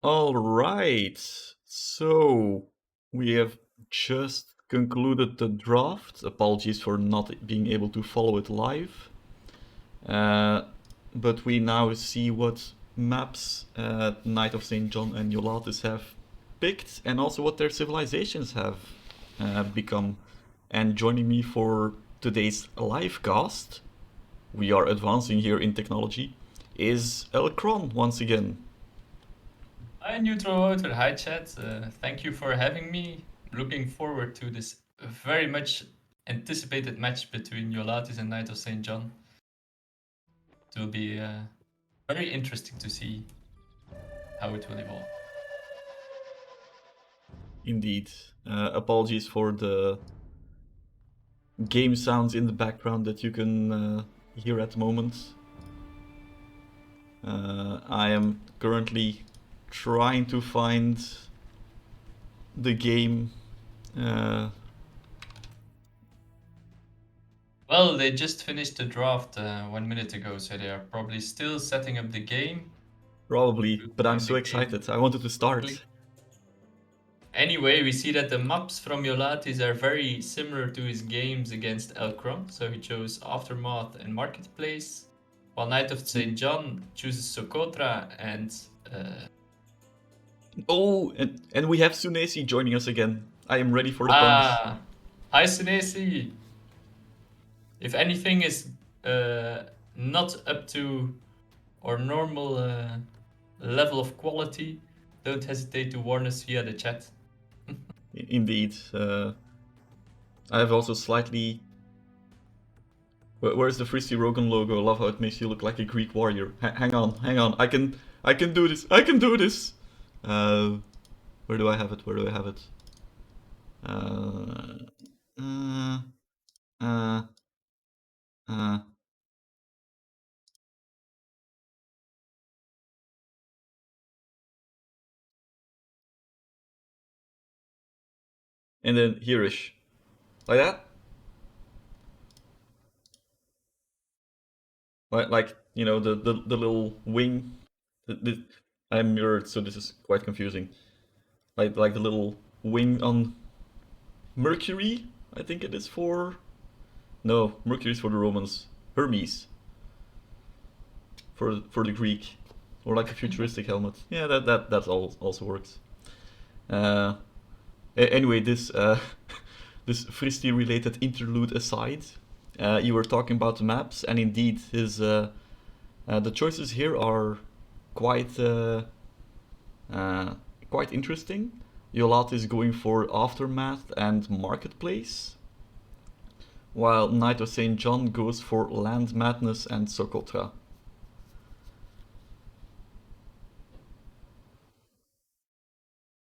All right. So we have just concluded the draft. Apologies for not being able to follow it live. Uh, but we now see what maps Knight of St. John and Jolatis have picked, and also what their civilizations have become. And joining me for today's live cast, we are advancing here in technology, is Elkron once again. Hi, Neutral Voter. Hi, chat. Thank you for having me. Looking forward to this very much anticipated match between Jolatis and Knight of St. John. It will be very interesting to see how it will evolve. Indeed. Apologies for the game sounds in the background that you can hear at the moment. I am currently trying to find the game. Well, they just finished the draft 1 minute ago, so they are probably still setting up the game. Probably, To but I'm join so the game excited. I wanted to quickly. start. Anyway, we see that the maps from Jolatis are very similar to his games against Elkron, so he chose Aftermath and Marketplace, while Knight of St. John chooses Socotra and. Oh, and we have Sunesi joining us again. I am ready for the punch. Ah! Hi, Senesi! If anything is not up to our normal level of quality, don't hesitate to warn us via the chat. Indeed. I have also slightly. Where's the Fristi Roggan logo? I love how it makes you look like a Greek warrior. Hang on, hang on. I can do this. I can do this. Uh, where do I have it? Where do I have it? Uh, uh, uh, uh. And then here-ish. Like that? Like you know, the little wing. I'm mirrored, so this is quite confusing. Like the little wing on Mercury, I think it is for. No, Mercury is for the Romans. Hermes for the Greek, or like a futuristic helmet. Yeah, that also works. Uh, anyway, this this Fristi related interlude aside, you were talking about the maps, and indeed, his the choices here are quite uh, quite interesting. Yolat is going for Aftermath and Marketplace, while Knight of St. John goes for Land Madness and Socotra.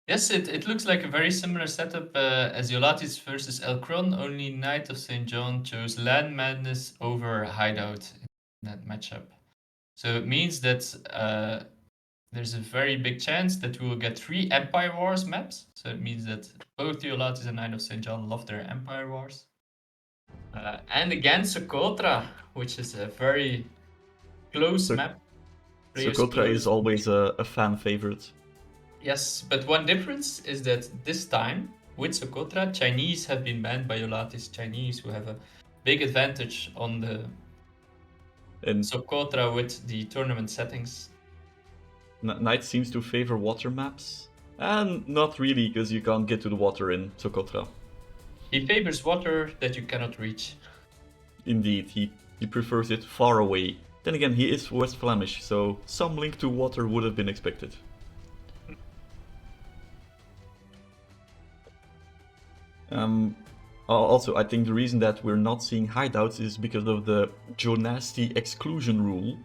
Yes, it looks like a very similar setup as Jolatis versus Elkron, only Knight of St. John chose Land Madness over Hideout in that matchup. So it means that there's a very big chance that we will get 3 Empire Wars maps. So it means that both Jolatis and Knight of St. John love their Empire Wars. And again, Socotra, which is a very close So map. Players Socotra is close. always a fan favorite. Yes, but one difference is that this time with Socotra, Chinese have been banned by Jolatis Chinese, who have a big advantage on the And Socotra with the tournament settings. Knight seems to favor water maps. And not really, because you can't get to the water in Socotra. He favors water that you cannot reach. Indeed, he prefers it far away. Then again, he is West Flemish, so some link to water would have been expected. Also, I think the reason that we're not seeing hideouts is because of the Jonasti exclusion rule,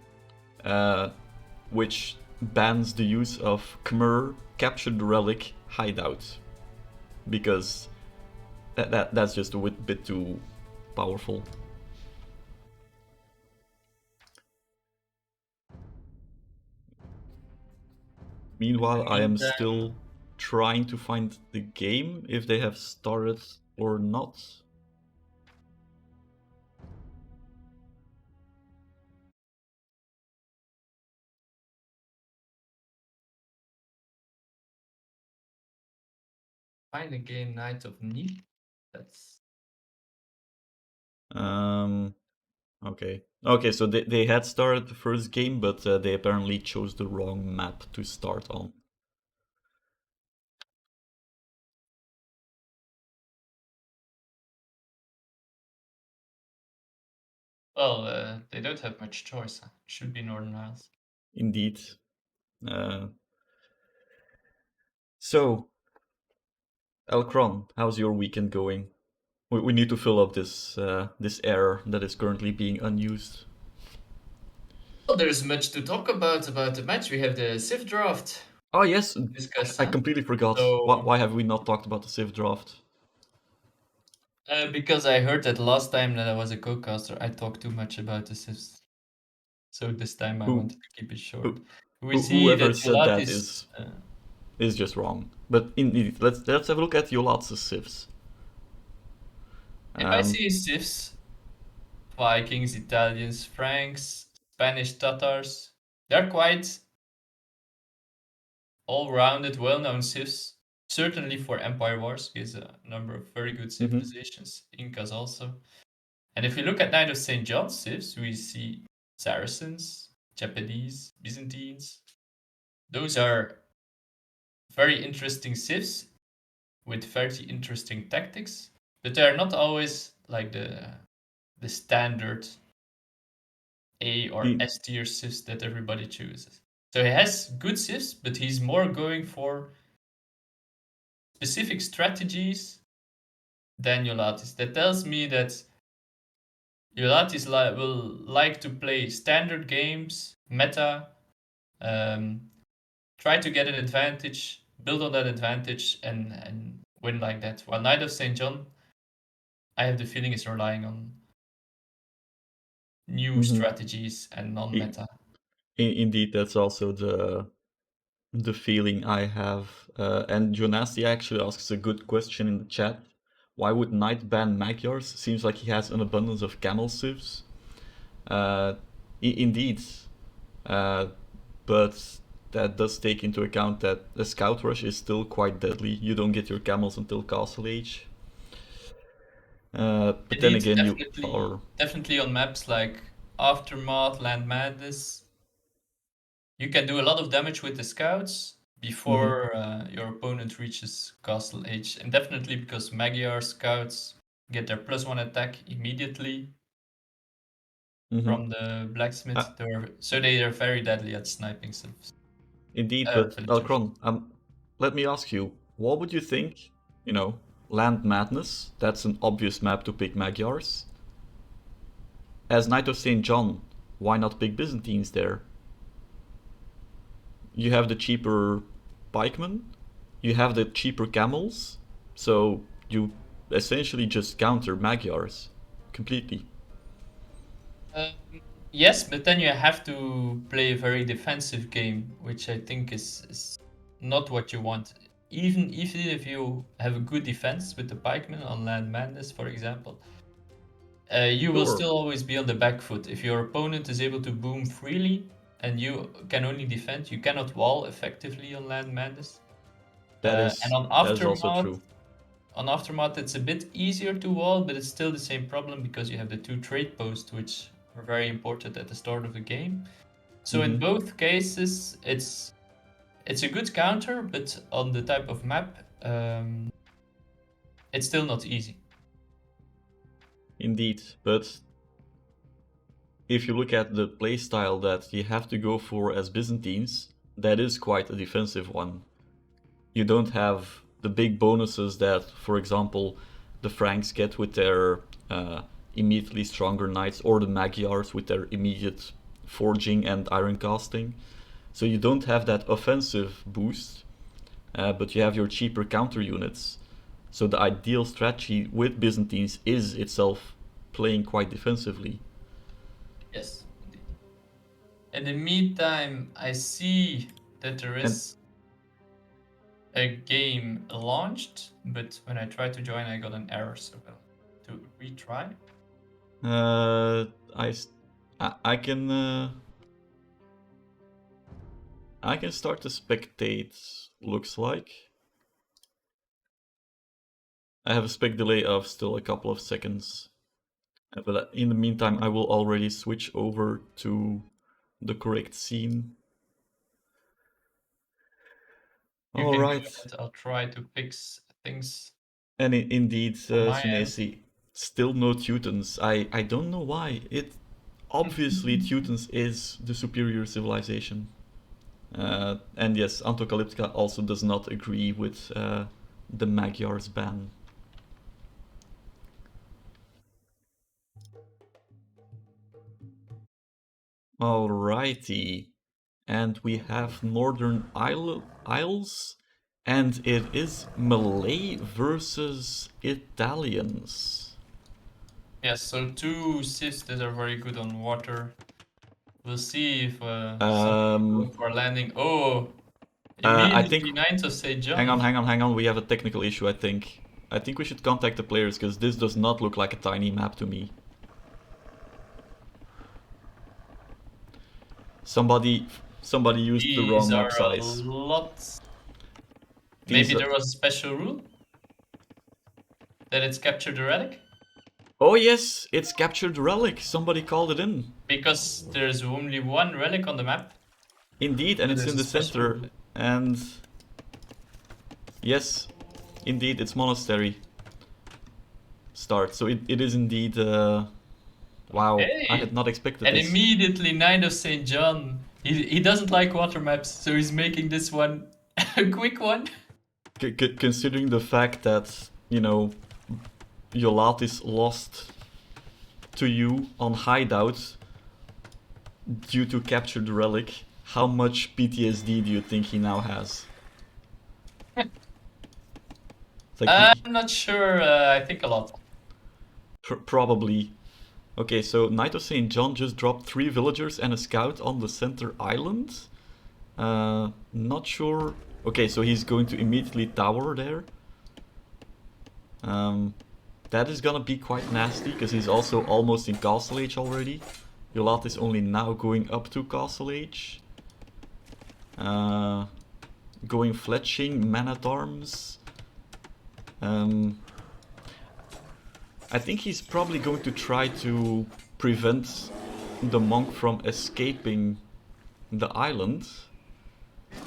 which bans the use of Khmer captured relic hideout, because that's just a bit too powerful. In Meanwhile, the I am meantime, still trying to find the game, if they have started or not. find a game Knight of Ni. That's Okay. Okay, so they had started the first game, but they apparently chose the wrong map to start on. well, they don't have much choice. Huh? Should be Northern Isles. Indeed. So, Elkron, how's your weekend going? We need to fill up this error that is currently being unused. Well, there's much to talk about the match. We have the Civ draft Oh yes, to discuss, I huh? completely forgot. So, Why have we not talked about the Civ draft? because I heard that last time that I was a co-caster, I talked too much about the Civs. So this time I Who wanted to keep it short. who We see whoever that said that Jolatis. is just wrong. But indeed, let's have a look at Jolatis' civs. If I Um, see Civs, Vikings, Italians, Franks, Spanish Tatars, they're quite all-rounded, well-known civs. Certainly for Empire Wars, is a number of very good mhm, civilizations. Incas also. And if we look at Knight of St. John's civs, we see Saracens, Japanese, Byzantines. Those are very interesting civs with very interesting tactics, but they are not always like the standard A or i- S tier civs that everybody chooses. So he has good civs, but he's more going for specific strategies than Jolatis. That tells me that Jolatis will like to play standard games, meta, um, try to get an advantage, build on that advantage, and win like that. While Knight of St. John, I have the feeling is relying on new mhm. strategies and I- non-meta. Indeed, that's also the feeling I have. And Jonasti actually asks a good question in the chat. Why would Knight ban Magyars? Seems like he has an abundance of camel civs. Uh, indeed, uh, but that does take into account that the scout rush is still quite deadly. You don't get your camels until Castle Age. But then Indeed, again, you definitely, are. definitely on maps like Aftermath, Land Madness, you can do a lot of damage with the scouts Mhm, before your opponent reaches Castle Age, and definitely because Magyar scouts get their +1 attack immediately mhm. from the Uh, blacksmith. So they are very deadly at sniping Indeed, but villagers. Elkron, let me ask you, what would you think? You know, Land Madness, that's an obvious map to pick Magyars. As Knight of St. John, why not pick Byzantines there? You have the cheaper pikemen, you have the cheaper camels, so you essentially just counter Magyars completely. Um, yes, but then you have to play a very defensive game, which I think is not what you want. Even if you have a good defense with the pikemen on Land Madness, for example, you will Sure, still always be on the back foot. If your opponent is able to boom freely and you can only defend, you cannot wall effectively on Land Madness. And that is also true. on Aftermath, it's a bit easier to wall, but it's still the same problem because you have the two trade posts, which are very important at the start of the game. So in Hmm. both cases, it's a good counter, but on the type of map, it's still not easy. Indeed, but if you look at the playstyle that you have to go for as Byzantines, that is quite a defensive one. You don't have the big bonuses that, for example, the Franks get with their immediately stronger knights, or the Magyars with their immediate forging and iron casting. So you don't have that offensive boost, but you have your cheaper counter units. So the ideal strategy with Byzantines is itself playing quite defensively. Yes, indeed. In the meantime, I see that there And is a game launched, but when I tried to join, I got an error. So well, to retry. uh, I, I can I can start to spectate. Looks like. I have a spec delay of still a couple of seconds. But in the meantime, I will already switch over to the correct scene. You All can go right. ahead. I'll try to fix things And indeed, on my end. Sunesi, still no Teutons. I don't know why. Obviously Teutons is the superior civilization. And yes, Antocalyptica also does not agree with the Magyar's ban. Alrighty. And we have Northern Isles, and it is Malay versus Italians. Yes, so two civs that are very good on water. We'll see if some go for landing. Oh, I think. immediately Knights of St. Hang John. on. We have a technical issue, I think. I think we should contact the players, because this does not look like a tiny map to me. Somebody used the wrong map size. These are a lot. These Maybe there was a special rule that it's captured the relic? Oh yes, it's captured relic. Somebody called it in. Because there's only one relic on the map. Indeed, and it's in the center. Rule. And yes, indeed, it's monastery. Start. So it is indeed. Wow, Hey. I had not expected and this. And immediately Knight of St. John. He doesn't like water maps, so he's making this one a quick one. Considering the fact that, you know, Jolatis lost to you on Hideout due to captured relic, how much PTSD do you think he now has? Like I'm not sure. I think a lot. Probably. Okay, so Knight of St. John just dropped 3 villagers and a scout on the center island. Not sure. Okay, so he's going to immediately tower there. That is gonna be quite nasty, because he's also almost in Castle Age already. Jolatis is only now going up to Castle Age. Going fletching, man-at-arms. I think he's probably going to try to prevent the monk from escaping the island.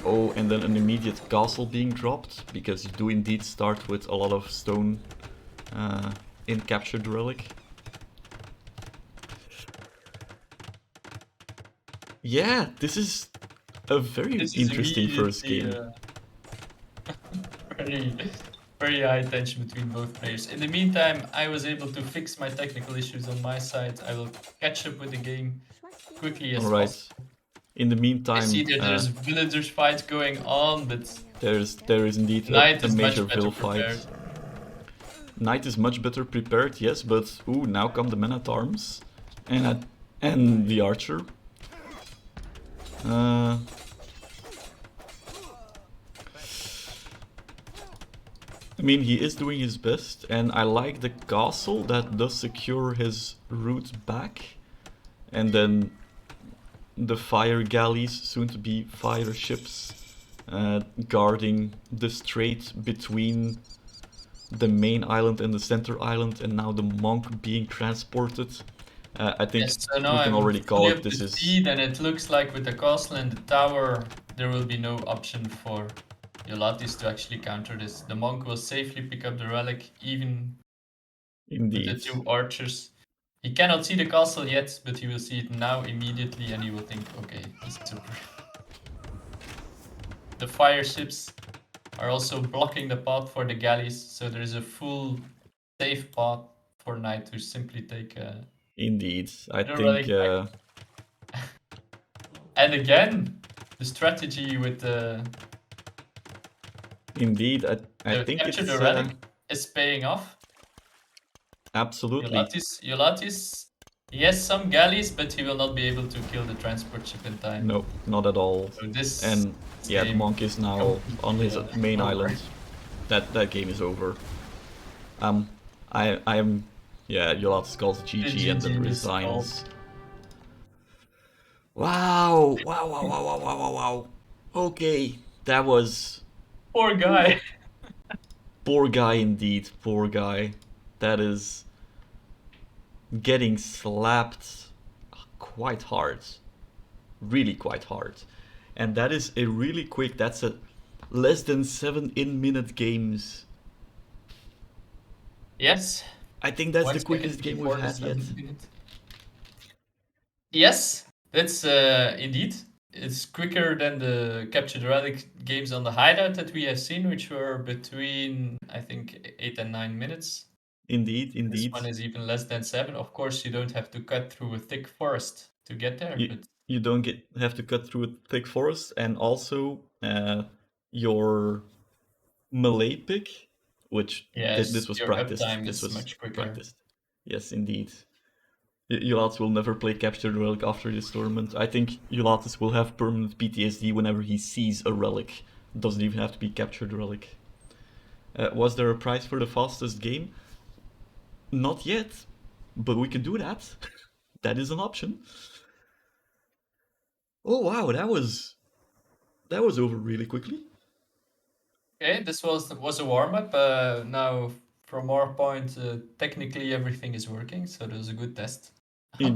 Oh, and then an immediate castle being dropped, because you do indeed start with a lot of stone in captured relic. Yeah, this is a very interesting first game. Very high tension between both players. In the meantime, I was able to fix my technical issues on my side. I will catch up with the game quickly as possible. In the meantime, I see that there's villagers fight going on, but there is indeed a major vill fight. Knight is much better prepared, yes, but ooh, now come the men-at-arms and the archer. I mean, he is doing his best, and I like the castle that does secure his route back. And then the fire galleys, soon to be fire ships, guarding the strait between the main island and the center island, and now the monk being transported. I think yes, so now we can already call it this is... And it looks like with the castle and the tower, there will be no option for Jolatis to actually counter this. The monk will safely pick up the relic, even indeed with the 2 archers. He cannot see the castle yet, but he will see it now immediately, and he will think, okay, this is super. The fire ships are also blocking the path for the galleys, so there is a full safe path for Knight to simply take a... Indeed, I think... And again, the strategy with the... Indeed, I think it's... the relic is paying off. Absolutely. Jolatis, he has some galleys, but he will not be able to kill the transport ship in time. No, not at all. So this and yeah, the monk is now on his main island. That game is over. Jolatis calls GG and then resigns. Wow. Okay, that was... Poor guy. Poor guy indeed, poor guy. That is getting slapped quite hard. Really quite hard. And that is a really quick, that's a less than 7 in minute games. Yes, I think that's one the second quickest game we've before the had yet. 7 minute. Yes, that's indeed. It's quicker than the Capture the Relic games on the Hideout that we have seen, which were between, I think, 8 and 9 minutes. Indeed, This indeed. one is even less than 7. Of course, you don't have to cut through a thick forest to get there, You but you don't get have to cut through a thick forest, and also your melee pick, which this yes, was your practiced. uptime This is was much quicker. practiced. Yes, indeed. Jolatis will never play Capture the Relic after this tournament. I think Jolatis will have permanent PTSD whenever he sees a relic. It doesn't even have to be Capture the Relic. Was there a prize for the fastest game? Not yet, but we can do that. That is an option. Oh wow, that was over really quickly. Okay, this was a warm-up. Now, from our point, technically everything is working, so that was a good test.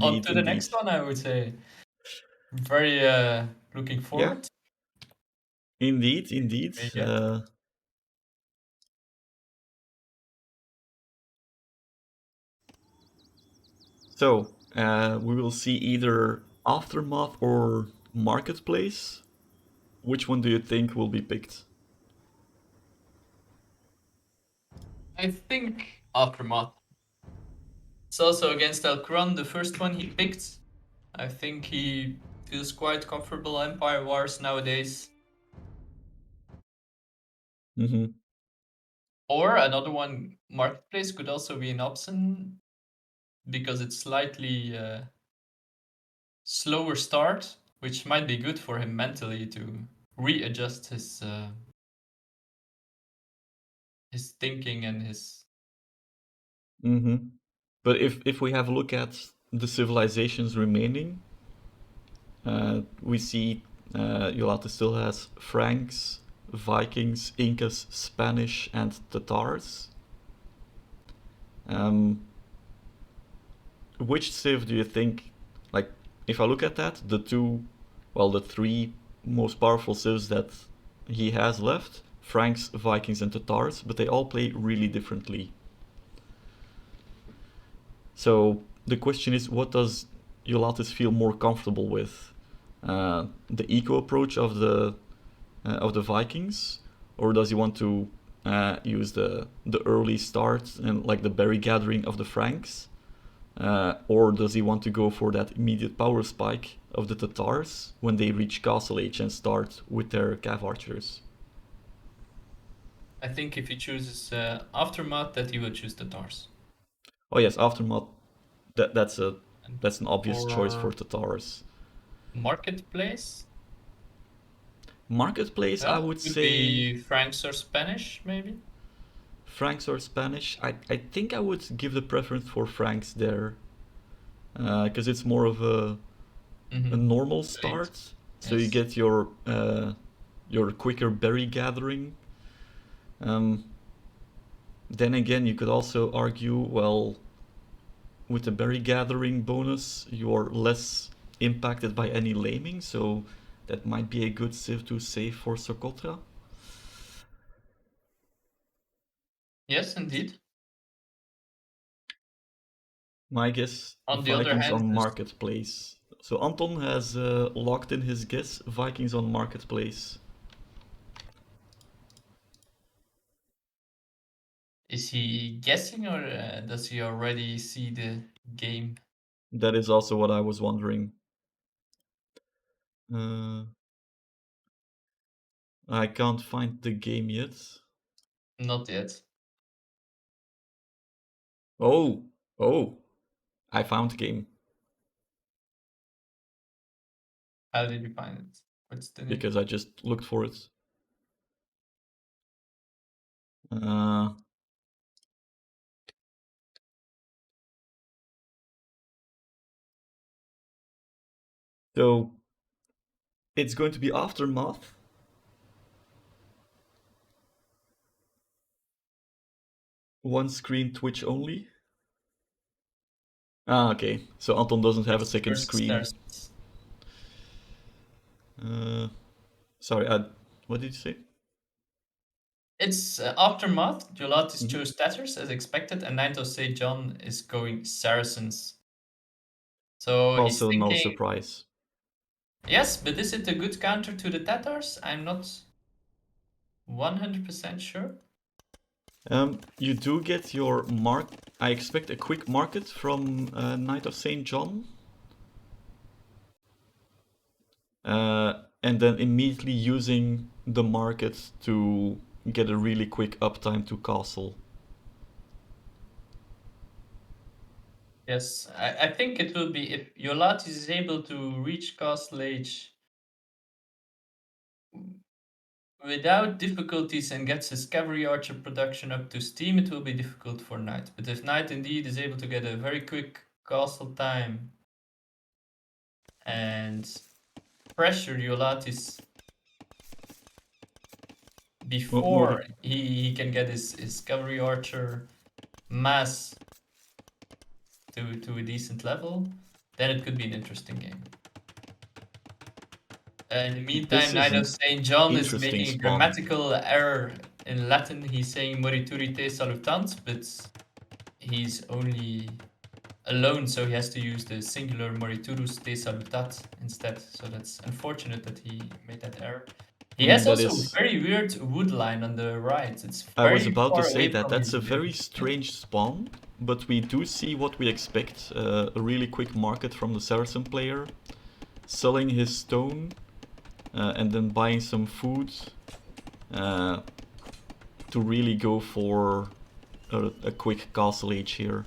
On Indeed, to the indeed. next one, I would say. Very looking Yeah, forward. indeed, indeed. We get. So we will see either Aftermath or Marketplace. Which one do you think will be picked? I think Aftermath. It's also against Elkron, the first one he picked. I think he feels quite comfortable Empire Wars nowadays. Mm-hmm. Or another one, Marketplace, could also be an option because it's slightly slower start, which might be good for him mentally to readjust his thinking and his. Mm-hmm. But if we have a look at the civilizations remaining, we see Yolata still has Franks, Vikings, Incas, Spanish, and Tatars. Um, which civ do you think, like, if I look at that, the three most powerful civs that he has left, Franks, Vikings, and Tatars, but they all play really differently. So the question is, what does Jolatis feel more comfortable with? The eco approach of the Vikings, or does he want to use the early start and like the berry gathering of the Franks, or does he want to go for that immediate power spike of the Tatars when they reach Castle Age and start with their cav archers? I think if he chooses Aftermath, that he will choose the Tars. Oh yes, Aftermath. That's a And that's an obvious choice for for Tatars. Marketplace, Marketplace, I yeah, would could say be Franks or Spanish, maybe. Franks or Spanish. I think I would give the preference for Franks there, because it's more of a Mm-hmm. normal Right. start. So you Yes. get your quicker berry gathering. Um, then again, you could also argue, well, with the berry gathering bonus, you're less impacted by any laming, so that might be a good civ to save for Socotra. Yes, indeed. My guess, On the other Vikings hand, on there's. Marketplace. So Anton has locked in his guess, Vikings on Marketplace. Is he guessing or does he already see the game? That is also what I was wondering. Uh, I can't find the game yet. Not yet. Oh, oh, I found the game How did you find it? What's the name? because I just looked for it. Uh, so it's going to be Aftermath. One screen Twitch only? Ah, okay. So Anton doesn't have a second Versus screen. Saracens. Sorry, what did you say? It's Aftermath. Jolatis chose Tatters as expected, and KnightofStJohn is going Saracens. So he's Also no thinking, surprise. yes, but is it a good counter to the Tatars? I'm not 100% sure. You do get your mark. I expect a quick market from Knight of St. John. And then immediately using the market to get a really quick uptime to castle. Yes, I think it will be if Jolatis is able to reach Castle Age without difficulties and gets his Cavalry Archer production up to steam, it will be difficult for Knight. But if Knight indeed is able to get a very quick castle time and pressure Jolatis before he can get his Cavalry Archer mass to a decent level, then it could be an interesting game. In the meantime, Knight of St. John is making a grammatical error in Latin. He's saying morituri te salutant, but he's only alone, so he has to use the singular moriturus te salutat instead. So that's unfortunate that he made that error. He has also a very weird wood line on the right. It's I very was about to far say away that from that's his a very build. strange spawn, but we do see what we expect, a really quick market from the Saracen player, selling his stone, and then buying some food to really go for a quick castle age here.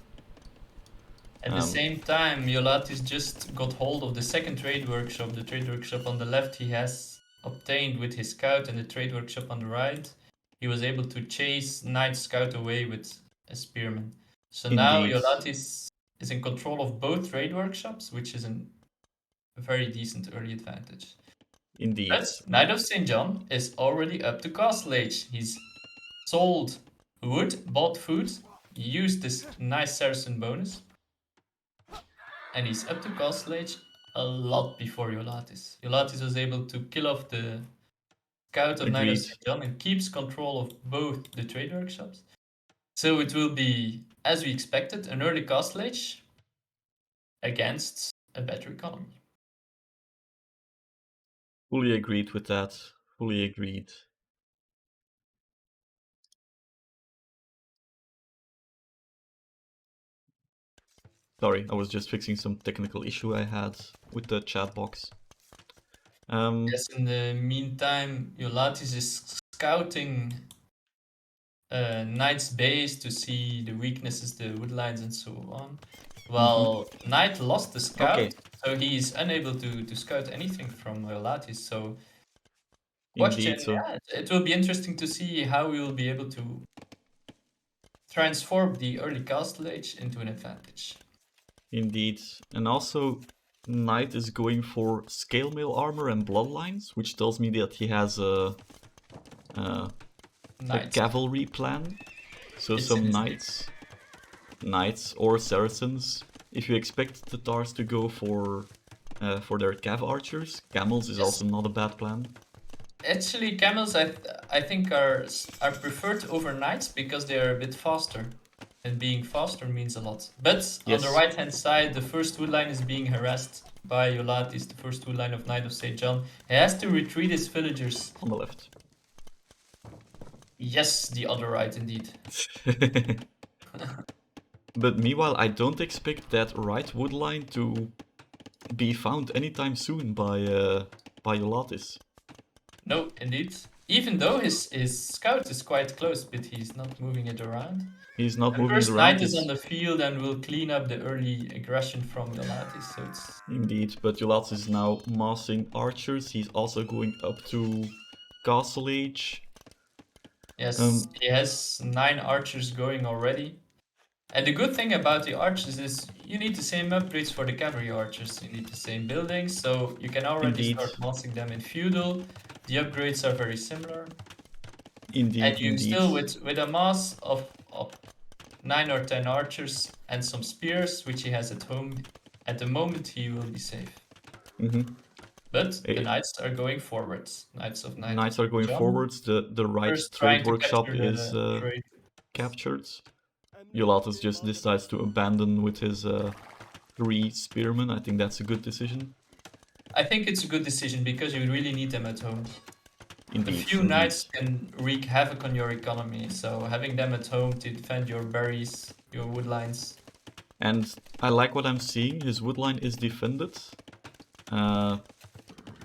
At the same time, Jolatis just got hold of the second trade workshop. The trade workshop on the left he has obtained with his scout, and the trade workshop on the right he was able to chase Knight Scout away with a spearman. So now Jolatis is in control of both trade workshops, which is a very decent early advantage. Indeed. But Knight of St. John is already up to castle age. He's sold wood, bought food, used this nice Saracen bonus, and he's up to castle age a lot before Jolatis. Jolatis was able to kill off the scout of Knight of St. John and keeps control of both the trade workshops. So it will be, as we expected, an early castle age against a better economy. Fully agreed with that. Fully agreed. Sorry, I was just fixing some technical issue I had with the chat box. Yes, in the meantime, Jolatis is scouting Knight's base to see the weaknesses, the woodlines, and so on. Well, Knight lost the scout, so he is unable to scout anything from Jolatis. So, question, yeah, it will be interesting to see how we will be able to transform the early castle age into an advantage. Indeed, and also Knight is going for scale mail armor and bloodlines, which tells me that he has a cavalry plan. So it's some knights or Saracens. If you expect the Tars to go for their cav archers, camels is also not a bad plan. Actually, camels I think are preferred over knights because they are a bit faster. And being faster means a lot. But on the right hand side, the first wood line is being harassed by Jolatis, the first wood line of Knight of St. John. He has to retreat his villagers. On the left. Yes, the other right indeed. But meanwhile, I don't expect that right wood line to be found anytime soon by Jolatis. No, indeed. Even though his scout is quite close, but he's not moving it around. He's not moving first it around. Knight is on the field and will clean up the early aggression from Jolatis. So it's indeed, but Jolatis is now massing archers. He's also going up to Castle Age. Yes, he has 9 archers going already. And the good thing about the archers is you need the same upgrades for the cavalry archers. You need the same buildings, so you can already start massing them in feudal. The upgrades are very similar. Indeed, and you still with a mass of 9 or 10 archers and some spears, which he has at home. At the moment, he will be safe. But the knights are going forwards. Knights are going forwards. The right First trade trying to workshop capture is the trade. captured. Jolatis just decides to abandon with his 3 spearmen. I think that's a good decision. I think it's a good decision because you really need them at home. Indeed, A few knights can wreak havoc on your economy, so having them at home to defend your berries, your wood lines. And I like what I'm seeing. His wood line is defended.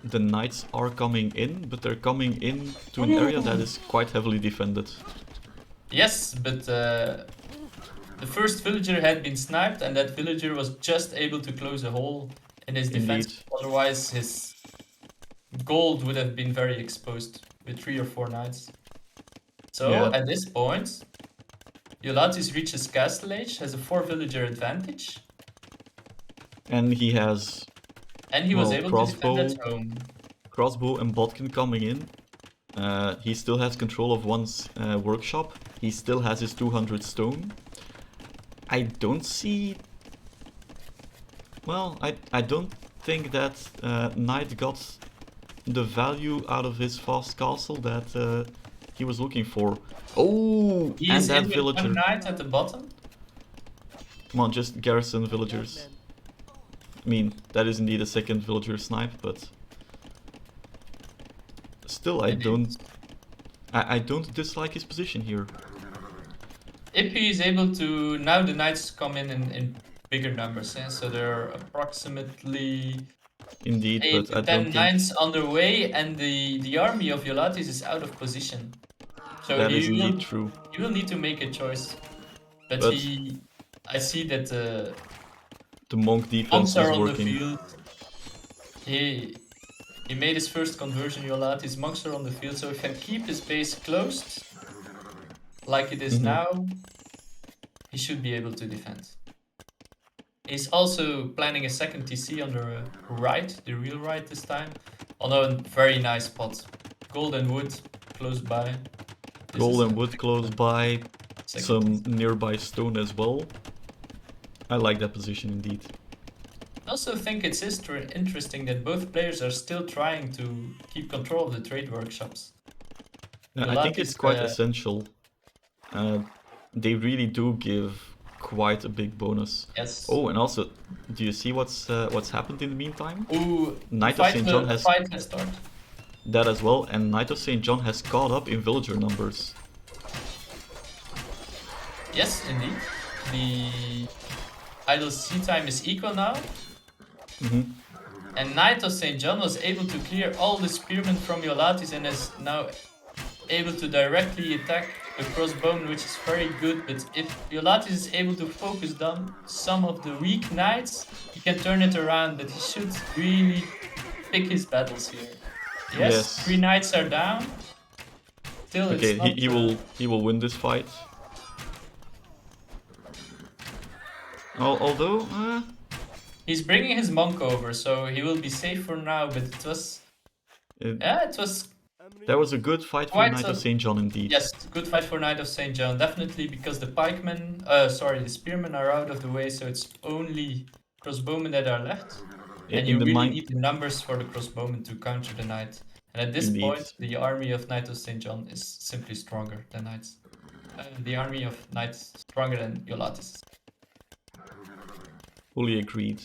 The knights are coming in, but they're coming in to an area that is quite heavily defended. Yes, but the first villager had been sniped, and that villager was just able to close a hole in his defense. Indeed. Otherwise, his gold would have been very exposed with 3 or 4 knights. So at this point, Jolatis reaches Castle Age, has a 4 villager advantage. And he has... And he was able to defend at home. Crossbow and Bodkin coming in. He still has control of one's workshop. He still has his 200 stone. I don't see... Well, I don't think that Knight got the value out of his fast castle that he was looking for. Oh, he and is that in villager. With 1 knight at the bottom. Come on, just garrison villagers. I mean, that is indeed a second villager snipe, but still, I don't dislike his position here. If he is able to, now the knights come in bigger numbers, so there are approximately Indeed, 8 but to I 10 don't knights think on the way, and the army of Jolatis is out of position. So that is indeed true. He will need to make a choice, but I see that the monk defense is working. The field. He made his first conversion. Jolatis monks are on the field, so he can keep his base closed, like it is now. He should be able to defend. He's also planning a second TC on the right, the real right this time, on a very nice spot. Gold and wood close by. Gold and wood close by, some nearby stone as well. I like that position indeed. I also think it's interesting that both players are still trying to keep control of the trade workshops. I think it's quite essential. They really do give quite a big bonus. Yes. Oh, and also, do you see what's happened in the meantime? Ooh, KnightofStJohn has fight has started. That as well, and KnightofStJohn has caught up in villager numbers. Yes, indeed. The idle sea time is equal now. And KnightofStJohn was able to clear all the spearmen from Jolatis and is now able to directly attack the crossbowman, which is very good. But if Jolatis is able to focus down some of the weak knights, he can turn it around. But he should really pick his battles here. Yes. 3 knights are down. Still, okay, it's not, he will win this fight. Although, he's bringing his monk over, so he will be safe for now. But it was, it was. That was a good fight for KnightofStJohn indeed. Yes, good fight for KnightofStJohn, definitely, because the the spearmen are out of the way, so it's only crossbowmen that are left. And you really need the numbers for the crossbowmen to counter the knight. And at this point, the army of KnightofStJohn is simply stronger than knights. The army of knights stronger than Jolatis. Fully agreed.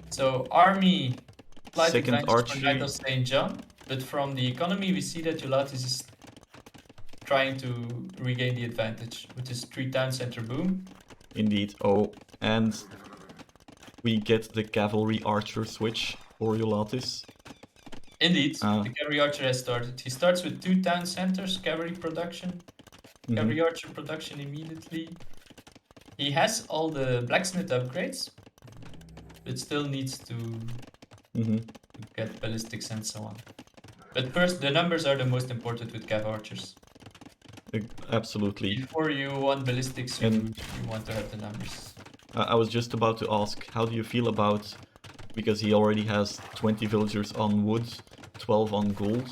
So army second archery for KnightofStJohn, but from the economy we see that Jolatis is trying to regain the advantage with his 3 town center boom. Indeed. Oh, and we get the cavalry archer switch for Jolatis. Indeed, the cavalry archer has started. He starts with 2 town centers, cavalry production, cavalry archer production immediately. He has all the blacksmith upgrades, but still needs to get ballistics and so on. But first, the numbers are the most important with cav archers. Absolutely. Before you want ballistics, you want to have the numbers. I was just about to ask, how do you feel about, because he already has 20 villagers on wood, 12 on gold.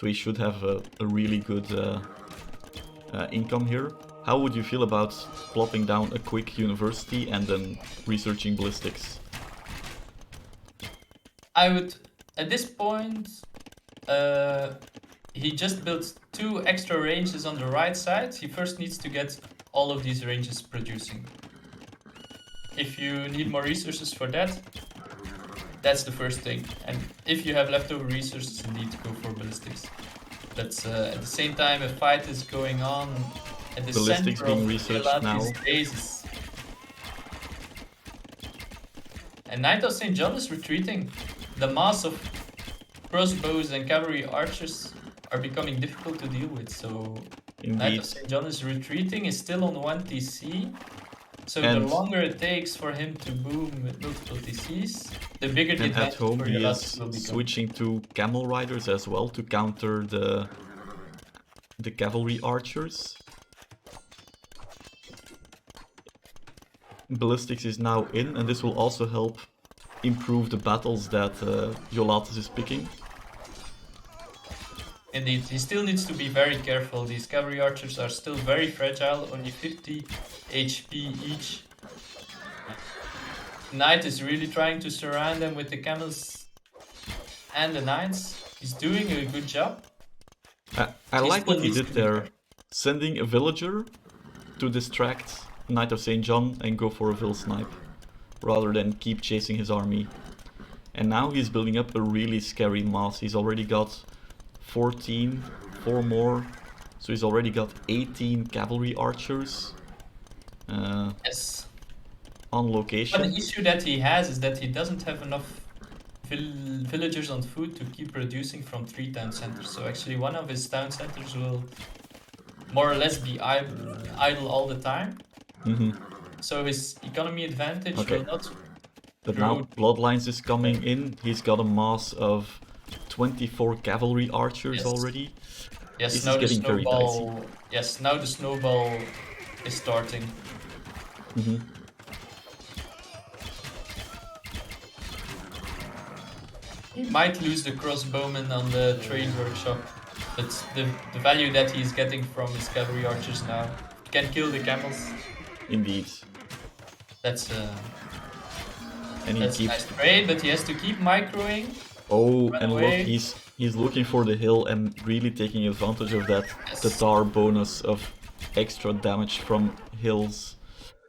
So he should have a really good income here. How would you feel about plopping down a quick university and then researching ballistics? I would, at this point, he just built 2 extra ranges on the right side. He first needs to get all of these ranges producing. If you need more resources for that, that's the first thing. And if you have leftover resources, indeed go for ballistics. But at the same time, a fight is going on at the Ballistics center being of researched now. Jolatis' bases. And KnightofStJohn is retreating. The mass of crossbows and cavalry archers are becoming difficult to deal with. So Indeed. KnightofStJohn is retreating, is still on 1 TC. So And the longer it takes for him to boom with multiple TCs, the bigger the And at advantage home for he Jolatis is will become. switching to camel riders as well to counter the cavalry archers. Ballistics is now in, and this will also help improve the battles that Jolatis is picking. Indeed, he still needs to be very careful. These cavalry archers are still very fragile, only 50 HP each. Knight is really trying to surround them with the camels and the knights. He's doing a good job. I He like still what he needs did to be there, careful. sending a villager to distract KnightofStJohn and go for a Vil snipe, rather than keep chasing his army. And now he's building up a really scary mass. He's already got 14, 4 more, so he's already got 18 cavalry archers Yes. on But the location. issue that he has is that he doesn't have enough villagers on foot to keep producing from 3 town centers. So actually one of his town centers will more or less be idle all the time. So his economy advantage will not But grow. now Bloodlines is coming in. He's got a mass of 24 cavalry archers Yes. already. Yes, This now is the getting very snowball. Yes, now the snowball is starting. He might lose the crossbowman on the trade workshop, but the value that he's getting from his cavalry archers now can kill the camels. Indeed. That's And he that's a keeps. nice trade, but he has to keep microing. Oh, Run and away. look, he's looking for the hill and really taking advantage of that Yes. Tatar bonus of extra damage from hills.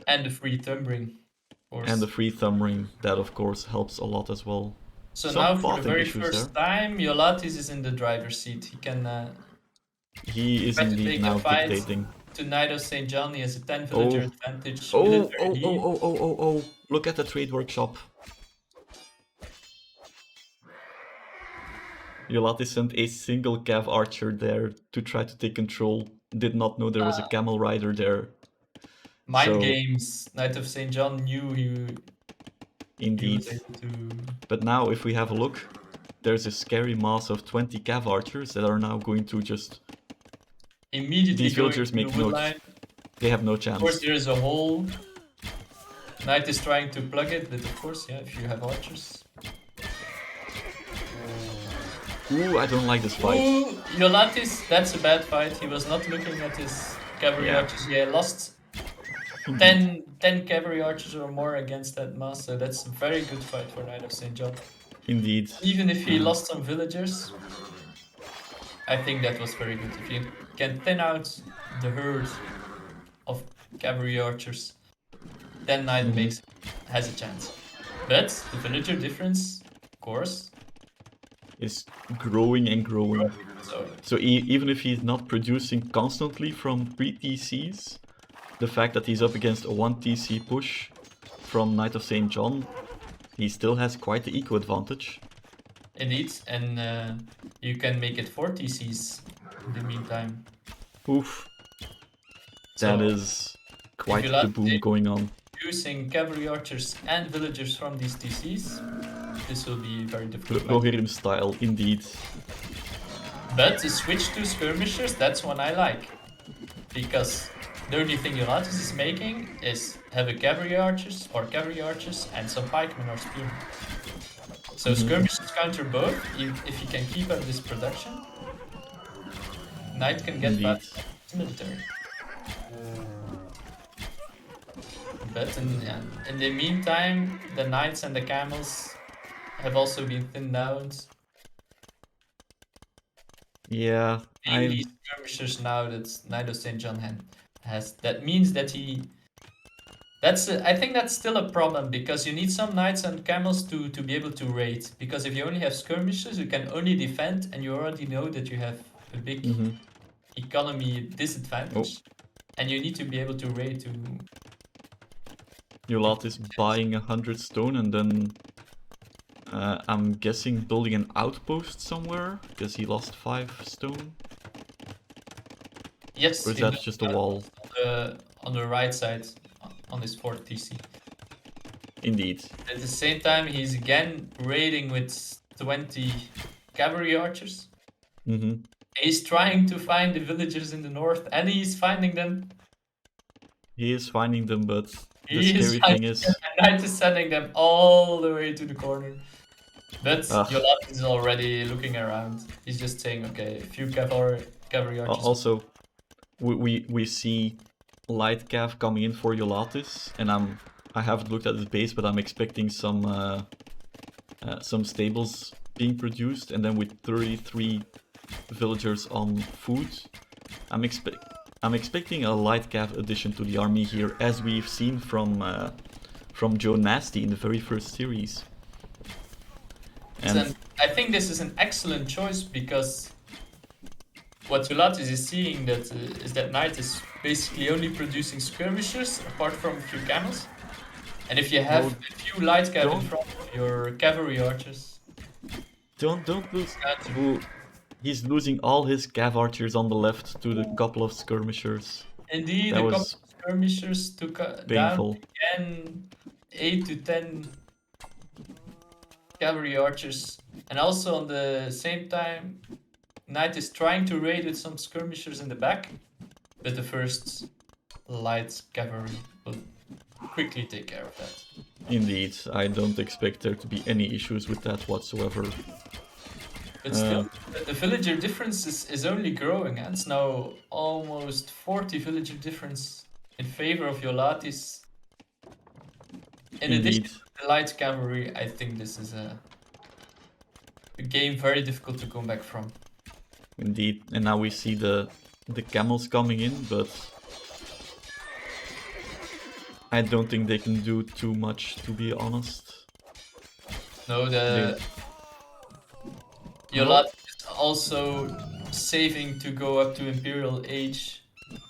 And the free thumbring, of course. And the free thumb ring, that of course helps a lot as well. So Some now for the pathing very issues first time, Jolatis is in the driver's seat. He can He is try to indeed take now a fight dictating. to KnightofStJohn. He has a 10 villager Oh. advantage. Oh, military oh, lead. oh. Look at the trade workshop. Jolatis sent a single cav archer there to try to take control. Did not know there was a camel rider there. Mind So- games. KnightofStJohn knew he Indeed. was able to. But now, if we have a look, there's a scary mass of 20 cav archers that are now going to just. Immediately These going villagers to the make no. woodline. They have no Of course, chance. there is a hole. Knight is trying to plug it, but of course, yeah, if you have archers. Ooh, I don't like this fight. Ooh, Jolatis, that's a bad fight. He was not looking at his cavalry Yeah. archers. Yeah, lost 10 cavalry archers or more against that mass, so that's a very good fight for KnightofStJohn. Indeed. Even if he lost some villagers, I think that was very good. If you can thin out the herd of cavalry archers, then Knight has a chance. But the villager difference, of course, Is growing and growing. so Even if he's not producing constantly from 3 TCs, the fact that he's up against a 1 TC push from KnightofStJohn, he still has quite the eco advantage. indeed, and you can make it 4 TCs in the meantime. Oof. So, That is quite you the like boom it- going on. Using cavalry archers and villagers from these TCs, this will be very difficult. Rohirrim style, indeed. But the switch to skirmishers, that's one I like. Because the only thing Jolatis is making is have a cavalry archers and some pikemen or spearmen. So skirmishers counter both if he can keep up this production. Knight can get Indeed. back his military. But in the meantime, the knights and the camels have also been thinned out. Yeah, Mainly skirmishers now that KnightofStJohn has. That means that he. I think that's still a problem because you need some knights and camels to be able to raid. Because if you only have skirmishers, you can only defend, and you already know that you have a big economy disadvantage, and you need to be able to raid to. Jolatis buying 100 stone and then I'm guessing building an outpost somewhere because he lost 5 stone. Yes. Or is that just a wall? On the right side, on his fort TC. Indeed. At the same time, he's again raiding with 20 cavalry archers. He's trying to find the villagers in the north, and he's finding them. He is finding them, but the scary thing is... Knight is sending them all the way to the corner. But Jolatis is already looking around. He's just saying, okay, a few cavalry archers. Also, we see light cav coming in for Jolatis, and I haven't looked at his base, but I'm expecting some stables being produced, and then with 33 villagers on food, I'm expecting a light cav addition to the army here, as we've seen from Joe Nasty in the very first series. And I think this is an excellent choice because what Jolatis is seeing is that Knight is basically only producing skirmishers apart from a few camels. And if you have a few light cav in front of your cavalry archers... Don't lose... He's losing all his cav archers on the left to the couple of skirmishers. Indeed, a couple of skirmishers took down again 8 to 10 cavalry archers. And also on the same time, Knight is trying to raid with some skirmishers in the back, but the first light cavalry will quickly take care of that. Indeed, I don't expect there to be any issues with that whatsoever. But still, the villager difference is only growing, and it's now almost 40 villager difference in favor of Jolatis. In addition to the light cavalry, I think this is a game very difficult to come back from. Indeed, and now we see the camels coming in, but I don't think they can do too much, to be honest. No, Jolatis is also saving to go up to Imperial Age.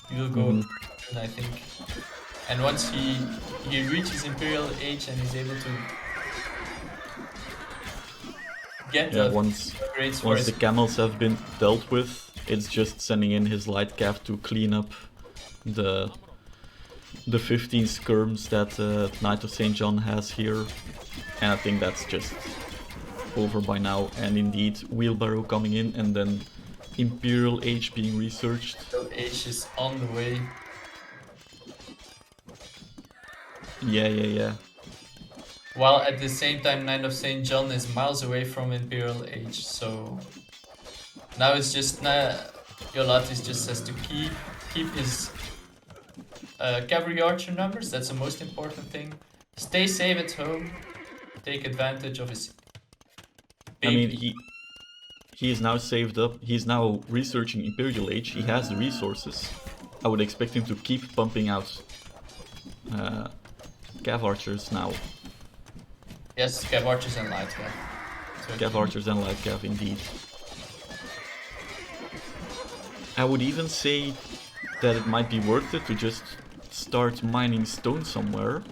He will go up soon, I think. And once he reaches Imperial Age and is able to get once the camels have been dealt with, it's just sending in his light cav to clean up the 15 skirms that KnightofStJohn has here, and I think that's just over by now. And indeed, wheelbarrow coming in, and then Imperial Age being researched. Imperial Age is on the way. Yeah. While at the same time, KnightofStJohn is miles away from Imperial Age, so now it's just Jolatis just has to keep his cavalry archer numbers. That's the most important thing. Stay safe at home. Take advantage of his baby. I mean, he is now saved up. He's now researching Imperial Age. He has the resources. I would expect him to keep pumping out cav archers now. Yes, cav archers and light cav. Cav archers and light cav, indeed. I would even say that it might be worth it to just start mining stone somewhere,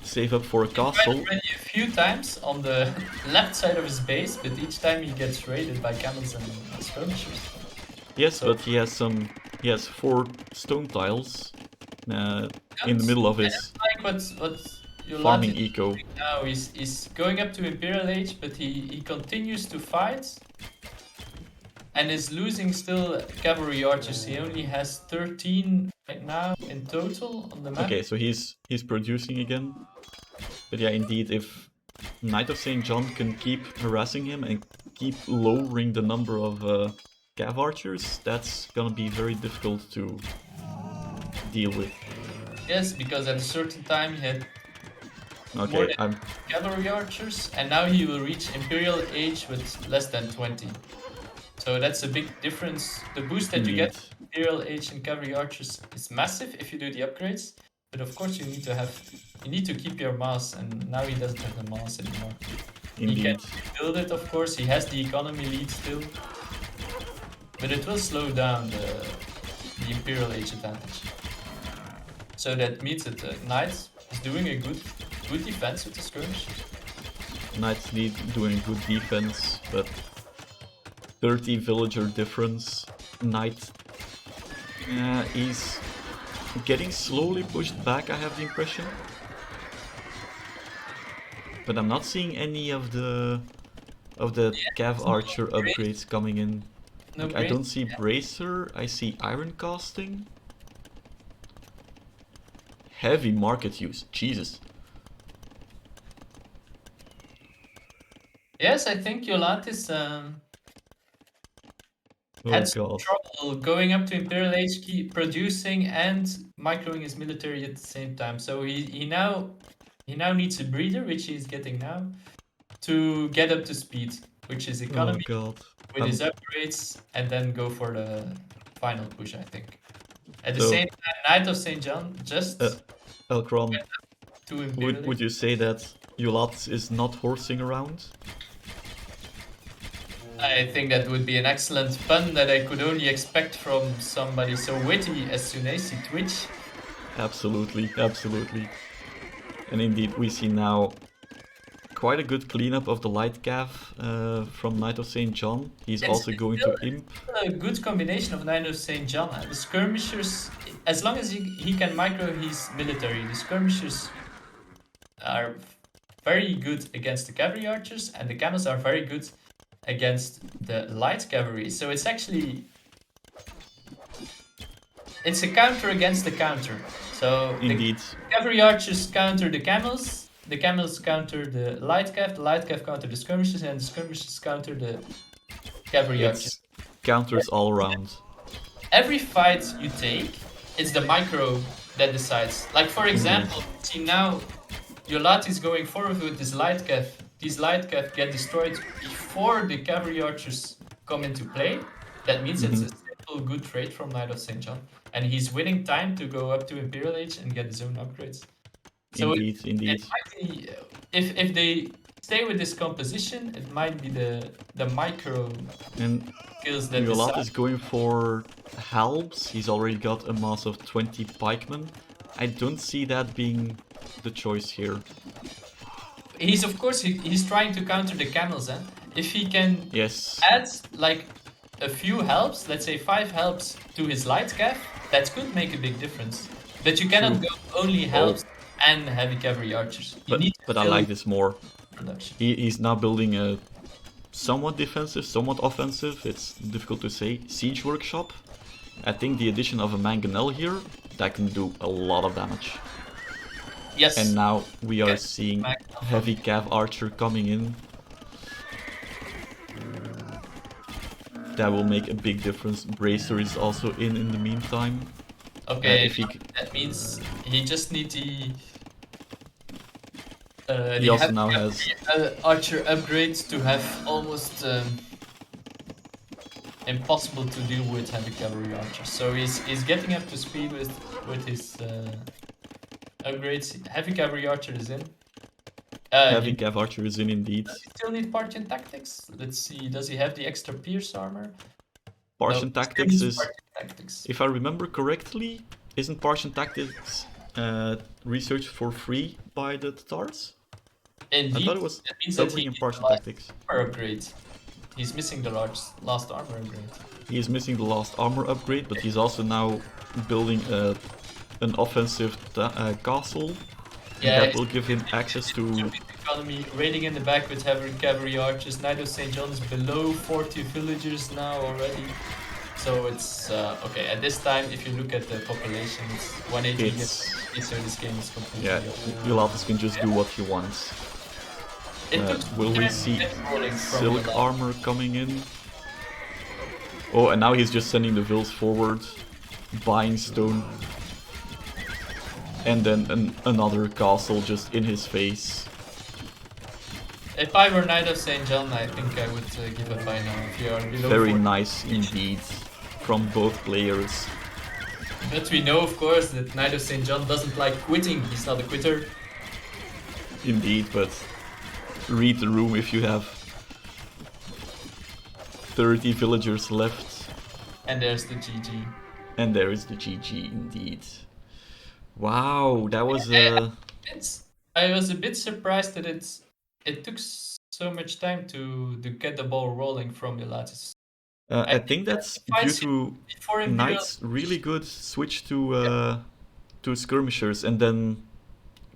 save up for a castle. He tried already a few times on the left side of his base, but each time he gets raided by camels and skirmishers. Yes, so, but he has 4 stone tiles in the middle of his what farming eco. Now he's going up to Imperial Age, but he continues to fight and is losing still cavalry archers. He only has 13 right now in total on the map. Okay, so he's producing again. But yeah, indeed, if KnightofStJohn can keep harassing him and keep lowering the number of Cav archers, that's gonna be very difficult to deal with. Yes, because at a certain time he had more Okay, than cavalry archers, and now he will reach Imperial Age with less than 20. So that's a big difference. The boost that you get indeed. from Imperial Age and cavalry archers is massive if you do the upgrades. But of course you need to keep your mass, and now he doesn't have the mass anymore. He can Indeed. build it, of course. He has the economy lead still, but it will slow down the Imperial Age advantage. So that means that Knight is doing a good defense with the skirmish. Knights need doing good defense, but 30 villager difference. Knight is getting slowly pushed back, I have the impression. But I'm not seeing any of the Cav Archer upgrades coming in. No Like, I don't brace, see Bracer, I see Iron Casting. Heavy market use, Jesus. Yes, I think Jolatis Oh had some god. trouble going up to Imperial Age, producing and microing his military at the same time. So he now needs a breather, which he's getting now, to get up to speed, which is Oh economy god. with his upgrades, and then go for the final push, I think. At the So, same time, Knight of St. John just Elkron, to Imperial would Age. you say that Jolatis is not horsing around? I think that would be an excellent pun that I could only expect from somebody so witty as Sunesi Twitch. Absolutely, absolutely. And indeed, we see now quite a good cleanup of the light cav from Knight of St. John. He's also going to Imp. A good combination of Knight of St. John. The skirmishers, as long as he can micro his military, the skirmishers are very good against the cavalry archers, and the camels are very good against the light cavalry. So it's actually a counter against the counter. So Indeed. the cavalry archers counter the camels counter the light cav counter the skirmishers, and the skirmishers counter the cavalry archers. It's counters all around. Every fight you take, it's the micro that decides. Like for example, see now Jolatis going forward with this light cav. These light cav get destroyed before the cavalry archers come into play. That means it's a simple good trade from Knight of St. John. And he's winning time to go up to Imperial Age and get his own upgrades. So indeed. it might be, if they stay with this composition, it might be the micro And skills that Jolatis decide. is going for Halbs. He's already got a mass of 20 pikemen. I don't see that being the choice here. He's of course he's trying to counter the camels, eh? If he can Yes. add like a few helps, let's say 5 helps to his light cav, that could make a big difference. But you cannot go only helps and heavy cavalry archers. You need to But I fill like this more. production. He's now building a somewhat defensive, somewhat offensive, it's difficult to say, siege workshop. I think the addition of a mangonel here, that can do a lot of damage. Yes. And now we are Okay. seeing heavy cav archer coming in. That will make a big difference. Bracer is also in the meantime. Okay, if he that means he just needs He the also heavy now cavalry, has archer upgrades to have almost impossible to deal with heavy cavalry archers. So he's getting up to speed with his upgrades. Heavy cavalry archer is in. heavy He cav archer is in indeed. still need Parthian tactics. Let's see. Does he have the extra pierce armor? Partian No, tactics still needs is, Parthian tactics. if I remember correctly, isn't Partian tactics researched for free by the Tatars? Indeed, I thought it was that means that something he in needs Partian the last tactics. armor upgrade. He's missing the last armor upgrade. He is missing the last armor upgrade, but he's also now building an offensive castle. Yeah, That will give him access to... economy, raiding in the back with heavy cavalry archers. Knight of St. John is below 40 villagers now already. So it's okay. At this time, if you look at the population, it's 180 against 50, so this game is completely Yeah, open. Jolatis can just do what he wants. It took Will we time see to get rolling from silk Jolatis. armor coming in? Oh, and now he's just sending the vills forward, buying stone. And then another castle just in his face. If I were Knight of St. John, I think I would give up by now if you are below Very 40. nice indeed from both players. But we know, of course, that Knight of St. John doesn't like quitting. He's not a quitter. Indeed, but read the room if you have 30 villagers left. And there's the GG. And there is the GG indeed. Wow, that was I was a bit surprised that it took so much time to get the ball rolling from Jolatis. I think that's due to before Imperial. Knight's really good switch to skirmishers, and then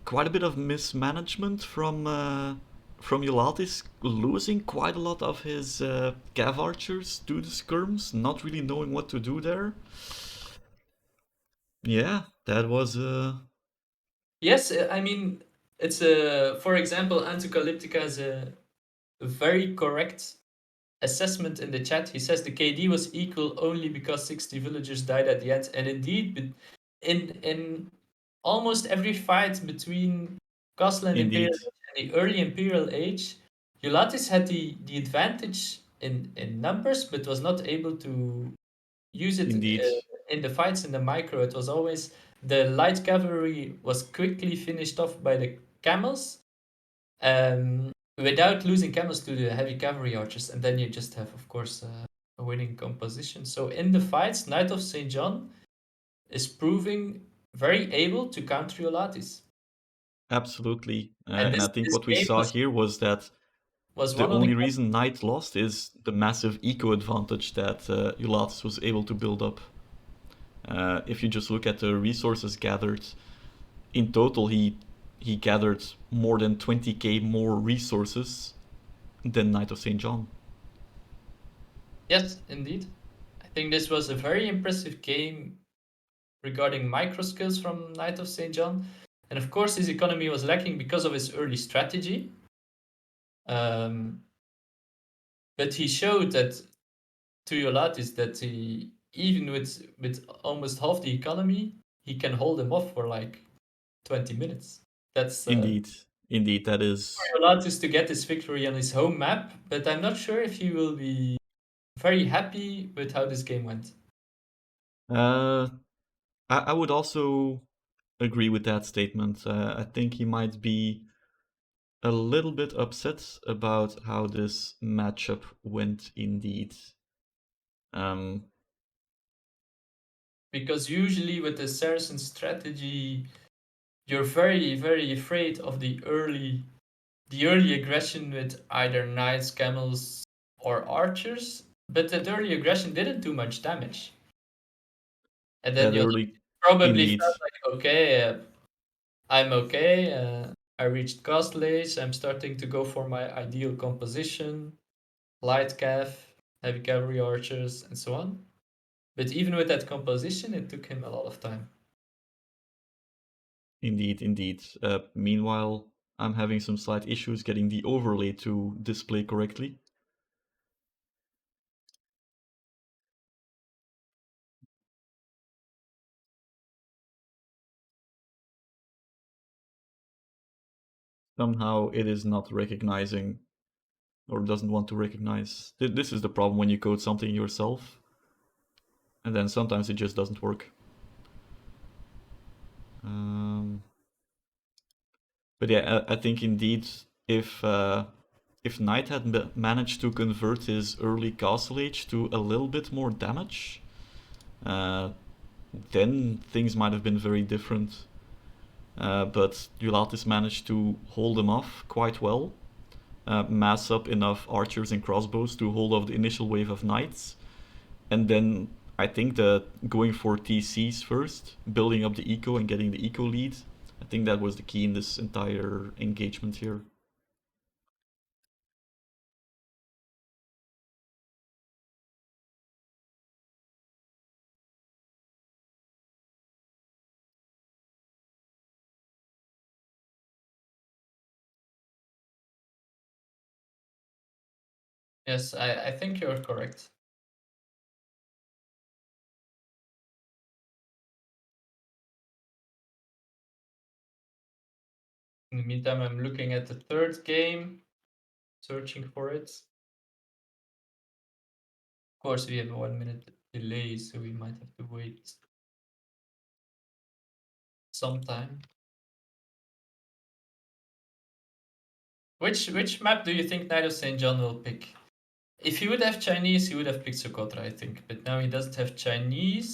quite a bit of mismanagement from Jolatis, losing quite a lot of his cav archers to the skirms, not really knowing what to do there. Yeah, that was Yes, I mean it's a. For example, Anticalyptica is a very correct assessment in the chat. He says the KD was equal only because 60 villagers died at the end, and indeed, in almost every fight between Castle and Imperial indeed, Age and the early Imperial Age, Jolatis had the advantage in numbers, but was not able to use it indeed, in the fights in the micro. It was always the light cavalry was quickly finished off by the camels, without losing camels to the heavy cavalry archers, and then you just have, of course, a winning composition. So in the fights, Knight of St. John is proving very able to counter Jolatis. absolutely. And And I think this what we game saw here was that was the one of the only reason Knight lost is the massive eco advantage that Jolatis was able to build up. If you just look at the resources gathered, in total he gathered more than 20k more resources than Knight of St. John. Yes, indeed. I think this was a very impressive game regarding micro skills from Knight of St. John. And of course, his economy was lacking because of his early strategy. But he showed that to Jolatis that he, even with almost half the economy, he can hold him off for like 20 minutes. That's Indeed, indeed, that is. for Jolatis to get this victory on his home map, but I'm not sure if he will be very happy with how this game went. I would also agree with that statement. I think he might be a little bit upset about how this matchup went indeed. Because usually with the Saracen strategy, you're very, very afraid of the early aggression with either knights, camels, or archers. But that early aggression didn't do much damage. And then That you early, probably indeed, felt like, okay, I'm okay. I reached castle age. I'm starting to go for my ideal composition, light cav, heavy cavalry archers, and so on. But even with that composition, it took him a lot of time. indeed, indeed. Meanwhile, I'm having some slight issues getting the overlay to display correctly. Somehow it is not recognizing or doesn't want to recognize. This is the problem when you code something yourself, and then sometimes it just doesn't work. But yeah, I think indeed if Knight had managed to convert his early Castle Age to a little bit more damage, then things might have been very different. But Jolatis managed to hold him off quite well, mass up enough archers and crossbows to hold off the initial wave of knights, and then I think that going for TCs first, building up the eco and getting the eco lead, I think that was the key in this entire engagement here. Yes, I think you're correct. In the meantime, I'm looking at the third game, searching for it. Of course, we have a 1 minute delay, so we might have to wait some time. Which map do you think Knight of St. John will pick? If he would have Chinese, he would have picked Socotra, I think. But now he doesn't have Chinese.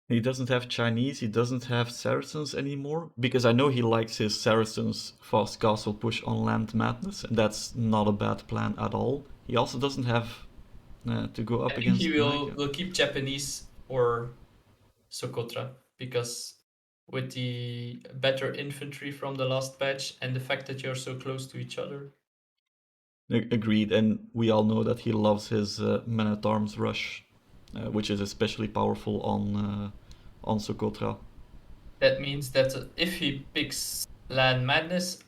He doesn't have Chinese, he doesn't have Saracens anymore, because I know he likes his Saracens fast castle push on Land Madness, and that's not a bad plan at all. He also doesn't have to go up I think against he will Nika. keep Japanese or Socotra, because with the better infantry from the last patch and the fact that you're so close to each other. Agreed, and we all know that he loves his men-at-arms rush, which is especially powerful on Socotra. That means that if he picks Land Madness,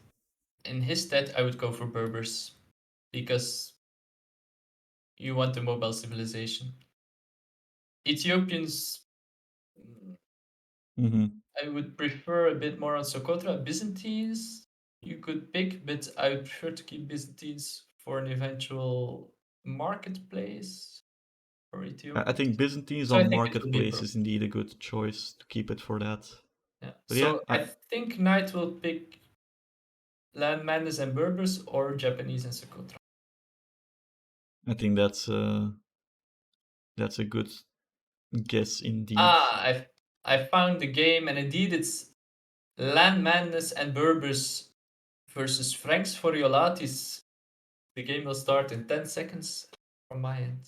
in his stead I would go for Berbers, because you want the mobile civilization. Ethiopians, Mm-hmm. I would prefer a bit more on Socotra. Byzantines, you could pick, but I would prefer to keep Byzantines for an eventual marketplace for Ethiopia. I think Byzantines So I on think it will be Marketplace is indeed a good choice to keep it for that. Yeah. But So yeah, I think Knight will pick Land Madness and Berbers or Japanese and Socotra. I think that's a good guess indeed. I found the game, and indeed it's Land Madness and Berbers versus Franks for Jolatis. The game will start in 10 seconds from my end.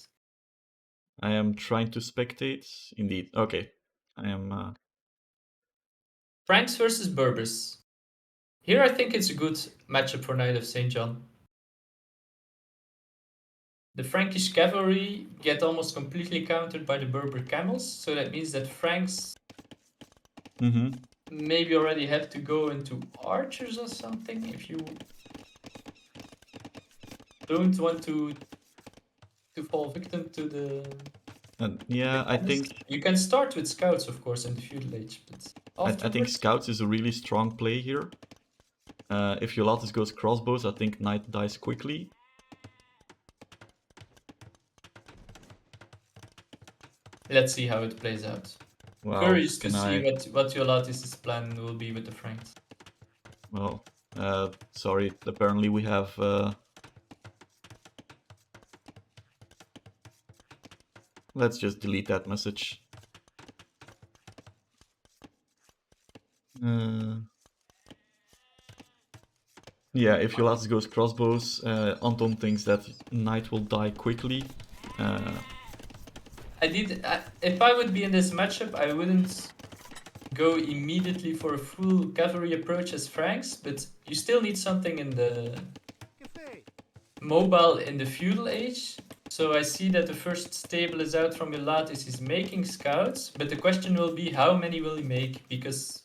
I am trying to spectate. Indeed. Okay. I am. Franks versus Berbers. Here I think it's a good matchup for Knight of St. John. The Frankish cavalry get almost completely countered by the Berber camels, so that means that Franks maybe already have to go into archers or something if you don't want to fall victim to the. Yeah, I think you can start with scouts, of course, in the feudal age, but I think scouts is a really strong play here. If Jolatis goes crossbows, I think knight dies quickly. Let's see how it plays out. Wow, Curious to see what Jolatis' plan will be with the Franks. Well, sorry. Apparently we have. Let's just delete that message. Yeah, if Jolatis goes crossbows, Anton thinks that knight will die quickly. If I would be in this matchup, I wouldn't go immediately for a full cavalry approach as Franks, but you still need something in the mobile in the feudal age. So I see that the first stable is out from Jolatis. He's making scouts, but the question will be how many will he make? Because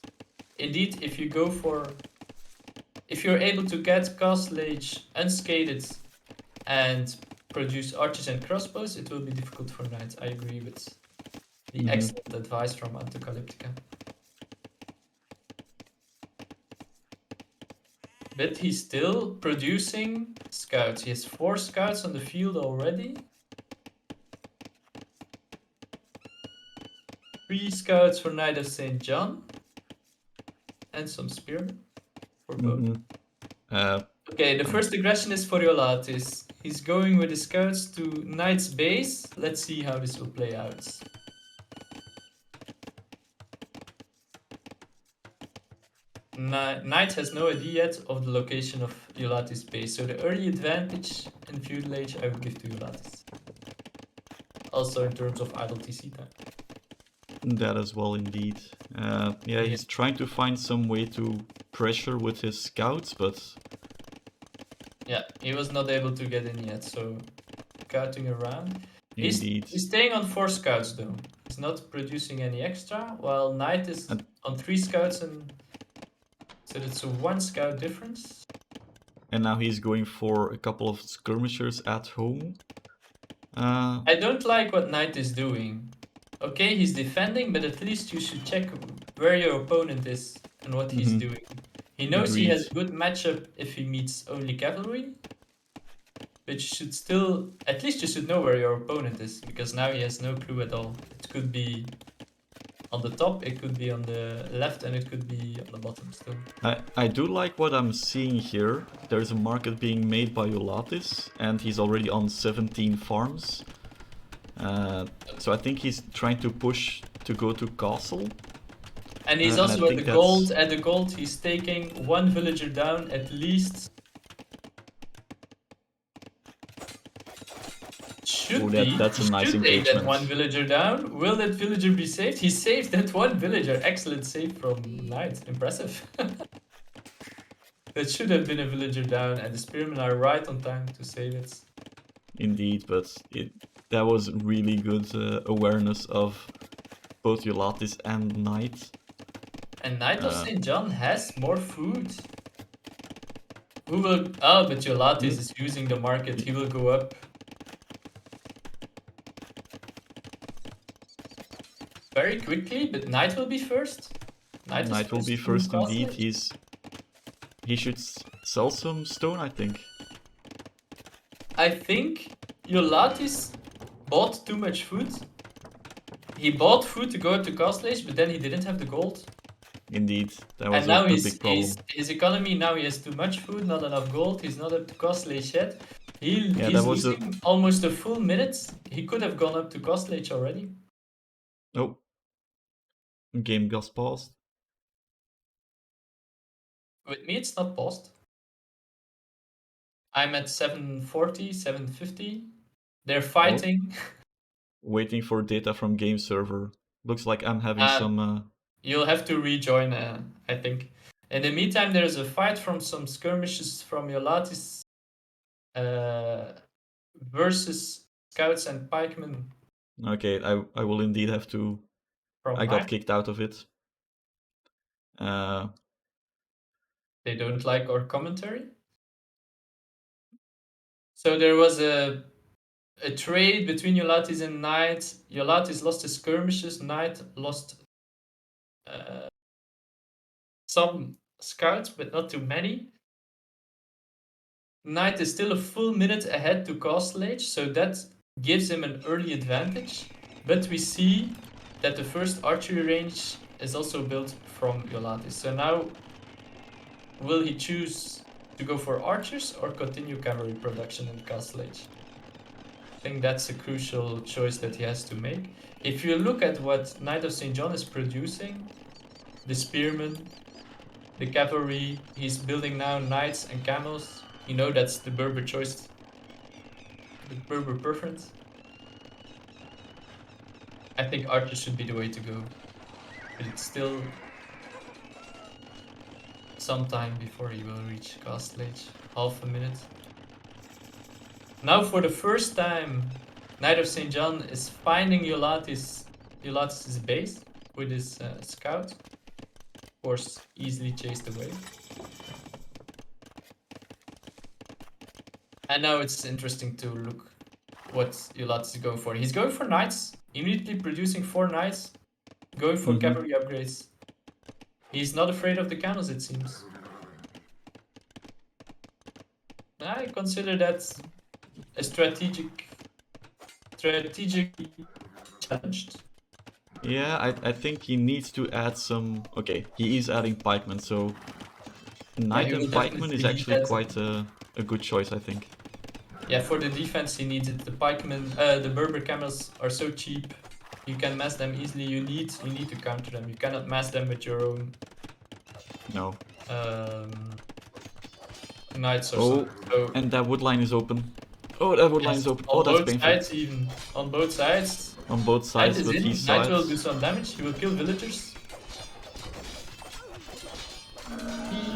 indeed, if you're able to get castle age unscathed and produce archers and crossbows, it will be difficult for knights. I agree with the excellent advice from Antocalyptica. But he's still producing scouts. He has 4 scouts on the field already. 3 scouts for Knight of St. John. And some spearmen for both. Okay, the first aggression is for Jolatis. He's going with his scouts to Knight's base. Let's see how this will play out. Knight has no idea yet of the location of Jolatis' base, so the early advantage in feudal age I would give to Jolatis. Also in terms of idle TC time. That as well, indeed. Yeah, he's trying to find some way to pressure with his scouts, but... Yeah, he was not able to get in yet, so scouting around. Indeed. He's staying on 4 scouts though. He's not producing any extra, while Knight is on 3 scouts, and so that's a 1 scout difference. And now he's going for a couple of skirmishers at home. I don't like what Knight is doing. Okay, he's defending, but at least you should check where your opponent is and what he's doing. He knows he has Agreed. good matchup if he meets only cavalry. But you should still, at least you should know where your opponent is, because now he has no clue at all. It could be on the top, it could be on the left, and it could be on the bottom still. I do like what I'm seeing here. There's a market being made by Jolatis, and he's already on 17 farms. So I think he's trying to push to go to castle. And he's And I also at think the gold. At the gold, he's taking one villager down at least. Should be. That's a nice should take that engagement. one villager down. Will that villager be saved? He saved that one villager. Excellent save from Knight. Impressive. That should have been a villager down, and the spearmen are right on time to save it. Indeed, but that was really good awareness of both Jolatis and Knight. And Knight of St. John has more food. Who will... Oh, but Jolatis is using the market. He will go up. Very quickly, but Knight will be first. Knight will be first indeed. He should sell some stone, I think. I think Jolatis bought too much food. He bought food to go to Castle Age, but then he didn't have the gold. Indeed, that was And now a big problem. his economy, now he has too much food, not enough gold. He's not up to Castle Age yet. He's losing almost a full minute. He could have gone up to Castle Age already. Oh. Game got paused. With me, it's not paused. I'm at 740, 750. They're fighting. Waiting for data from game server. Looks like I'm having some... You'll have to rejoin, I think. In the meantime, there's a fight from some skirmishes from Jolatis versus scouts and pikemen. Okay, I will indeed have to... I got kicked out of it. They don't like our commentary. So there was a trade between Jolatis and Knight. Jolatis lost his skirmishes. Knight lost some scouts, but not too many. Knight is still a full minute ahead to Castle Age, so that gives him an early advantage. But we see that the first archery range is also built from Jolatis. So now, will he choose to go for archers or continue cavalry production in Castle Age? I think that's a crucial choice that he has to make. If you look at what Knight of St. John is producing, the spearmen, the cavalry, he's building now knights and camels. You know that's the Berber choice, the Berber preference. I think archers should be the way to go, but it's still some time before he will reach Castle Age, half a minute. Now for the first time, Knight of St. John is finding Jolatis' base with his scout. Of course, easily chased away. And now it's interesting to look what Jolatis is going for. He's going for knights, immediately producing 4 knights, going for cavalry upgrades. He's not afraid of the camels, it seems. I consider that a strategically challenged. Yeah, I think he needs to add some... Okay, he is adding pikemen, so... Knight and pikemen is actually quite a good choice, I think. Yeah, for the defense he needs it. The pikemen, the Berber camels are so cheap. You can mass them easily. You need to counter them. You cannot mass them with your own... No. Knights or something. So and that wood line is open. Oh, that wood line is open. Oh, that's painful. On both sides even. On both sides. On both sides, but he saw it. Knight will do some damage. He will kill villagers.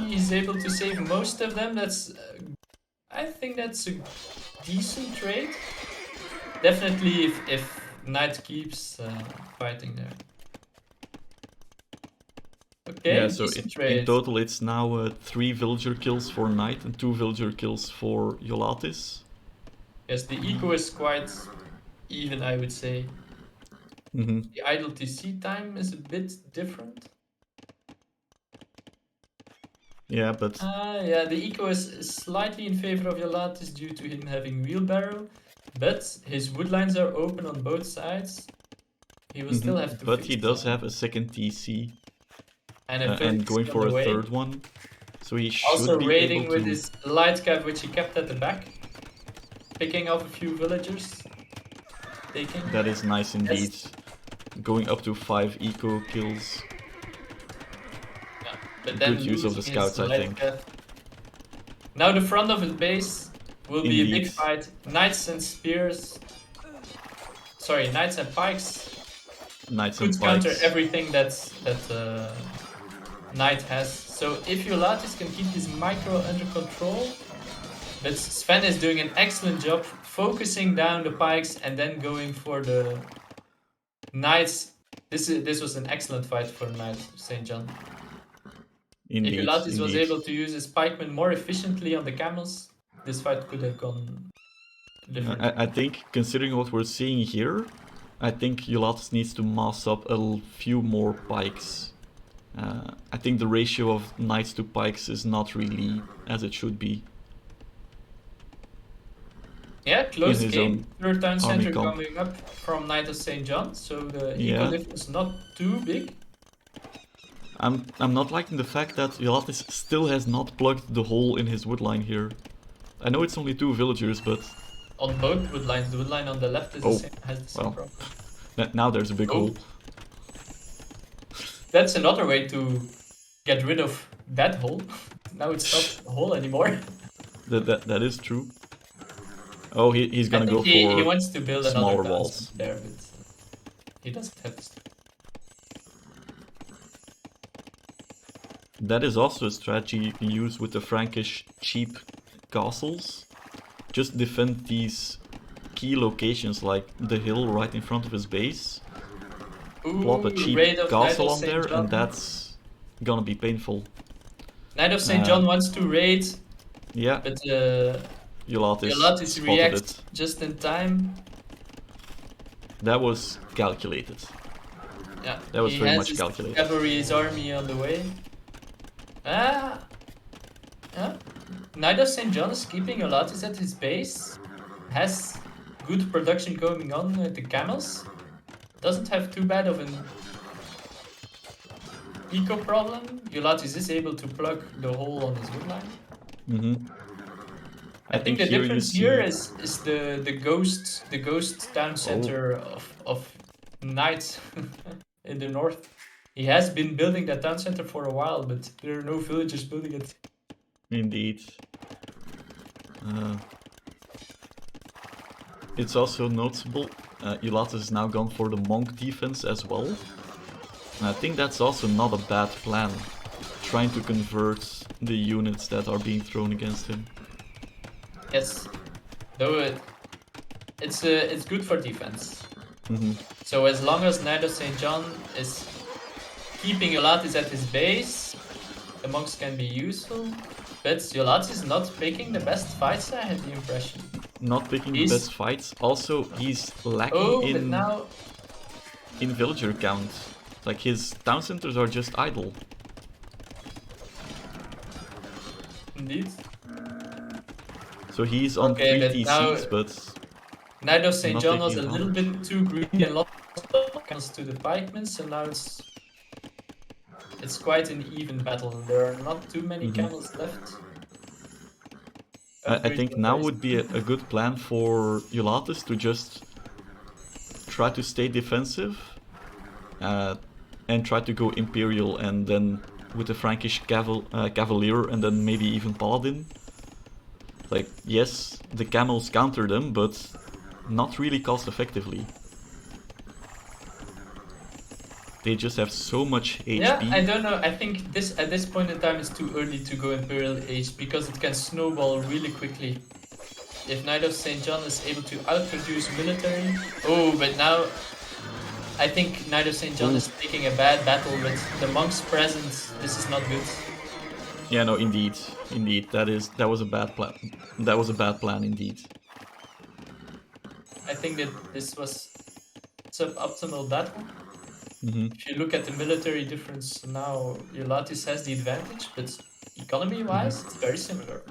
He's able to save most of them. That's... I think that's a decent trade. Definitely if Knight keeps fighting there. Okay, yeah, so in total it's now 3 villager kills for Knight and 2 villager kills for Jolatis. Yes, the eco is quite even, I would say. The idle TC time is a bit different. Yeah, but Yeah, the eco is slightly in favor of Jolatis due to him having wheelbarrow, but his woodlines are open on both sides. He will still have to but fix he does have a second TC and a and going TC on for the a way. third one, so he Also should be raiding able with to. his light cap, which he kept at the back, picking off a few villagers. Taking. That is nice indeed. Yes. Going up to 5 eco kills. Yeah, but then Good use of the losing his scouts, I light think. cap. Now the front of his base will be a big Indeed. fight. Knights and spears. Sorry, knights and pikes. Knights Could and counter pikes. everything that knight has. So if Jolatis can keep his micro under control, but Sven is doing an excellent job focusing down the pikes and then going for the knights. This was an excellent fight for Knight of St. John. Indeed. If Jolatis was indeed. able to use his pikemen more efficiently on the camels, this fight could have gone different. I think, considering what we're seeing here, I think Jolatis needs to mass up a few more pikes. I think the ratio of knights to pikes is not really as it should be. Yeah, close his game. own Third town center comp. coming up from Knight of St. John, so the Yeah. eco difference not too big. I'm not liking the fact that Jolatis still has not plugged the hole in his woodline here. I know it's only 2 villagers, but On both woodlines, the woodline on the left is Oh, the same, has the same well. problem. now there's a big Oh. hole. That's another way to get rid of that hole. Now it's not a hole anymore. That is true. Oh, he's I gonna go think for he wants to build smaller another town walls. center there, but he doesn't have to. That is also a strategy you can use with the Frankish cheap castles. Just defend these key locations like the hill right in front of his base. Plop a cheap raid of Knight castle of on St. there, John. and that's gonna be painful. Knight of St. John wants to raid, Yeah, but Jolatis Jolatis spotted reacts it. just in time. That was calculated. Yeah, That was he very has much his calculated. cavalry's army on the way. Yeah. Knight of St. John is keeping Jolatis at his base. Has good production going on with the camels. Doesn't have too bad of an eco problem. Jolatis is able to plug the hole on his woodline. Mm-hmm. I think the difference here is the ghost town center of Knight in the north. He has been building that town center for a while, but there are no villagers building it. Indeed. It's also noticeable, Jolatis is now gone for the monk defense as well. And I think that's also not a bad plan, trying to convert the units that are being thrown against him. Yes, though it's good for defense. Mm-hmm. So as long as Knight of St. John is keeping Jolatis at his base, the monks can be useful. But Jolatis is not picking the best fights, I had the impression. Not picking the best fights. Also, he's lacking in villager count. Like, his town centers are just idle. Indeed. So he's on 3 TCs, but Knight of St. John was a taking little bit too greedy and lost comes to the pikemen, so now it's quite an even battle. There are not too many camels left. I think now would be a good plan for Jolatis to just try to stay defensive and try to go Imperial, and then with the Frankish Cavalier and then maybe even Paladin. Like, yes, the camels counter them, but not really cost effectively. They just have so much HP. Yeah, I don't know. I think at this point in time it's too early to go Imperial Age because it can snowball really quickly. If Knight of St. John is able to outproduce military... Oh, but now I think Knight of St. John is taking a bad battle with the monks present. This is not good. Yeah, no, indeed. That was a bad plan. That was a bad plan indeed. I think that this was suboptimal battle. Mm-hmm. If you look at the military difference now, Jolatis has the advantage, but economy-wise, it's very similar.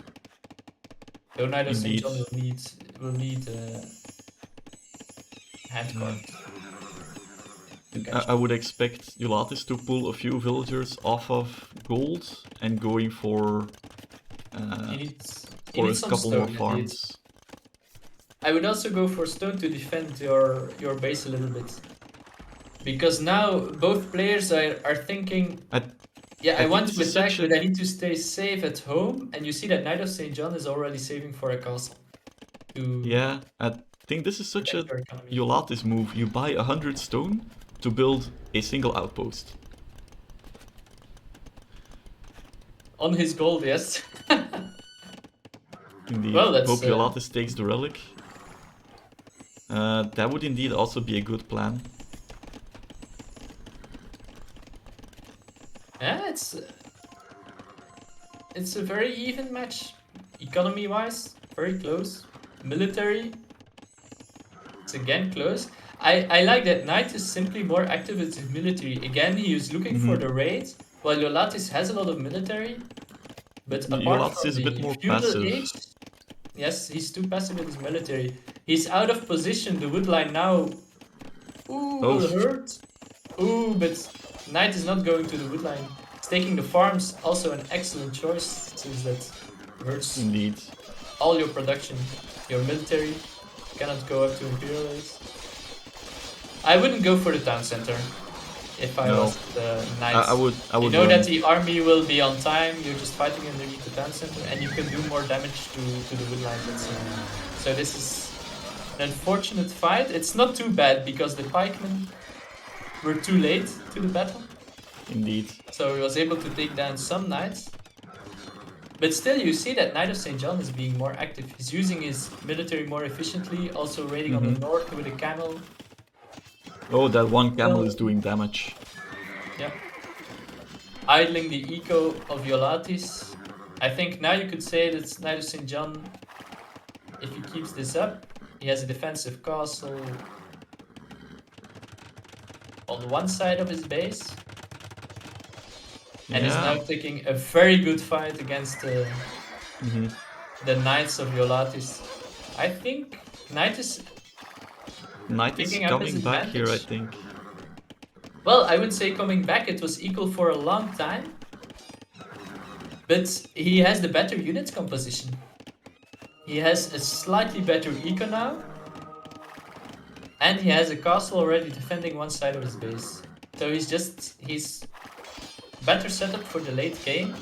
Though Knight of St. John will need hand card. I would expect Jolatis to pull a few villagers off of gold and going for a couple more farms. I would also go for stone to defend your base a little bit. Because now both players are thinking, I want to attack, but I need to stay safe at home. And you see that Knight of St. John is already saving for a castle. Yeah, I think this is such a Jolatis move. You buy 100 stone to build a single outpost. On his gold, yes. Indeed. Well, hope Jolatis takes the relic. That would indeed also be a good plan. Yeah, it's a very even match. Economy-wise, very close. Military, it's again close. I like that Knight is simply more active with his military. Again, he is looking for the raid, while Jolatis has a lot of military. But apart from is a bit more feudal passive. age, yes, he's too passive with his military. He's out of position. The wood line now will hurt. But Knight is not going to the wood line. He's taking the farms, also an excellent choice, since that hurts Indeed. all your production. Your military cannot go up to Imperial Age. I wouldn't go for the town center if I was the Knight. I would you know that the army will be on time, you're just fighting underneath the town center, and you can do more damage to the wood lines. So this is an unfortunate fight. It's not too bad because the pikemen were too late to the battle. Indeed. So he was able to take down some knights. But still, you see that Knight of St. John is being more active. He's using his military more efficiently, also raiding on the north with a camel. Oh, that one camel is doing damage. Yeah. Idling the eco of Jolatis. I think now you could say that Knight of St. John, if he keeps this up, he has a defensive castle on one side of his base. And is now taking a very good fight against the Knights of Jolatis. I think Knight is coming back here, I think. Well, I wouldn't say coming back, it was equal for a long time. But he has the better unit composition. He has a slightly better eco now. And he has a castle already defending one side of his base. So he's better setup for the late game.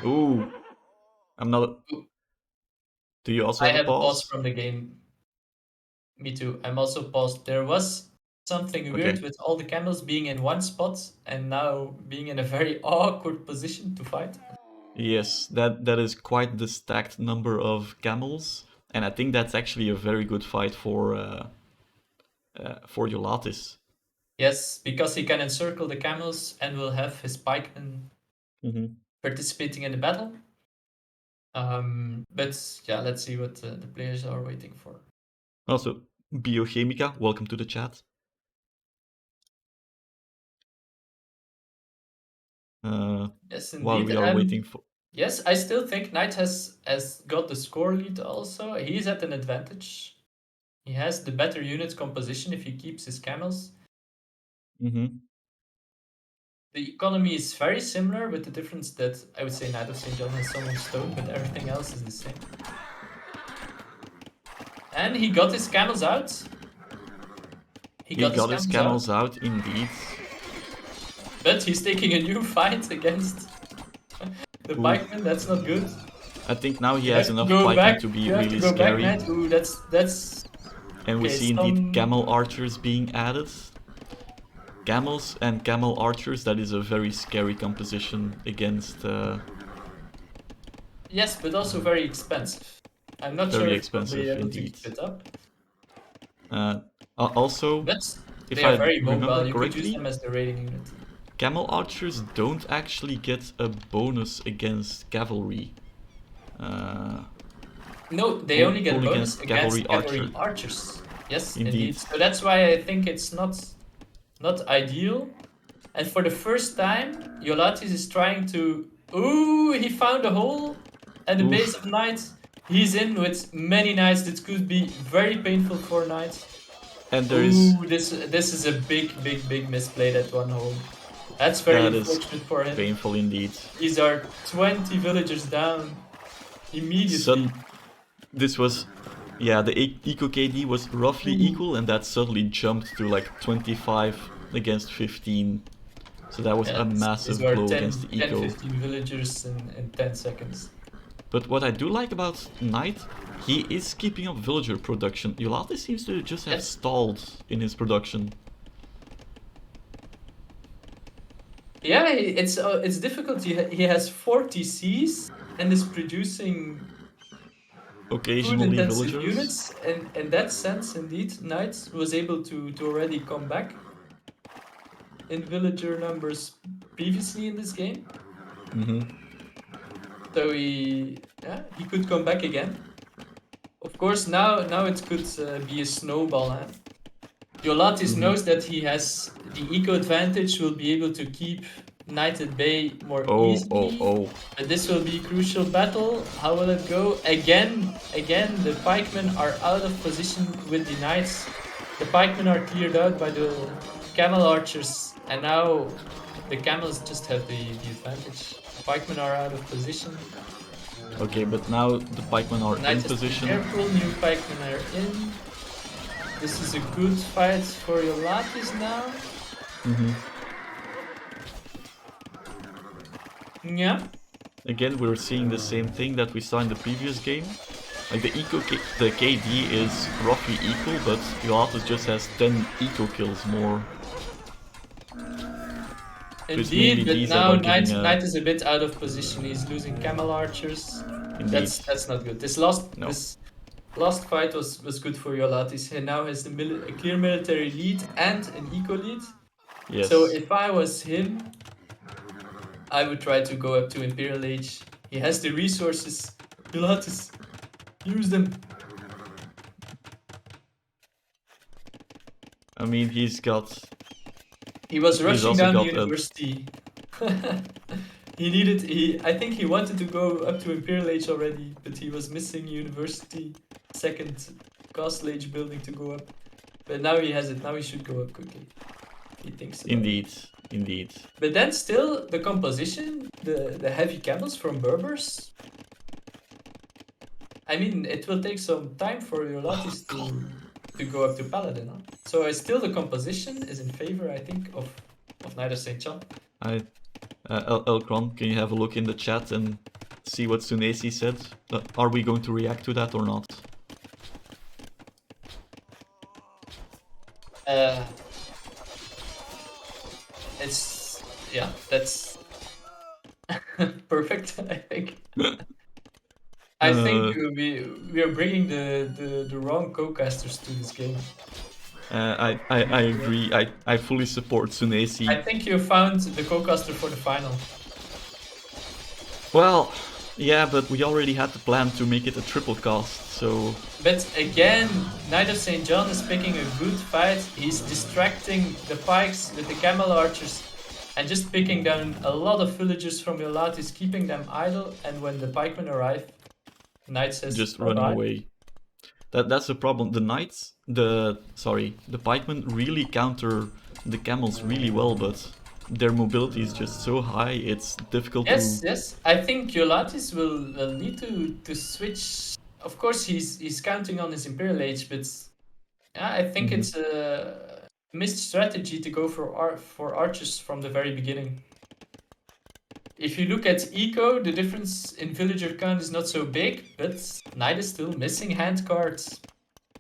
Ooh. I'm not... Do you also have I have a pause? from the game. Me too. I'm also paused. There was something weird with all the camels being in one spot and now being in a very awkward position to fight. Yes, that is quite the stacked number of camels. And I think that's actually a very good fight for Jolatis. Yes, because he can encircle the camels and will have his pikemen participating in the battle. But yeah, let's see what the players are waiting for. Also, Biochemica, welcome to the chat. Yes, indeed. While we are waiting for... Yes, I still think Knight has got the score lead also. He's at an advantage. He has the better unit composition if he keeps his camels. The economy is very similar, with the difference that I would say Knight of St. John has so much stone, but everything else is the same. And he got his camels out. He got his camels out, indeed. But he's taking a new fight against the pikemen. That's not good. I think now he has enough pikemen to be really scary. Ooh, that's. And we see indeed camel archers being added. Camels and camel archers, that is a very scary composition against... Yes, but also very expensive. I'm not very sure expensive, if indeed. To keep it up. Also, if I remember correctly, could use them as the raiding unit. Camel archers don't actually get a bonus against cavalry. No, they only get bonus against cavalry archers. Yes, indeed. So that's why I think it's not ideal. And for the first time, Jolatis is trying to... Ooh, he found a hole at the base of Knight. He's in with many Knights. This could be very painful for Knight. And there is... Ooh, this is a big misplay, that one hole. That's very unfortunate for him. Painful indeed. These are 20 villagers down immediately. This was... Yeah, the Eco KD was roughly equal, and that suddenly jumped to like 25 against 15. So that was a massive blow against the Eco. 10-15 villagers in 10 seconds. But what I do like about Knight, he is keeping up villager production. Jolatis seems to just have stalled in his production. Yeah, it's difficult. He has 40 Cs and is producing occasionally villagers. Units, and in that sense, indeed, Knight was able to already come back in villager numbers previously in this game. So he could come back again. Of course, now it could be a snowball. Huh? Jolatis knows that he has the eco advantage, will be able to keep Knight at bay more easily. But this will be a crucial battle. How will it go? Again, the pikemen are out of position with the Knights. The pikemen are cleared out by the camel archers, and now the camels just have the advantage. The pikemen are out of position. Okay, but now the pikemen are in position. Careful, new pikemen are in. This is a good fight for Jolatis now. Yeah. Again, we're seeing the same thing that we saw in the previous game. Like the KD is roughly equal, but Jolatis just has 10 eco kills more. Indeed, but now Knight is a bit out of position. He's losing camel archers. Indeed. That's not good. This last fight was good for Jolatis. He now has a clear military lead and an eco lead. Yes. So if I was him, I would try to go up to Imperial Age. He has the resources. Jolatis, use them. I mean, he was rushing down the university. I think he wanted to go up to Imperial Age already, but he was missing university, second Castle Age building to go up. But now he has it, now he should go up quickly. He thinks so. Indeed. But then still, the composition, the heavy camels from Berbers. I mean, it will take some time for Jolatis to go up to Paladin. Huh? So still the composition is in favor, I think, of KnightofStJohn. Elkron, can you have a look in the chat and see what Sunesi said? Are we going to react to that or not? That's perfect, I think. I think we are bringing the wrong co-casters to this game. I agree. I fully support Sunesi. I think you found the co-caster for the final. Well, yeah, but we already had the plan to make it a triple cast, so... But again, KnightofStJohn is picking a good fight. He's distracting the pikes with the camel archers and just picking down a lot of villagers from Jolatis, keeping them idle, and when the pikemen arrive, Knight says just running away. That's the problem. The pikemen really counter the camels really well, but their mobility is just so high, it's difficult to... Yes. I think Jolatis will need to switch. Of course, he's counting on his Imperial Age, but I think it's a missed strategy to go for archers from the very beginning. If you look at eco, the difference in villager count is not so big, but Knight is still missing hand cards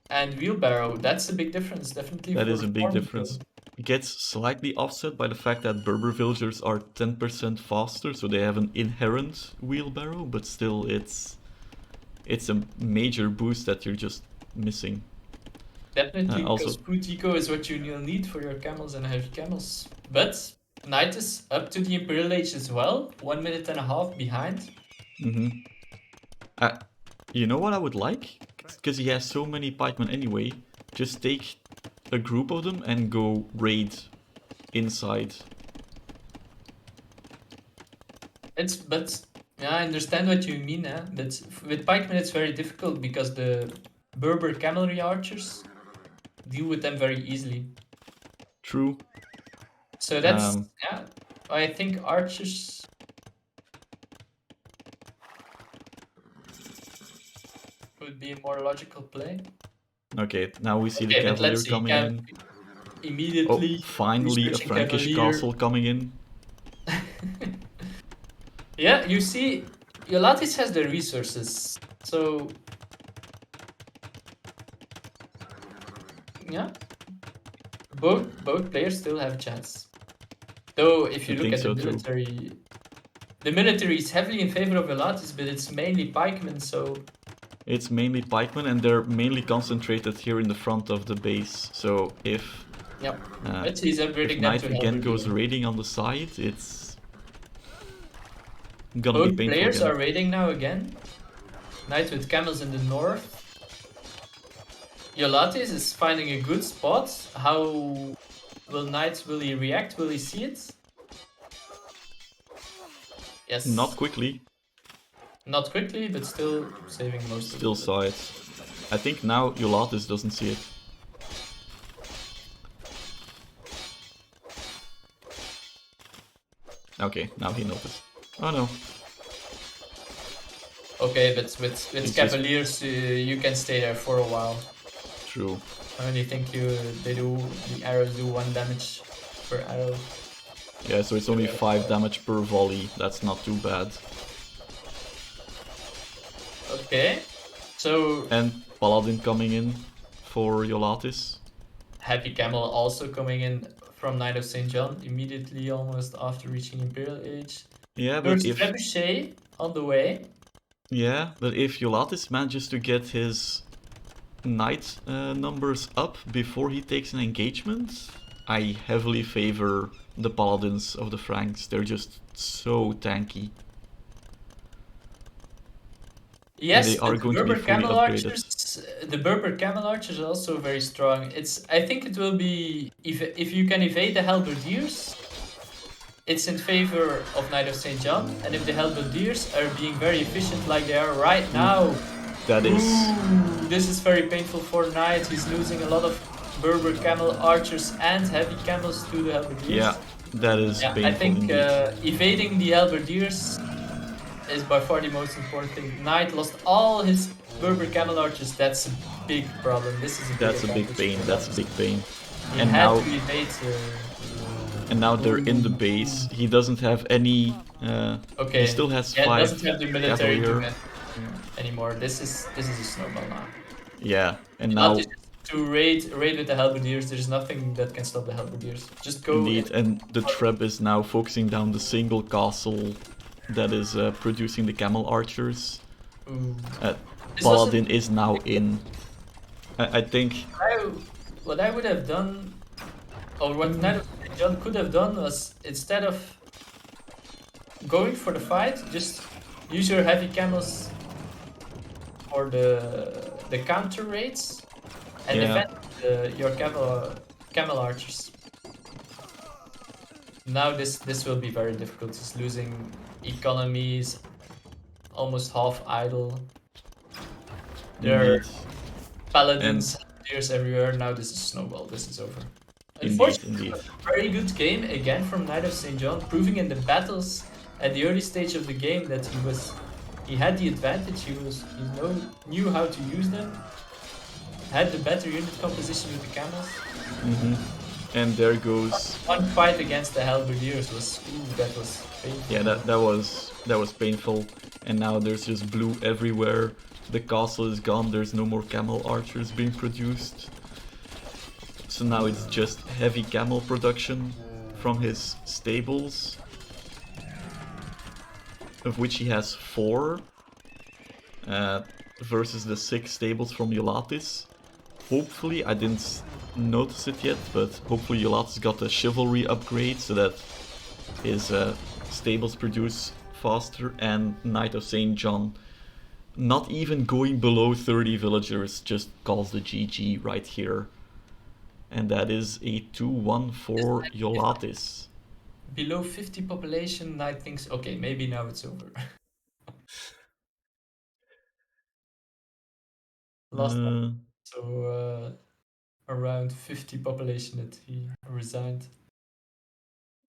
and wheelbarrow. That's a big difference, definitely. That is a big difference. It gets slightly offset by the fact that Berber villagers are 10% faster, so they have an inherent wheelbarrow, but still it's a major boost that you're just missing. Definitely, because food eco is what you need for your camels and heavy camels. But Knight is up to the Imperial Age as well, 1.5 minutes behind. You know what I would like? Because he has so many pikemen anyway, just take a group of them and go raid inside. But yeah, I understand what you mean. But with pikemen, it's very difficult because the Berber cavalry archers deal with them very easily. True. So that's yeah. I think archers. Would be a more logical play. Okay, now we see the Okay, but cavalier let's see. coming in. Oh, Immediately finally a researching Frankish cavalier. castle coming in. Yeah, you see, Jolatis has the resources, so yeah, both players still have a chance. Though, if you I look think at the so too. military, the military is heavily in favor of Jolatis, but it's mainly pikemen, so It's mainly pikemen, and they're mainly concentrated here in the front of the base. So if yep. But he's if upgrading them knight to again goes halberdier. raiding on the side, it's gonna be Both painful players again. are raiding now again. Knight with camels in the north. Jolatis is finding a good spot. How will he react? Will he see it? Yes. Not quickly. Not quickly, but still saving most Still of it. saw it. I think now Jolatis doesn't see it. Okay, now he noticed. Oh no. Okay, but with cavaliers, you can stay there for a while. True. I only think the arrows do 1 damage per arrow. Yeah, so it's only 5 damage per volley. That's not too bad. Okay, so And Paladin coming in for Jolatis. Happy Camel also coming in from Knight of St. John immediately, almost after reaching Imperial Age. Yeah, There's but if Trebuchet on the way. Jolatis manages to get his knight numbers up before he takes an engagement, I heavily favor the Paladins of the Franks. They're just so tanky. Yes, and they are the going to be Berber fully Camel upgraded. Archers. The Berber Camel Archers are also very strong. I think it will be if you can evade the Halberdiers, it's in favor of Knight of St. John, and if the Halberdiers are being very efficient like they are right now. That is. Ooh, this is very painful for Knight. He's losing a lot of Berber Camel Archers and heavy camels to the Halberdiers. Yeah, that is painful I think indeed. evading the Halberdiers is by far the most important thing. Knight lost all his Berber Camel Archers. That's a big problem. This is a That's a big pain. That's a big pain. He and had now, to evade. And now they're in the base. He doesn't have any. Okay. He still has yeah, 5 doesn't have the military cavalier. anymore. This is a snowball now. Yeah, and now. To raid with the Halberdiers, there's nothing that can stop the Halberdiers. Just go. Indeed, and the Treb is now focusing down the single castle that is producing the camel archers. Paladin is now in. I think. What I would have done, or what Knight of St. John could have done, was instead of going for the fight, just use your heavy camels for the counter raids and defend your camel archers. Now this will be very difficult. He's losing economies, almost half idle. There are paladins, deers everywhere. Now this is snowball. This is over. Unfortunately, a very good game again from Knight of St. John, proving in the battles at the early stage of the game that he had the advantage. He knew how to use them. Had the better unit composition with the camels. And there goes. One fight against the Halberdiers that was painful. Yeah, that was painful. And now there's just blue everywhere. The castle is gone. There's no more camel archers being produced. So now it's just heavy camel production from his stables, of which he has 4, versus the 6 stables from Jolatis. Hopefully, I didn't notice it yet, but hopefully Jolatis got a chivalry upgrade so that his stables produce faster, and Knight of St. John, not even going below 30 villagers, just calls the GG right here. And that is a 2-1 for Jolatis. below 50 population, Knight thinks, okay, maybe now it's over. Last time, Uh, so around 50 population that he resigned.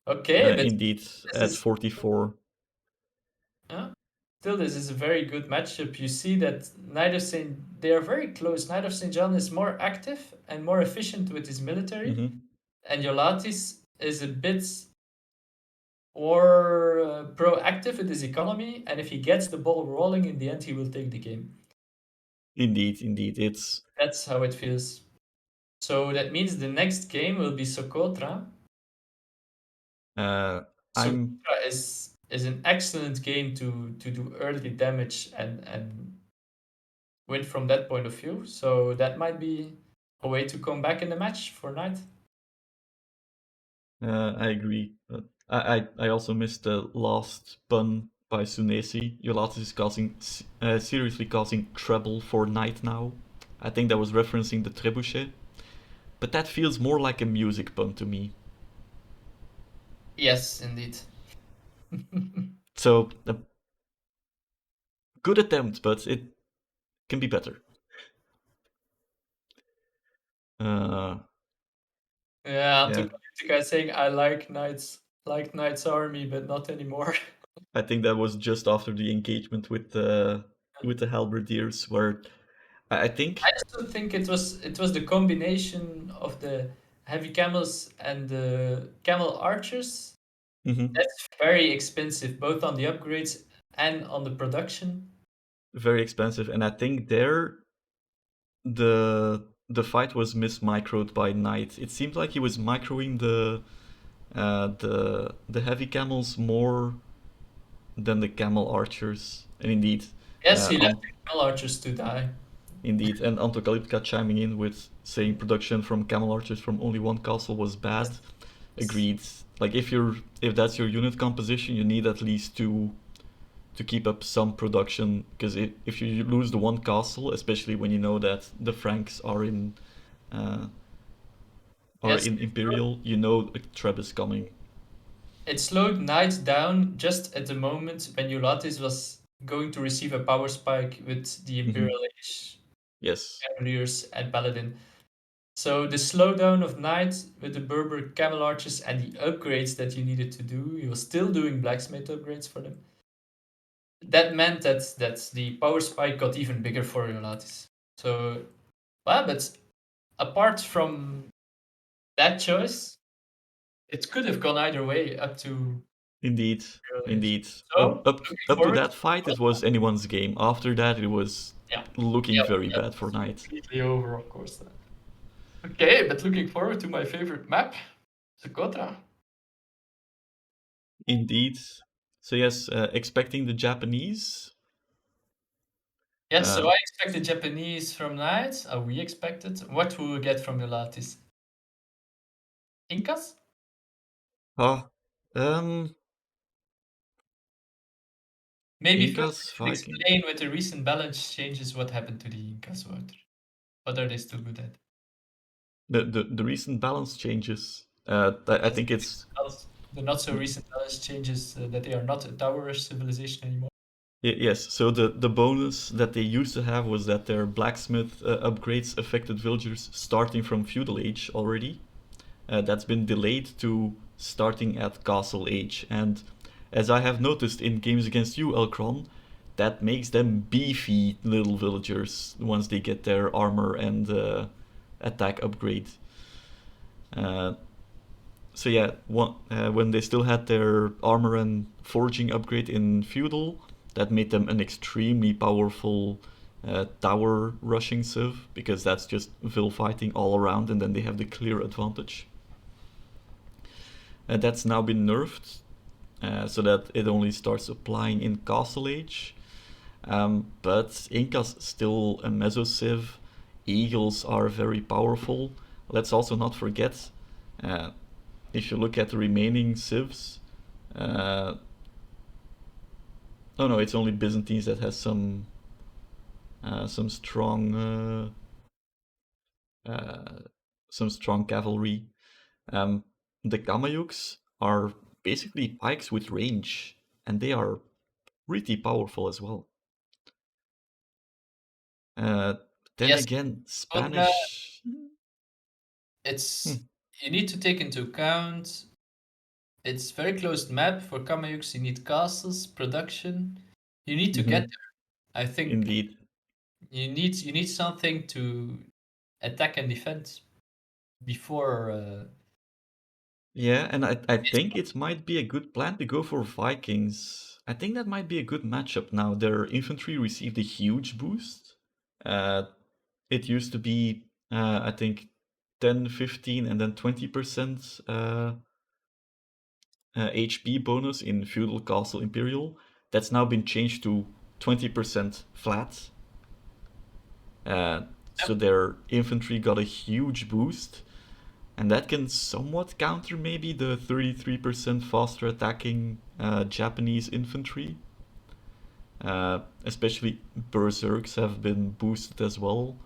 Okay, but Indeed, this at is 44. uh, still this is a very good matchup. You see that Knight of Saint they are very close. Knight of Saint John is more active and more efficient with his military, Hmm. and Jolatis is a bit more proactive with his economy. And if he gets the ball rolling in the end, he will take the game. Indeed, indeed. It's That's how it feels. So that means the next game will be Socotra. uh, I'm Socotra is an excellent game to do early damage and win from that point of view. So that might be a way to come back in the match for Knight. I agree. But I also missed the last pun by Sunesi. Jolatis is seriously causing trouble for Knight now. I think that was referencing the trebuchet, but that feels more like a music pun to me. Yes, indeed. So a good attempt, but it can be better. Uh, Yeah, yeah, the guy saying I like Knight's army, but not anymore. I think that was just after the engagement with the halberdiers, where I I think. also think it was the combination of the heavy camels and the camel archers. Mhm. That's very expensive, both on the upgrades and on the production. Very expensive, and I think there the fight was mismicroed by Knight. It seemed like he was microing the heavy camels more than the camel archers. And indeed, Yes, uh, he left on, the camel archers to die. indeed, and Antokalipka chiming in with saying production from camel archers from only one castle was bad. Yes. Agreed. Like if that's your unit composition, you need at least two to keep up some production, because if you lose the one castle, especially when you know that the Franks uh, are Yes, in Imperial, you know a trap is coming. it slowed Knight down just at the moment when Jolatis was going to receive a power spike with the Hmm. Imperial Age Yes, Cavaliers and Paladin. So the slowdown of Knight with the Berber Camel Archers and the upgrades that you needed to do, he was still doing blacksmith upgrades for them. That meant that the power spike got even bigger for Jolatis. So, well, but apart from that choice, it could have gone either way up to indeed, Imperial Age. indeed. So, looking Up to forward to that fight, it was anyone's game. After that, it was yeah, looking yeah, very yeah, bad for it's Knight. completely over, of course. Then. Okay, but looking forward to my favorite map, Socotra. Indeed. So yes, expecting the Japanese. Yes, so Uh, I expected Japanese from Knights. We expected. What will we get from Jolatis? Incas? ah, um, Maybe first Incas, we should Viking. explain with the recent balance changes what happened to the Incas. What are they still good at? The recent balance changes. I Yes, think it's the not so recent balance changes that they are not a tower civilization anymore. Yes, so the bonus that they used to have was that their blacksmith upgrades affected villagers starting from feudal age already. That's been delayed to starting at castle age. And as I have noticed in games against you, Elkron, that makes them beefy little villagers once they get their armor and attack upgrade. Uh, so yeah, when they still had their armor and forging upgrade in feudal, that made them an extremely powerful tower rushing civ, because that's just vil fighting all around, and then they have the clear advantage. That's now been nerfed, so that it only starts applying in castle age. But Inca's still a meso civ. Eagles are very powerful. Let's also not forget, uh, if you look at the remaining civs, uh, oh no, it's only Byzantines that has some uh, some strong cavalry. Um, the Kamayuks are basically pikes with range, and they are pretty powerful as well. Then Yes, again, but Spanish. it's Hmm. you need to take into account it's very closed map for Kamayuks. You need castles, production. You need to get Mhm. there. I think Indeed. you need something to attack and defend before. Yeah, and I think it might be a good plan to go for Vikings. I think that might be a good matchup now. Their infantry received a huge boost. Uh, it used to be, I think, 10, 15, and then 20% HP bonus in Feudal Castle Imperial. That's now been changed to 20% flat. So their infantry got a huge boost. And that can somewhat counter maybe the 33% faster attacking Japanese infantry. Especially Berserks have been boosted as well.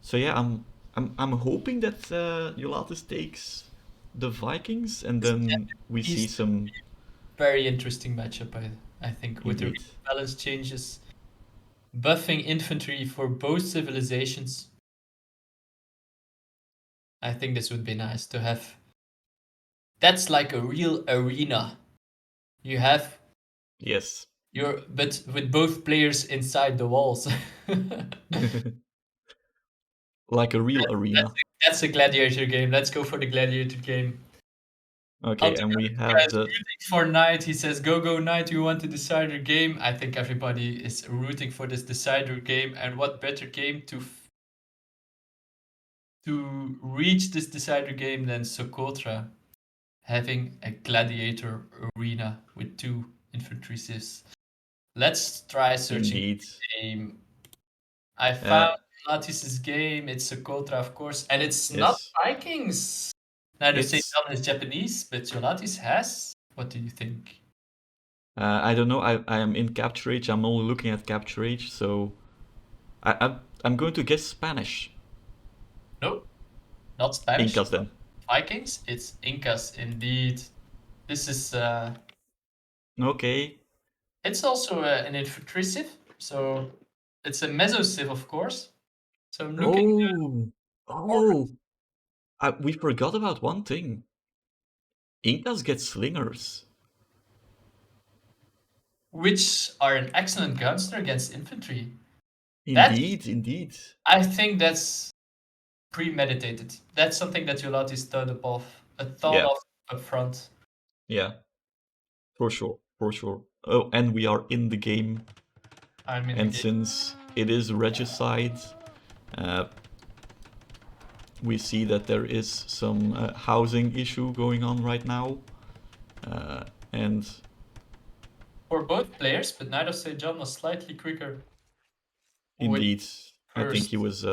So yeah, I'm hoping that Jolatis takes the Vikings, and then we see He's some. very interesting matchup. I think with the Indeed. balance changes, buffing infantry for both civilizations. I think this would be nice to have. That's like a real arena. You have Yes. but with both players inside the walls. Like a real That's arena. that's a gladiator game. Let's go for the gladiator game. Okay, and we Antarctica have is the. rooting for Knight. He says, "Go, go, Knight! You want the decider game." I think everybody is rooting for this decider game, and what better game to reach this decider game than Socotra, having a gladiator arena with two infantry civs. Let's try searching Indeed. the game. I Uh, found Jolatis' game. It's Socotra, of course, and it's not yes. Vikings. Neither say It's. John is Japanese, but Jolatis has. What do you think? I don't know. I am in Capture Age. I'm only looking at Capture Age, so I'm going to guess Spanish. No, not Spanish. Incas then. Vikings. It's Incas indeed. This is. Okay. It's also an infantry civ, so it's a meso civ, of course. So I'm looking Oh. forward. Oh. We forgot about one thing. Incas get slingers. Which are an excellent gunster against infantry. That Indeed, indeed. I think that's premeditated. That's something that Jolatis thought Yeah, of up front. yeah, for sure, for sure. Oh, and we are in the game, I'm in the and game. since it is regicide, uh, we see that there is some housing issue going on right now, and For both players, but KnightofStJohn was slightly quicker with indeed, I think he first was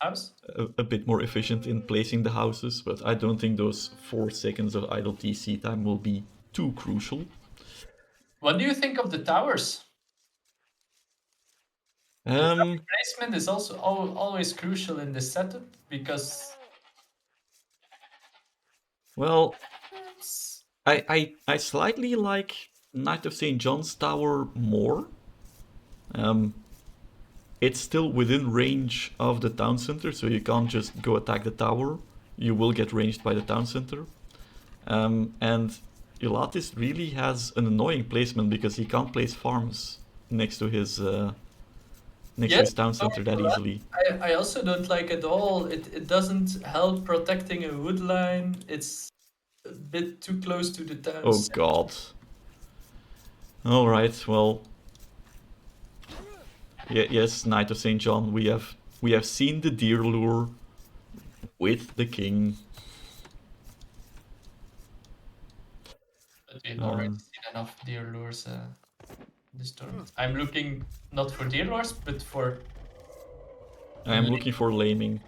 house. a bit more efficient in placing the houses, but I don't think those 4 seconds of idle TC time will be too crucial. What do you think of the towers? The tower Um, placement is also always crucial in this setup because well, it's I slightly like Knight of St. John's Tower more. Um, it's still within range of the town center, so you can't just go attack the tower. You will get ranged by the town center. And Jolatis really has an annoying placement because he can't place farms next to his yes, town center that easily. I also don't like at all. It doesn't help protecting a wood line. It's a bit too close to the town Oh center. god. All right. Well, yes, Knight of St. John. We have seen the deer lure with the king. But we've already Uh, seen enough deer lures this tournament. I'm looking not for deer lures, but for. I am looking for laming.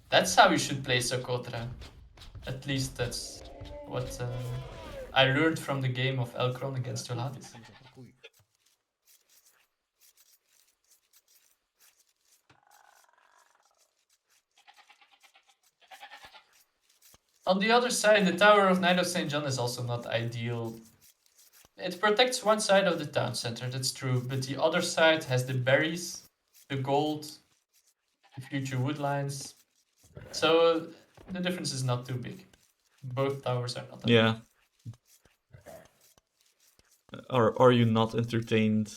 That's how you should play Socotra. At least that's what I learned from the game of Elkron against Jolatis. On the other side, the Tower of Knight of St. John is also not ideal. It protects one side of the town center, that's true, but the other side has the berries, the gold, the future woodlines. So the difference is not too big. Both towers are not that Yeah. Are you not entertained?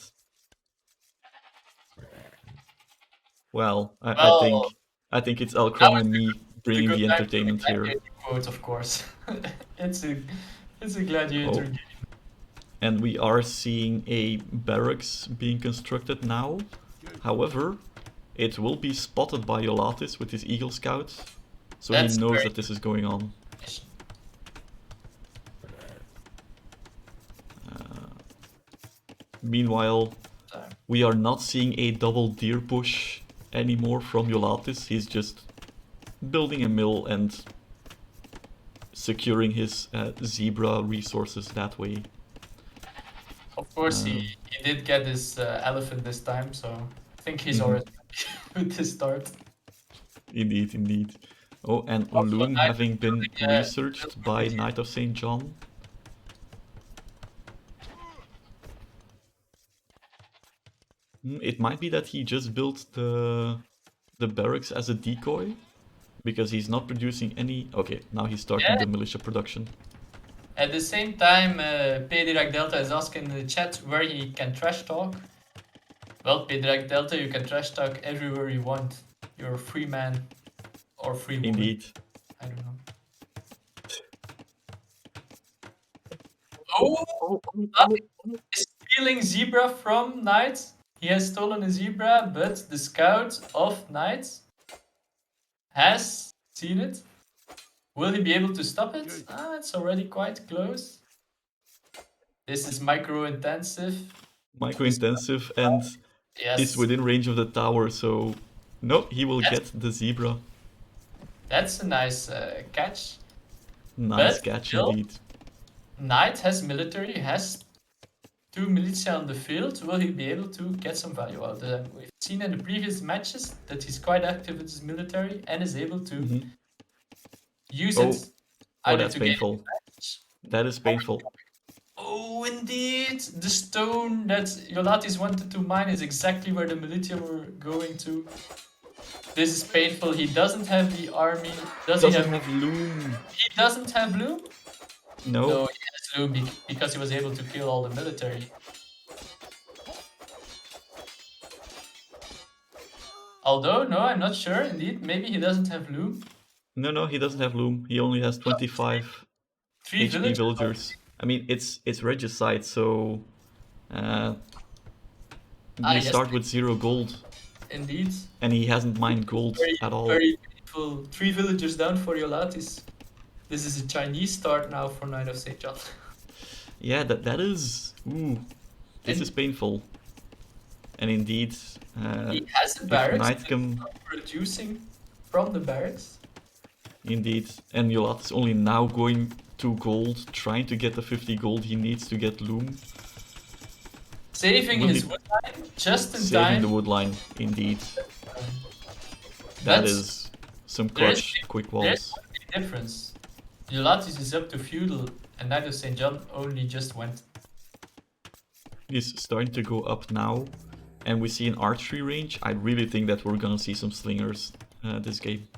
Well, Well, I think it's that Alcron was and me a bringing good the time to entertainment here. quote, of course. it's a gladiator Oh, game. and we are seeing a barracks being constructed now. However, it will be spotted by Jolatis with his Eagle Scout, so he That's knows very that this is going on. nice. Meanwhile, we are not seeing a double deer push anymore from Jolatis. He's just building a mill and securing his zebra resources that way. Of course, he did get his elephant this time, so I think he's already with the start. Indeed, indeed. Oh, and Also, Loom Knight having is been building a researched by Knight of St. John. It might be that he just built the barracks as a decoy, because he's not producing any... Okay, now he's starting the militia production. At the same time, Pedirak Delta is asking in the chat where he can trash talk. Well, Pedirak Delta, you can trash talk everywhere you want. You're a free man or free woman. Indeed. I don't know. Oh, is stealing zebra from Knight. He has stolen a zebra, but the scout of Knight has seen it. Will he be able to stop it? It's already quite close. This is micro-intensive. Micro-intensive and is within range of the tower, so... No, he will get the zebra. That's a nice catch. Nice catch indeed. Knight has military, has 2 militia on the field. Will he be able to get some value out of them? We've seen in the previous matches that he's quite active with his military and is able to use it. Oh, that's painful. That is painful. Oh, indeed! The stone that Jolatis wanted to mine is exactly where the militia were going to. This is painful. He doesn't have the army. Doesn't have Loom. He doesn't have Loom? No. No, he has Loom because he was able to kill all the military. Although, no, I'm not sure. Indeed, maybe he doesn't have Loom. No, he doesn't have Loom. He only has 25 HP villagers. I mean, it's Regicide, so we start with 0 gold. Indeed. And he hasn't mined gold at all. Very painful. 3 villagers down for Jolatis. This is a Chinese start now for Knight of St. John. Yeah, that is... Ooh, this is painful. And indeed... he has a barracks producing from the barracks. Indeed. And Jolatis is only now going to gold, trying to get the 50 gold he needs to get Loom. Saving his woodline just in time. Saving the woodline, indeed. That is some clutch quick walls. There's a big difference. Jolatis is up to feudal, and Knight of St. John only just went. He's starting to go up now, and we see an archery range. I really think that we're gonna see some slingers this game.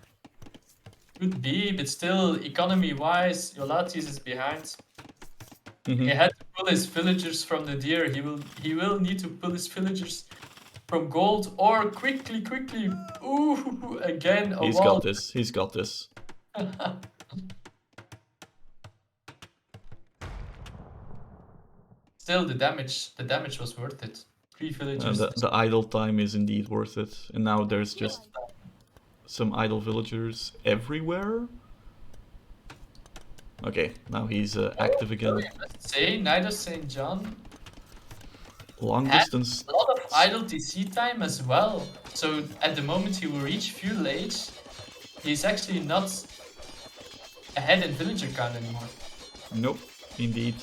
Could be, but still, economy-wise, Jolatis is behind. He had to pull his villagers from the deer. He will need to pull his villagers from gold or quickly. Ooh, again a He's wall. got this. He's got this. Still, the damage was worth it. 3 villagers. The idle time is indeed worth it, and now there's just some idle villagers everywhere. Okay, now he's active again. I must say, Knight of St. John long distance. A lot of idle TC time as well. So at the moment he will reach feudal age, he's actually not ahead in villager count anymore. Nope, indeed.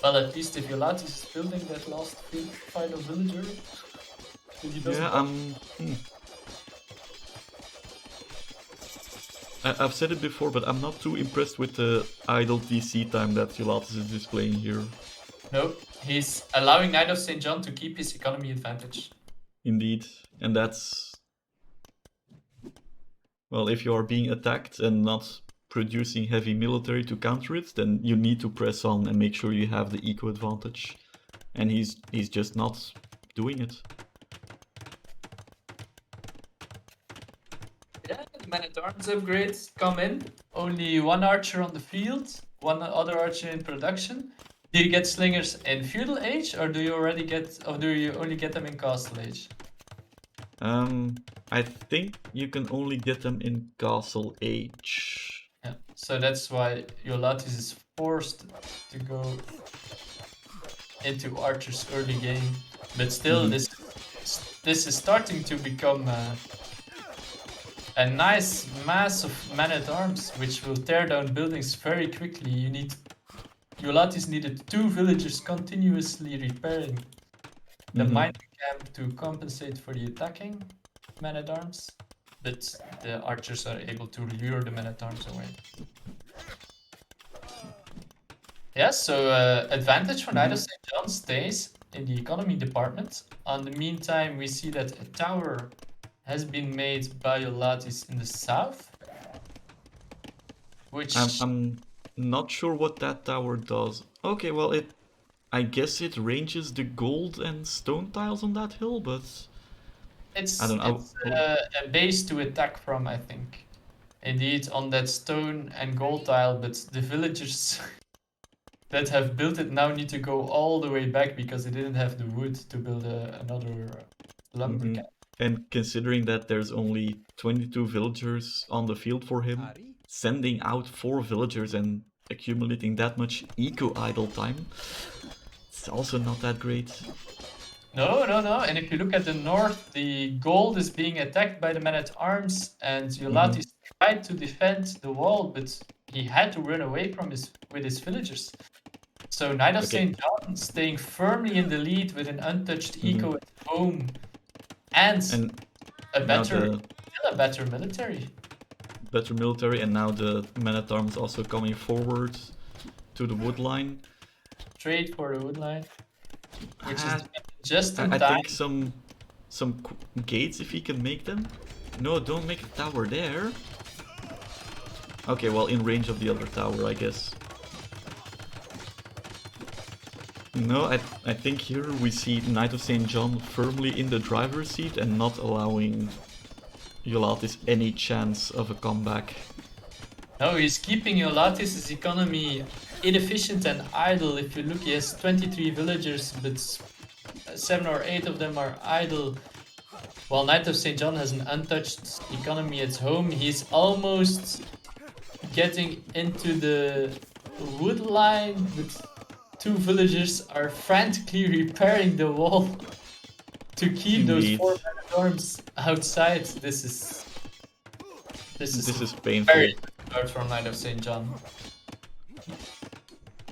Well, at least if Jolatis is building that last final villager, he doesn't. Yeah, I've said it before, but I'm not too impressed with the idle TC time that Jolatis is displaying here. No, he's allowing Knight of St. John to keep his economy advantage. Indeed, and that's... Well, if you are being attacked and not producing heavy military to counter it, then you need to press on and make sure you have the eco advantage. And he's just not doing it. Yeah, the man-at-arms upgrades come in. Only one archer on the field, one other archer in production. Do you get slingers in feudal age, or do you already get, or do you only get them in castle age? I think you can only get them in castle age. Yeah, so that's why Jolatis is forced to go into archers early game, but still, this is starting to become a nice mass of man-at-arms, which will tear down buildings very quickly. Jolatis needed 2 villagers continuously repairing the mining camp to compensate for the attacking man-at-arms, but the archers are able to lure the men-at-arms away. Yeah, so advantage for Knight of St. John stays in the economy department. In the meantime, we see that a tower has been made by Jolatis in the south, which... I'm not sure what that tower does. Okay, well, I guess it ranges the gold and stone tiles on that hill, but... It's, I don't know. a base to attack from, I think. Indeed, on that stone and gold tile, but the villagers that have built it now need to go all the way back because they didn't have the wood to build another lumber camp. And considering that there's only 22 villagers on the field for him, sending out 4 villagers and accumulating that much eco-idle time, it's also not that great. No. And if you look at the north, the gold is being attacked by the men-at-arms, and Jolatis tried to defend the wall, but he had to run away from with his villagers. So Knight of St. John staying firmly in the lead with an untouched eco at home, and a better military. Better military, and now the men-at-arms also coming forward to the wood line. Trade for the wood line, which is just in time. I think some gates, if he can make them. No, don't make a tower there. Okay, well, in range of the other tower, I guess. No, I think here we see Knight of St. John firmly in the driver's seat and not allowing Jolatis any chance of a comeback. No, he's keeping Jolatis' economy inefficient and idle. If you look, he has 23 villagers, but 7 or 8 of them are idle. While Knight of St. John has an untouched economy at home, he's almost getting into the wood line, but 2 villagers are frantically repairing the wall to keep those 4 men-at-arms outside. This is painful. Very hard from Knight of St. John.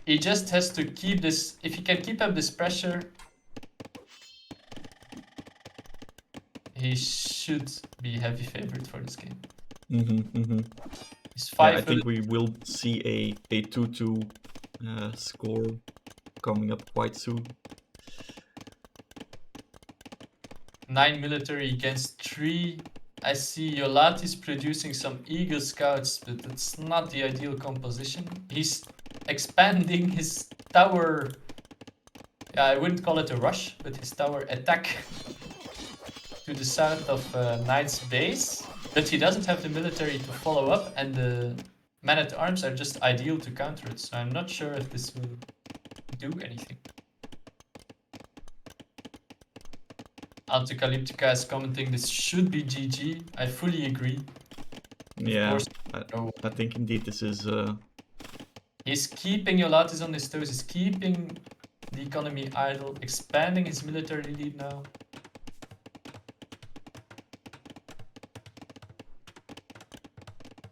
He just has to keep this. If he can keep up this pressure, he should be heavy favorite for this game. He's 5. I think we will see a 2-2 score coming up quite soon. 9 military against 3. I see Jolatis producing some Eagle Scouts, but it's not the ideal composition. He's expanding his tower. Yeah, I wouldn't call it a rush, but his tower attack to the south of Knight's base. But he doesn't have the military to follow up, and the men-at-arms are just ideal to counter it. So I'm not sure if this will do anything. Anticalyptica is commenting this should be GG. I fully agree. Yeah, I think indeed this is... He's keeping Jolatis on his toes, he's keeping the economy idle, expanding his military lead now.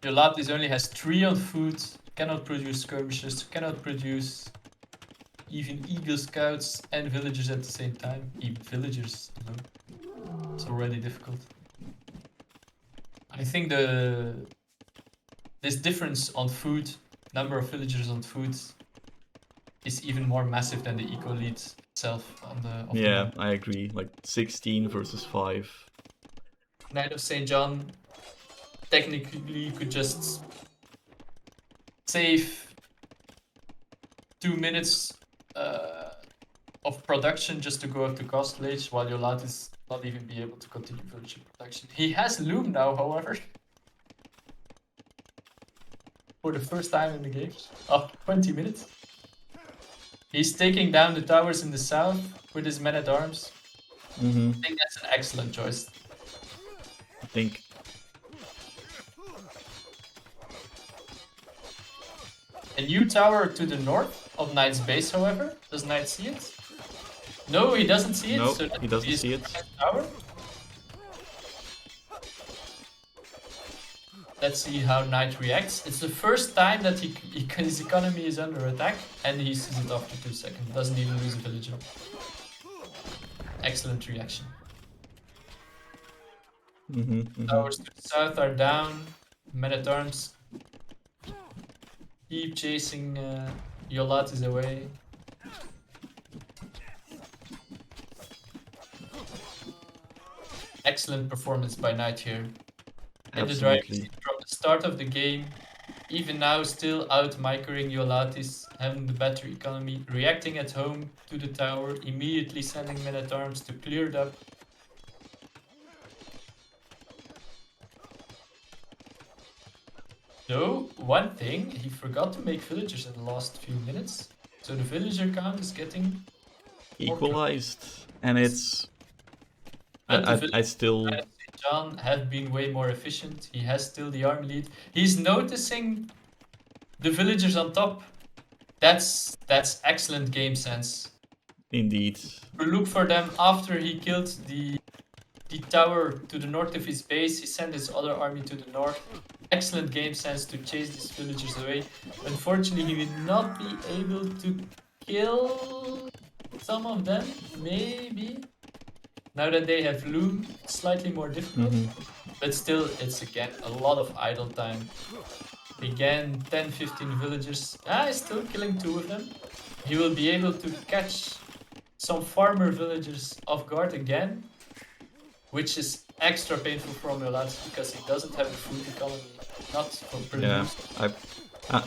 Jolatis only has 3 on foot, cannot produce skirmishers, cannot produce even Eagle Scouts and villagers at the same time. Even villagers, it's already difficult. I think the this difference on food, number of villagers on food, is even more massive than the eco lead itself on the Yeah, map. I agree. Like 16 versus 5. Knight of St. John technically could just save 2 minutes of production just to go up to Castle Age, while Jolatis not even be able to continue villager production. He has Loom now, however. For the first time in the game, after 20 minutes. He's taking down the towers in the south with his men-at-arms. Mm-hmm. I think that's an excellent choice. I think. A new tower to the north of Knight's base, however. Does Knight see it? No, he doesn't see it. No, So he doesn't see it. Tower. Let's see how Knight reacts. It's the first time that his economy is under attack, and he sees it after 2 seconds. Doesn't even lose a villager. Excellent reaction. Towers to the south are down. Men-at-arms keep chasing Jolatis away. Excellent performance by Knight here. In the driver's seat from the start of the game, even now still out-microing Jolatis, having the better economy, reacting at home to the tower, immediately sending men-at-arms to clear it up. Though, one thing, he forgot to make villagers in the last few minutes, so the villager count is getting equalized, and it's... I still... John have been way more efficient. He has still the army lead. He's noticing the villagers on top. That's excellent game sense. Indeed. We look for them after he killed the tower to the north of his base. He sent his other army to the north. Excellent game sense to chase these villagers away. Unfortunately, he will not be able to kill some of them. Maybe. Now that they have Loom, it's slightly more difficult, but still, it's again a lot of idle time. Again, 10-15 villagers. He's still killing 2 of them. He will be able to catch some farmer villagers off guard again, which is extra painful for Jolatis because he doesn't have the food economy, not for produce. Yeah,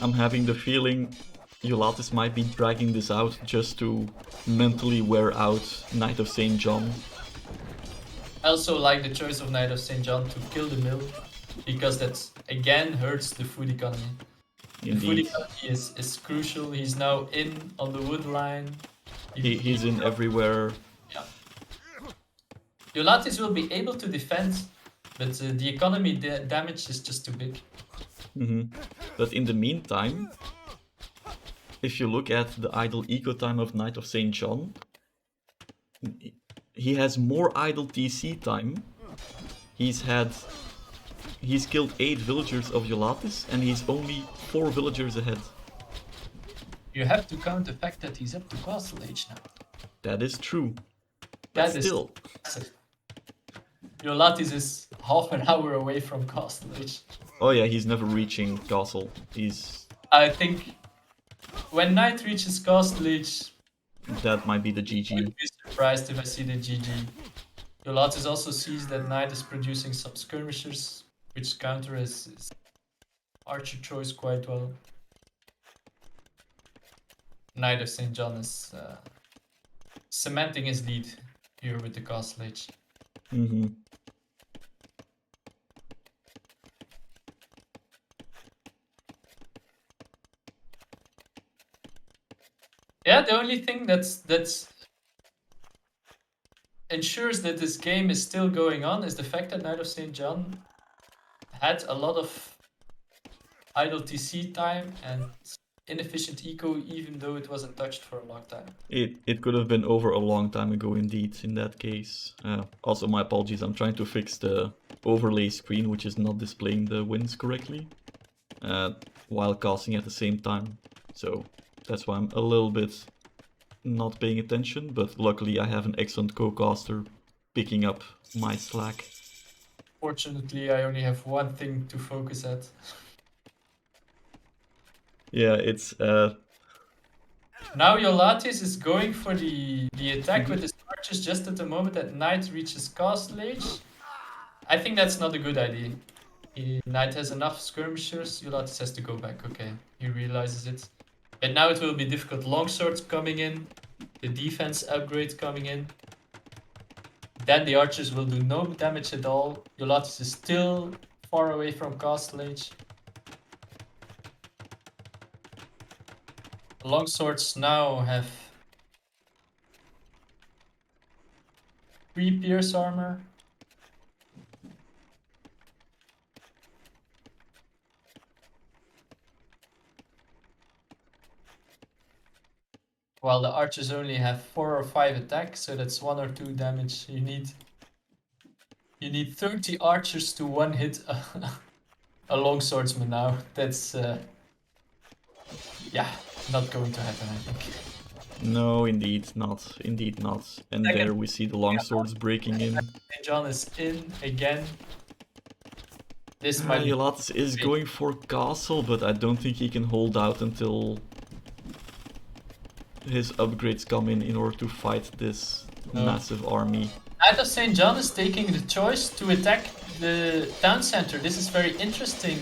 I'm having the feeling Jolatis might be dragging this out just to mentally wear out Knight of St. John. I also like the choice of Knight of St. John to kill the mill, because that again hurts the food economy. Indeed. The food economy is crucial. He's now in on the wood line. He's in everywhere. Yeah. Jolatis will be able to defend, but the economy damage is just too big. But in the meantime, if you look at the idle eco time of Knight of St. John, he has more idle TC time. He's killed 8 villagers of Jolatis, and he's only 4 villagers ahead. You have to count the fact that he's up to Castle Age now. That is true. That but is still. Massive. Jolatis is half an hour away from Castle Age. Oh yeah, he's never reaching Castle. I think when Knight reaches Castle Age, that might be the GG. I would be surprised if I see the GG. Jolatis also sees that Knight is producing some skirmishers, which counter his archer choice quite well. Knight of St. John is cementing his lead here with the Castle Age. Yeah, the only thing that's ensures that this game is still going on is the fact that Knight of St. John had a lot of idle TC time and inefficient eco, even though it wasn't touched for a long time. It could have been over a long time ago indeed, in that case. Also, my apologies, I'm trying to fix the overlay screen, which is not displaying the wins correctly, while casting at the same time. So that's why I'm a little bit not paying attention, but luckily I have an excellent co-caster picking up my slack. Fortunately, I only have one thing to focus at. Yeah, it's Now Jolatis is going for the attack mhm. with his archers just at the moment that Knight reaches castle age. I think that's not a good idea. Knight has enough skirmishers, Jolatis has to go back. Okay, he realizes it. And now it will be difficult. Longswords coming in, the defense upgrade coming in. Then the archers will do no damage at all. Jolatis is still far away from castle age. Longswords now have 3 pierce armor. While the archers only have 4 or 5 attacks, so that's 1 or 2 damage. You need 30 archers to one hit a longswordsman now. That's yeah, not going to happen, I think. No, indeed not. Indeed not. And Second, there we see the longswords breaking in. St. John is in again. This might be Jolatis is big. going for castle, but I don't think he can hold out until his upgrades come in order to fight this No. massive army. Knight of St. John is taking the choice to attack the town center. This is very interesting.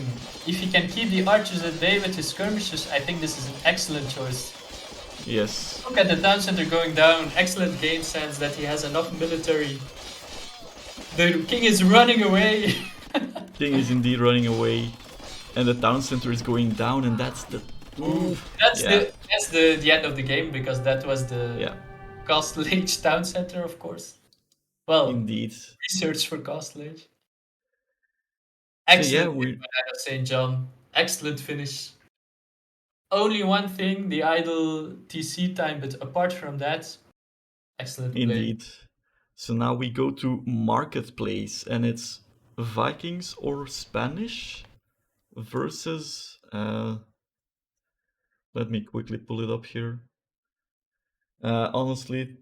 If he can keep the archers at bay with his skirmishers, I think this is an excellent choice. Yes, Look at the town center going down. Excellent game sense that he has enough military. The king is running away. King is indeed running away, and the town center is going down, and that's the That's yeah. the end of the game because that was the Yeah, Castle Age town center, of course. Well, indeed. research for Castle Age. So yeah, Excellent game we by Knight of St. John. Excellent finish. Only one thing, the idle TC time, but apart from that, excellent play. indeed. So now we go to marketplace, and it's Vikings or Spanish versus. Let me quickly pull it up here. Honestly,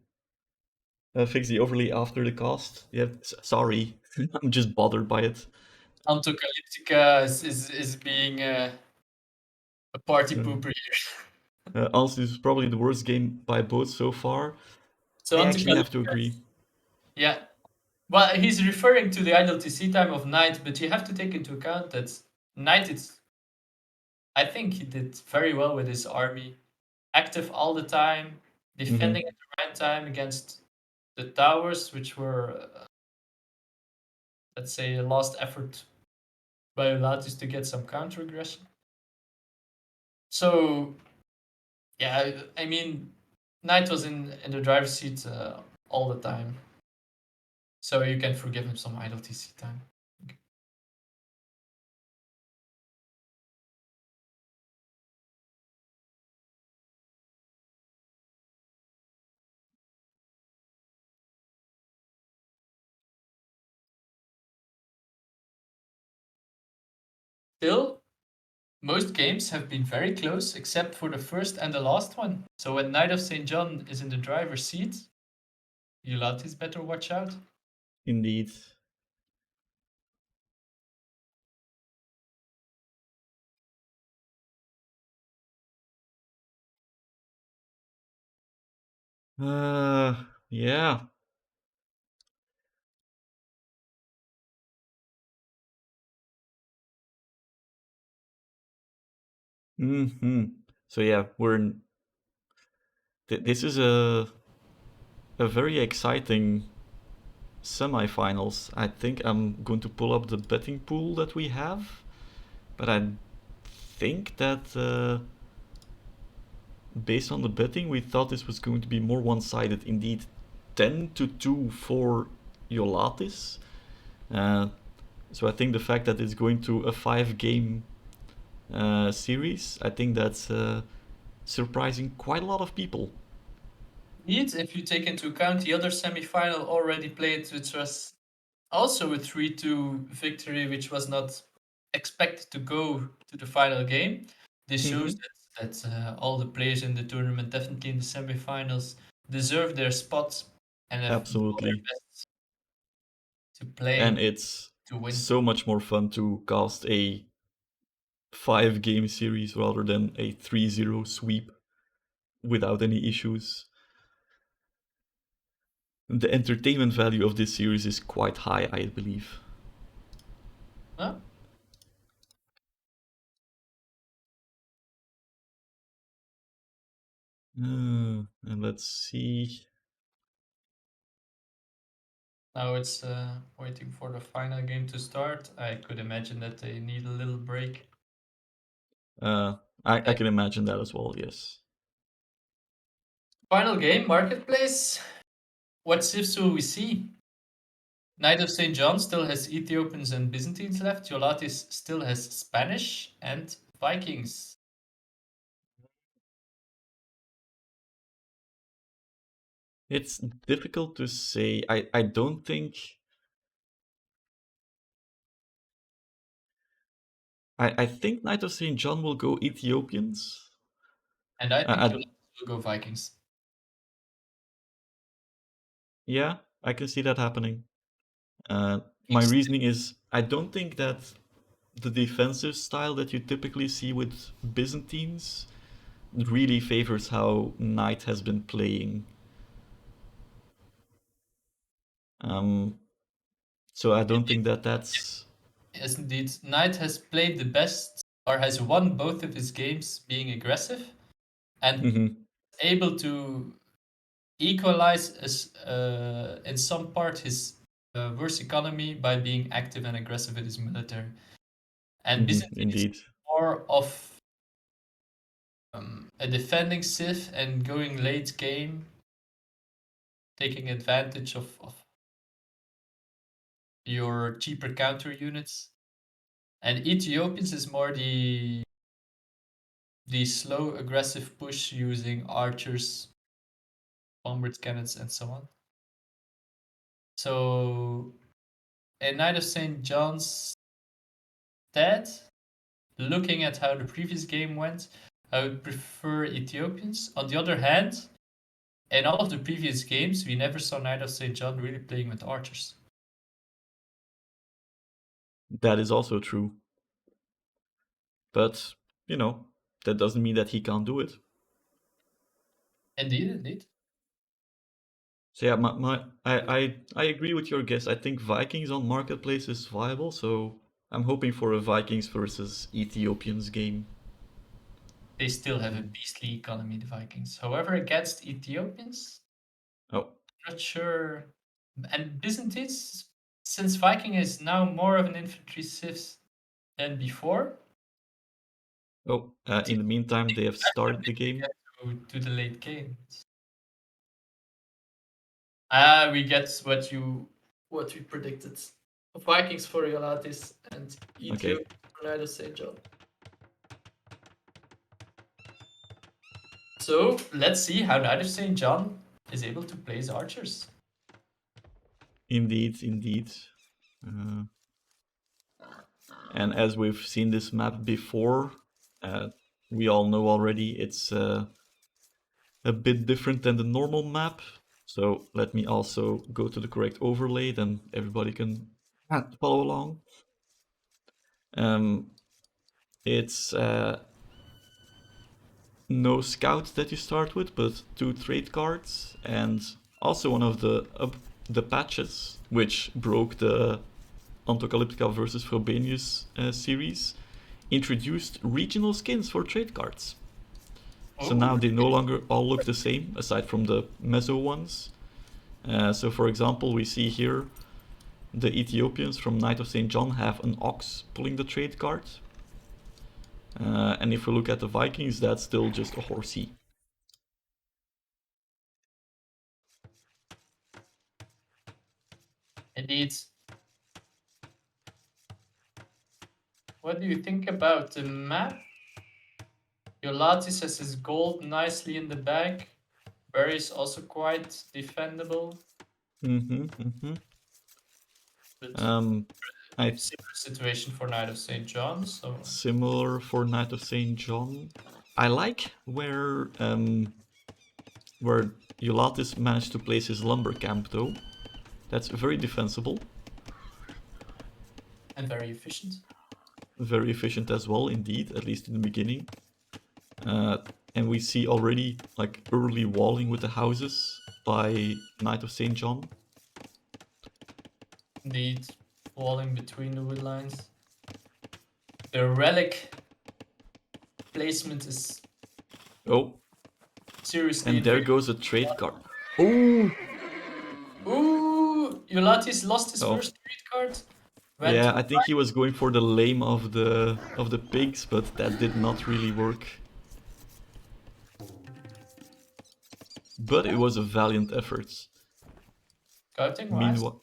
fix the overlay after the cast. Yeah, sorry, I'm just bothered by it. Antocalyptica is being a party Uh, pooper here. Honestly, this is probably the worst game by both so far. So I actually have to Antocalyptica, agree. yeah. Well, he's referring to the idle TC time of Knight, but you have to take into account that Knight is. I think he did very well with his army, active all the time, defending at the right time against the towers, which were, let's say, a last effort by Jolatis to get some counter aggression. So, yeah, I mean, Knight was in the driver's seat all the time, so you can forgive him some idle TC time. Still, most games have been very close except for the first and the last one. So when Knight of St. John is in the driver's seat, Jolatis better watch out. Indeed. Yeah. So yeah, this is a very exciting semifinals. I think I'm going to pull up the betting pool that we have, but I think that based on the betting, we thought this was going to be more one-sided. Indeed, 10-2 for Jolatis. So I think the fact that it's going to a 5-game series, I think that's surprising quite a lot of people. Indeed, if you take into account the other semi-final already played, which was also a 3-2 victory, which was not expected to go to the final game. This shows that all the players in the tournament, definitely in the semi-finals, deserve their spots and have done their Absolutely. best to play And it's to win. so much more fun to cast a 5-game series rather than a 3-0 sweep without any issues. The entertainment value of this series is quite high, I believe. Huh? And let's see. Now it's waiting for the final game to start. I could imagine that they need a little break. I can imagine that as well, yes. Final game, Marketplace. What shifts will we see? Knight of St. John still has Ethiopians and Byzantines left. Jolatis still has Spanish and Vikings. It's difficult to say. I don't think... I think Knight of St. John will go Ethiopians. And I think I, Jolatis will go Vikings. yeah, I can see that happening. My reasoning is I don't think that the defensive style that you typically see with Byzantines really favors how Knight has been playing. So I don't think that that's... Yes, indeed. Knight has played the best or has won both of his games being aggressive and Mhm, able to equalize in some part his worse economy by being active and aggressive with his military. And Byzantine is indeed. more of a defending civ and going late game, taking advantage of your cheaper counter units. And Ethiopians is more the slow aggressive push using archers, bombard cannons, and so on. So in Knight of St. John's stead, looking at how the previous game went, I would prefer Ethiopians. On the other hand, in all of the previous games, we never saw Knight of St. John really playing with archers. That is also true. But, that doesn't mean that he can't do it. Indeed, indeed. So yeah, I agree with your guess. I think Vikings on Marketplace is viable, so I'm hoping for a Vikings versus Ethiopians game. They still have a beastly economy, the Vikings. However, against Ethiopians, Oh, not sure. And Byzantines, since Viking is now more of an infantry civ than before, in the meantime, they have started the game. to the late game. We get what we predicted. Vikings for Jolatis and Okay, Ethiopia for Knight of St. John. So let's see how Knight of St. John is able to place archers. indeed. Uh, and as we've seen this map before, we all know already it's a bit different than the normal map. So let me also go to the correct overlay, then everybody can follow along. It's no scouts that you start with, but 2 trade cards, and also one of the patches which broke the Ontocalyptica versus Frobenius series introduced regional skins for trade cards. So now they no longer all look the same, aside from the meso ones. So for example, we see here the Ethiopians from Knight of St. John have an ox pulling the trade card. And if we look at the Vikings, that's still just a horsey. Indeed. What do you think about the map? Jolatis has his gold nicely in the bag. Barry is also quite defendable. But similar situation for Knight of St. John. So Similar for Knight of St. John. I like where Jolatis managed to place his lumber camp, though. That's very defensible. and very efficient. very efficient as well, indeed, at least in the beginning. And we see already like early walling with the houses by Knight of St. John. Indeed, walling between the wood lines. The relic placement is Oh, seriously and there inferior. goes a trade card. Oh! Ooh, Jolatis lost his Oh. first trade card. Yeah, Went I think he was going for the lame of the pigs, but that did not really work. But it was a valiant effort. scouting wise. Meanwhile,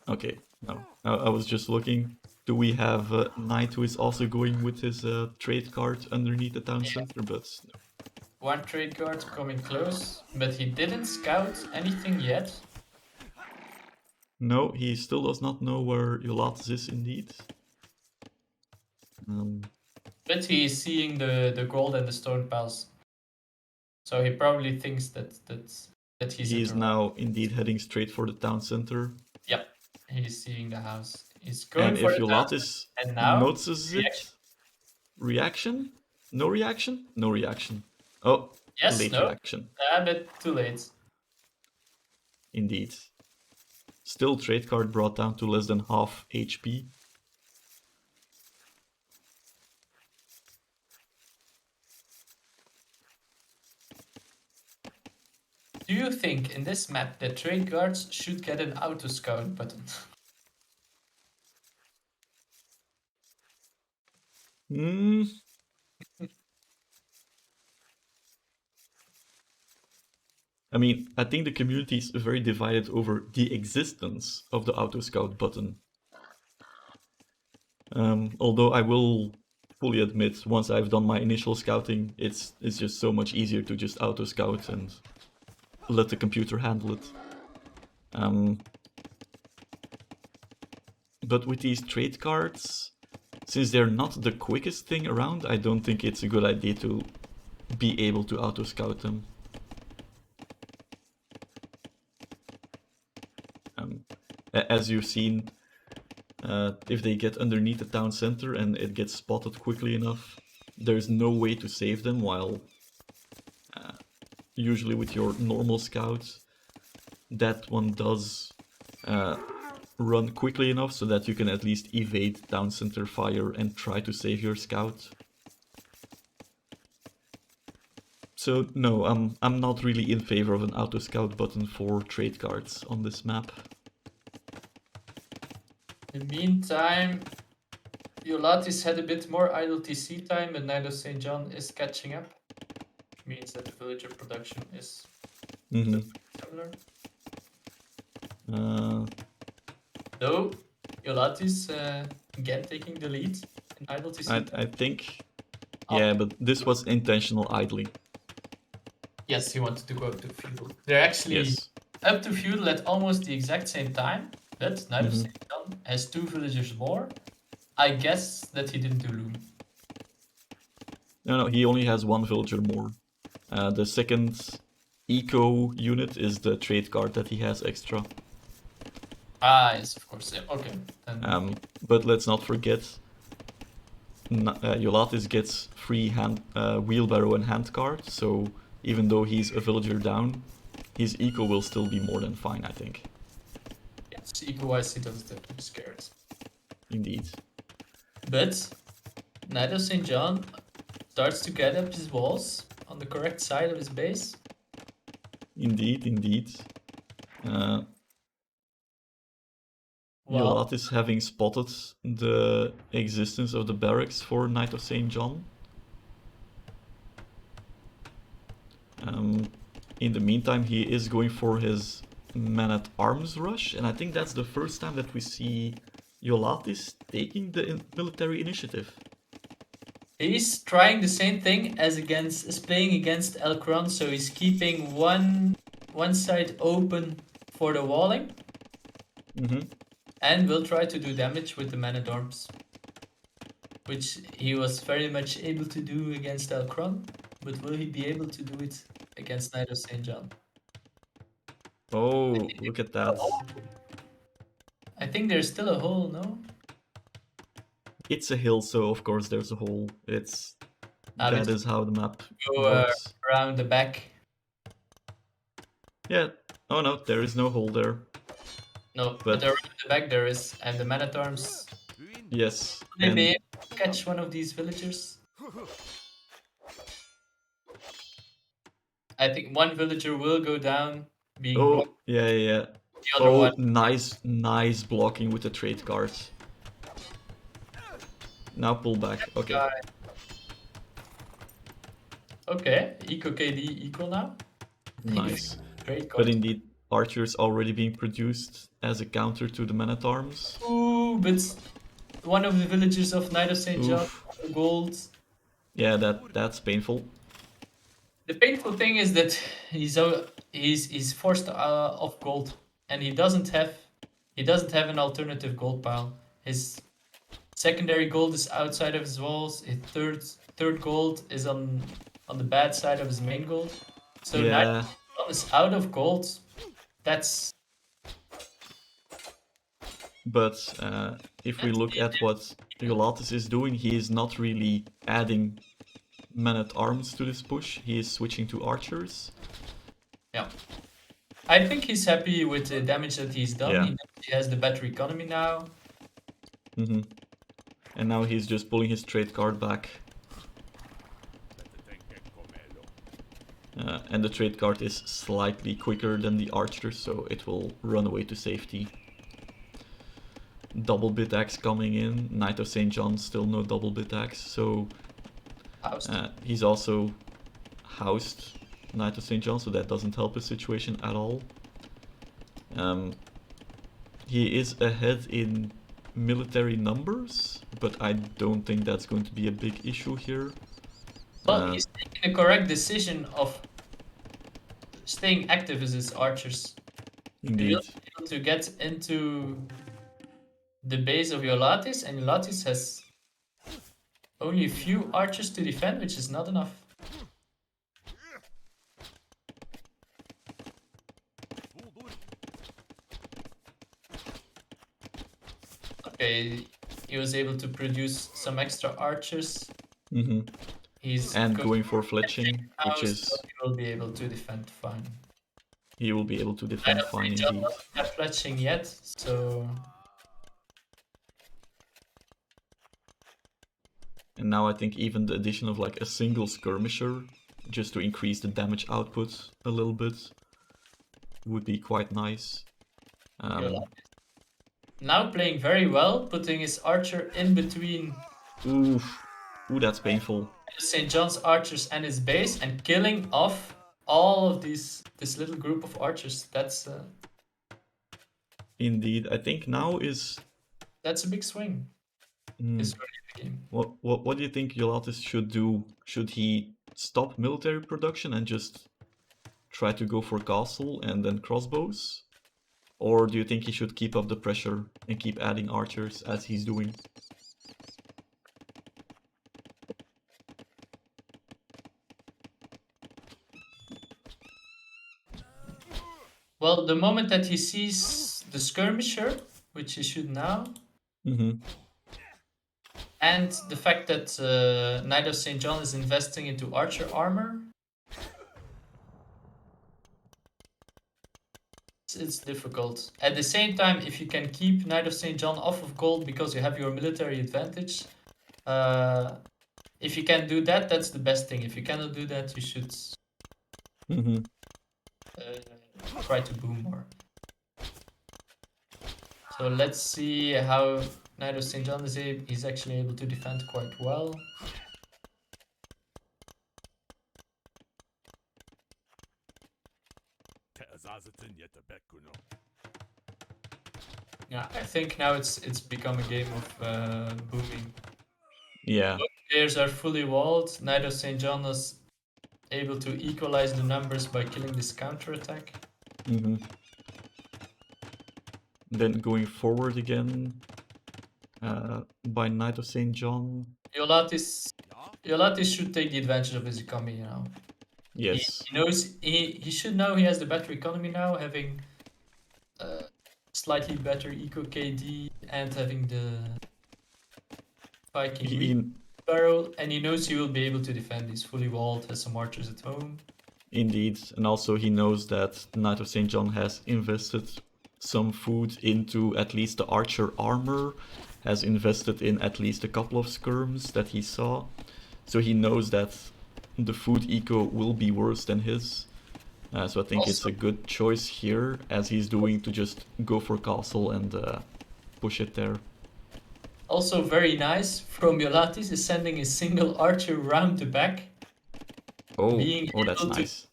okay, no, I was just looking. Do we have a knight who is also going with his trade card underneath the town center? But no. One trade card coming close, but he didn't scout anything yet. No, he still does not know where Jolatis is indeed. But he is seeing the gold and the stone piles. So he probably thinks that he's He at is the now indeed heading straight for the town center. Yep, he's seeing the house. He's going And for if the Jolatis and now notices it, reaction? No reaction? No reaction. Oh, yes, late no, reaction. but too late. Indeed. Still trade card brought down to less than half HP. Do you think in this map that trade guards should get an auto scout button? Hmm. I mean, I think the community is very divided over the existence of the auto scout button. Although I will fully admit, once I've done my initial scouting, it's just so much easier to just auto scout and let the computer handle it. But with these trade cards, since they're not the quickest thing around, I don't think it's a good idea to be able to auto scout them. As you've seen, if they get underneath the town center and it gets spotted quickly enough, there's no way to save them, while usually with your normal scouts, that one does run quickly enough so that you can at least evade town center fire and try to save your scout. So no, I'm not really in favor of an auto scout button for trade cards on this map. In the meantime, Jolatis had a bit more idle TC time, but Knight of St. John is catching up. Which means that the villager production is similar. Though, Jolatis again taking the lead in idle TC. I think, yeah, but this was intentional idling. Yes, he wanted to go up to feudal. They're actually up to feudal at almost the exact same time, but Knight of St. John has 2 villagers more. I guess that he didn't do loom. No, he only has 1 villager more. The second eco unit is the trade card that he has extra. Ah, yes, of course. Yeah, okay. Then... but let's not forget, Jolatis gets free wheelbarrow and handcart, so even though he's a villager down, his eco will still be more than fine, I think. Yes, eco-wise he doesn't have to be scared. Indeed. But Knight of St. John starts to get up his walls on the correct side of his base. Indeed, indeed. Jolatis having spotted the existence of the barracks for Knight of St. John. In the meantime, he is going for his man-at-arms rush, and I think that's the first time that we see Jolatis taking the military initiative. He's trying the same thing as playing against Elcron, so he's keeping one side open for the walling. And will try to do damage with the man-at-arms, which he was very much able to do against Elcron, but will he be able to do it against Knight of St. John? Oh, look at that. I think there's still a hole, no? it's a hill, so of course there's a hole. It's that is how the map Go works. around the back. Yeah. Oh no, there is no hole there. No, But- but around the back there is, and the man-at-arms. Yes. Will they be And able to catch one of these villagers? I think one villager will go down, being blocked. oh yeah, yeah, yeah. The other Oh, one. nice blocking with the trade card. Now pull back. Okay. guy. Okay, Eco KD equal now. Nice. Great But card. indeed, archers already being produced as a counter to the man-at-arms. Ooh, but one of the villagers of Knight of St. John, Oof. gold. Yeah, that's painful. The painful thing is that he's forced off gold, and he doesn't have an alternative gold pile. His secondary gold is outside of his walls. His third gold is on the bad side of his main gold. So Knight Yeah, of St. John is out of gold. That's but if we look at what Jolatis is doing, he is not really adding men-at-arms to this push. He is switching to archers. yeah. I think he's happy with the damage that he's done. Yeah. He has the better economy now. Mm-hmm. And now he's just pulling his trade card back. And the trade card is slightly quicker than the archer, so it will run away to safety. Double bit axe coming in. Knight of St. John, still no double bit axe, so he's also housed Knight of St. John, so that doesn't help his situation at all. He is ahead in military numbers, but I don't think that's going to be a big issue here. But he's taking the correct decision of staying active as his archers. Indeed. He'll be able to get into the base of Jolatis, and Jolatis has only a few archers to defend, which is not enough. Okay, he was able to produce some extra archers. Mm-hmm. He's And going for fletching, now, which is... so he will be able to defend fine. He will be able to defend fine indeed. Doesn't have fletching yet, so... And now I think even the addition of like a single skirmisher, just to increase the damage output a little bit, would be quite nice. Now playing very well, putting his archer in between Ooh, that's painful. St. John's archers and his base, and killing off all of this little group of archers. That's Indeed, I think now is... That's a big swing. It's early in the game. What do you think Jolatis should do? Should he stop military production and just try to go for castle and then crossbows? Or do you think he should keep up the pressure and keep adding archers as he's doing? Well, the moment that he sees the skirmisher, which he should now, and the fact that Knight of St. John is investing into archer armor, it's difficult. At the same time, if you can keep Knight of St. John off of gold because you have your military advantage, if you can do that, that's the best thing. If you cannot do that, you should try to boom more. So let's see how Knight of St. John is actually able to defend quite well. Yeah, I think now it's become a game of booming. Yeah. Both players are fully walled. Knight of St. John is able to equalize the numbers by killing this counter-attack. Then going forward again by Knight of St. John. Jolatis should take the advantage of his economy, you know. Yes. He knows he should know he has the better economy now, having slightly better eco KD and having Viking He, barrel, and he knows he will be able to defend. He's fully walled, has some archers at home. indeed, and also he knows that Knight of St. John has invested some food into at least the archer armor, has invested in at least a couple of skirms that he saw. So he knows that the food eco will be worse than his. So I think it's a good choice here, as he's doing, to just go for castle and push it there. Also very nice from Jolatis is sending a single archer round the back. Oh, Being that's able nice.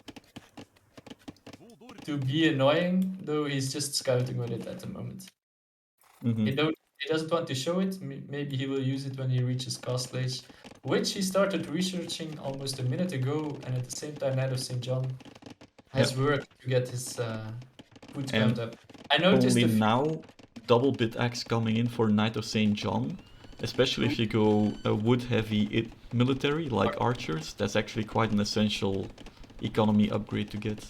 to be annoying, though he's just scouting with it at the moment. He doesn't want to show it. Maybe he will use it when he reaches castle age, which he started researching almost a minute ago, and at the same time Knight of St. John has worked to get his food count up. I noticed only now double bit axe coming in for Knight of St. John, especially if you go a wood heavy military like archers. That's actually quite an essential economy upgrade to get.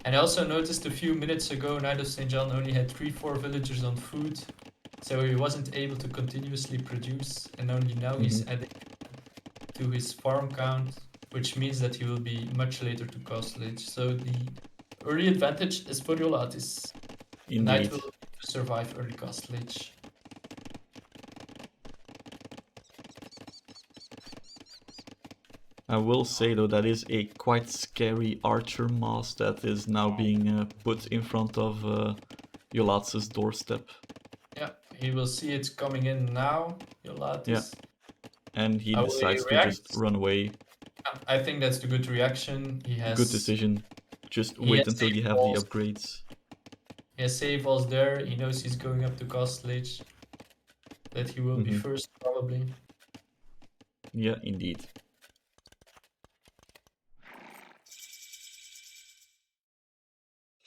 And I also noticed a few minutes ago Knight of St. John only had 3-4 villagers on food, so he wasn't able to continuously produce, and only now he's adding to his farm count, which means that he will be much later to castle age. So the early advantage is for Jolatis. Knight will survive early castle age. I will say though, that is a quite scary archer mass that is now being put in front of Jolatis' doorstep. Yeah, he will see it coming in now, Jolatis. Yeah, and he decides to just run away. I think that's the good reaction. He has good decision. Just wait until you have the upgrades. He has save walls there. He knows he's going up to castle age. That he will be first, probably. Yeah, indeed.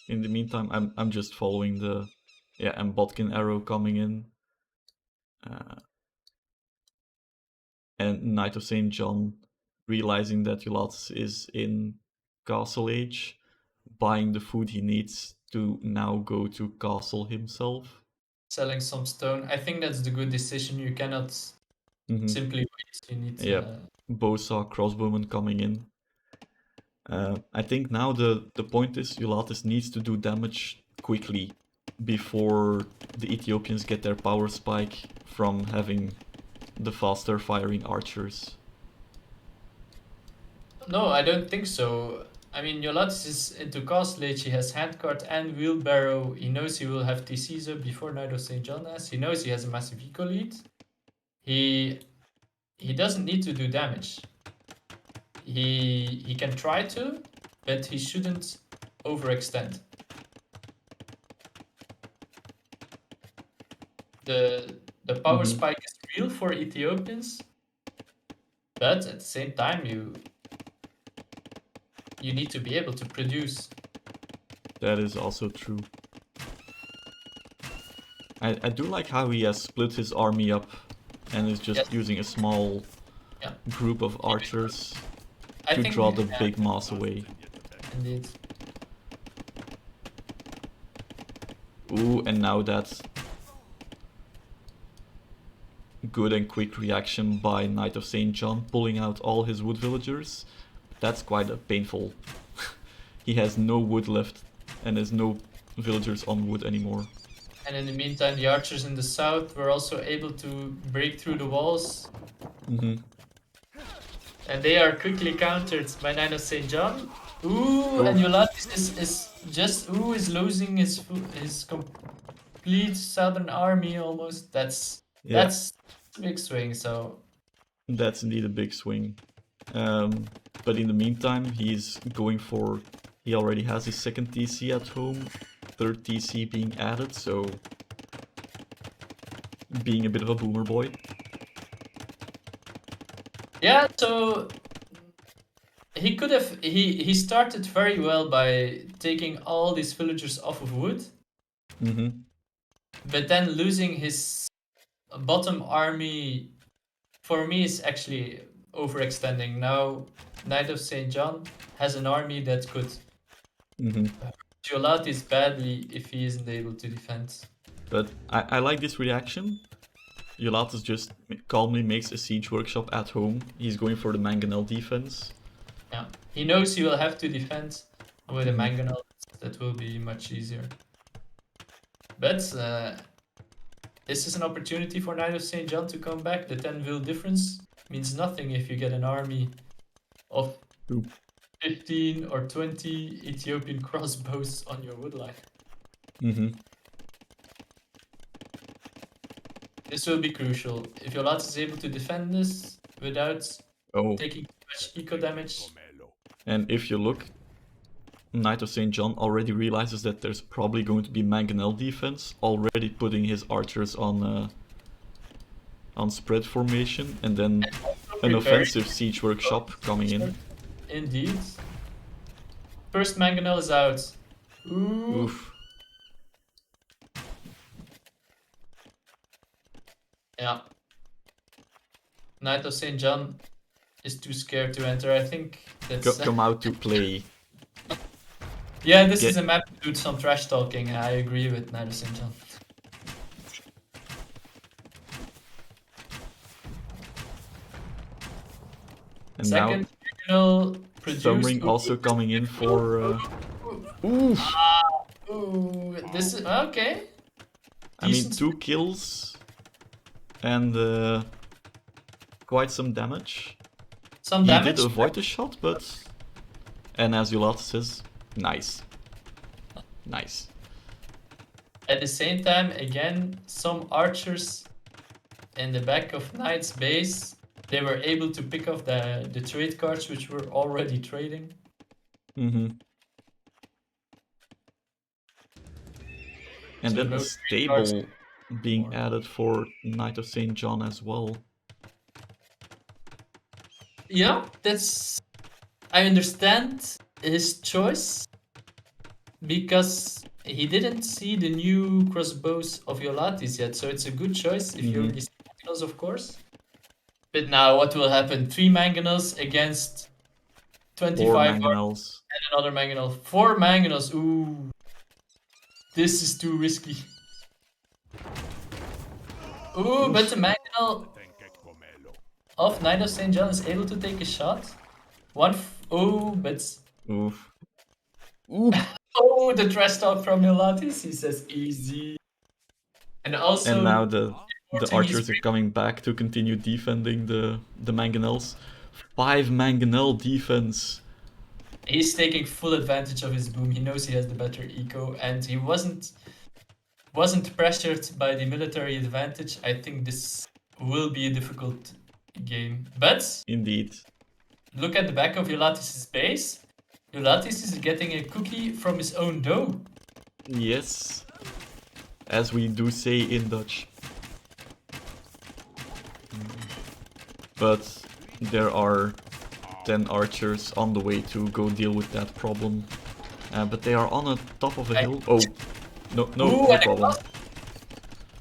In the meantime, I'm just following the and Botkin arrow coming in. And Knight of St. John realizing that Jolatis is in castle age, buying the food he needs to now go to castle himself. Selling some stone. I think that's the good decision. You cannot simply wait. You need to... Bowsaw crossbowman coming in. I think now the point is Jolatis needs to do damage quickly before the Ethiopians get their power spike from having the faster firing archers. No, I don't think so. I mean, Jolatis is into castle age. He has handcart and wheelbarrow. He knows he will have TCs up before Knight of St. John has. He knows he has a massive eco lead. He doesn't need to do damage. He can try to, but he shouldn't overextend. The power spike is real for Ethiopians, but at the same time you need to be able to produce. That is also true. I do like how he has split his army up and is just using a small group of archers to draw the big mass away. Indeed. Ooh, and now that good and quick reaction by Knight of St. John, pulling out all his wood villagers. That's quite a painful... He has no wood left and has no villagers on wood anymore. And in the meantime, the archers in the south were also able to break through the walls. And they are quickly countered by Knight of St. John. Ooh, and Jolatis is losing his complete southern army almost. That's a big swing, so... That's indeed a big swing. But in the meantime, he's going for... He already has his second TC at home, third TC being added, so... Being a bit of a boomer boy. Yeah, so... He could have... He started very well by taking all these villagers off of wood. But then losing his bottom army, for me, is actually overextending. Now, Knight of St. John has an army that could Jolatis badly if he isn't able to defend. But I like this reaction. Jolatis just calmly makes a siege workshop at home. He's going for the mangonel defense. Yeah, he knows he will have to defend with a Mhm. mangonel. That will be much easier. But this is an opportunity for Knight of St. John to come back. The 10 vil difference means nothing if you get an army of Ooh. 15 or 20 Ethiopian crossbows on your woodline. Mm-hmm. This will be crucial. If Jolatis is able to defend this without taking too much eco damage. And if you look, Knight of St. John already realizes that there's probably going to be mangonel defense, already putting his archers on spread formation, and then an offensive siege workshop coming in. Indeed. First mangonel is out. Ooh. Oof. Yeah. Knight of St. John is too scared to enter. I think that's... Come out to play. Yeah, this is a map to do some trash talking. I agree with Knight of St. John. And second now, Thumbring also coming in for... Oof! Ooh, this is... Okay. I mean, 2 kills and quite some damage. He did avoid the shot, but... And as Jolatis says, nice. Nice. At the same time, again, some archers in the back of Knight's base, they were able to pick off the trade cards which were already trading. Mm-hmm. And then a stable being added for Knight of St. John as well. Yeah, that's... I understand his choice, because he didn't see the new crossbows of Jolatis yet, so it's a good choice if you only see mangonels, of course. But now what will happen? 3 mangonels against 25 4 mangonels. And another mangonel. 4 mangonels, ooh. This is too risky. Ooh, but the mangonel of Knight of St. John is able to take a shot. Oh, but... Oof. Oof. Oh, the trash talk from Jolatis. He says easy. And also... And now the archers are coming back to continue defending the mangonels. 5 mangonel defense. He's taking full advantage of his boom. He knows he has the better eco, and he wasn't pressured by the military advantage. I think this will be a difficult game. But... Indeed. Look at the back of Jolatis' base. Jolatis is getting a cookie from his own dough. Yes. As we do say in Dutch. But there are 10 archers on the way to go deal with that problem. But they are on the top of a hill. Oh, no problem.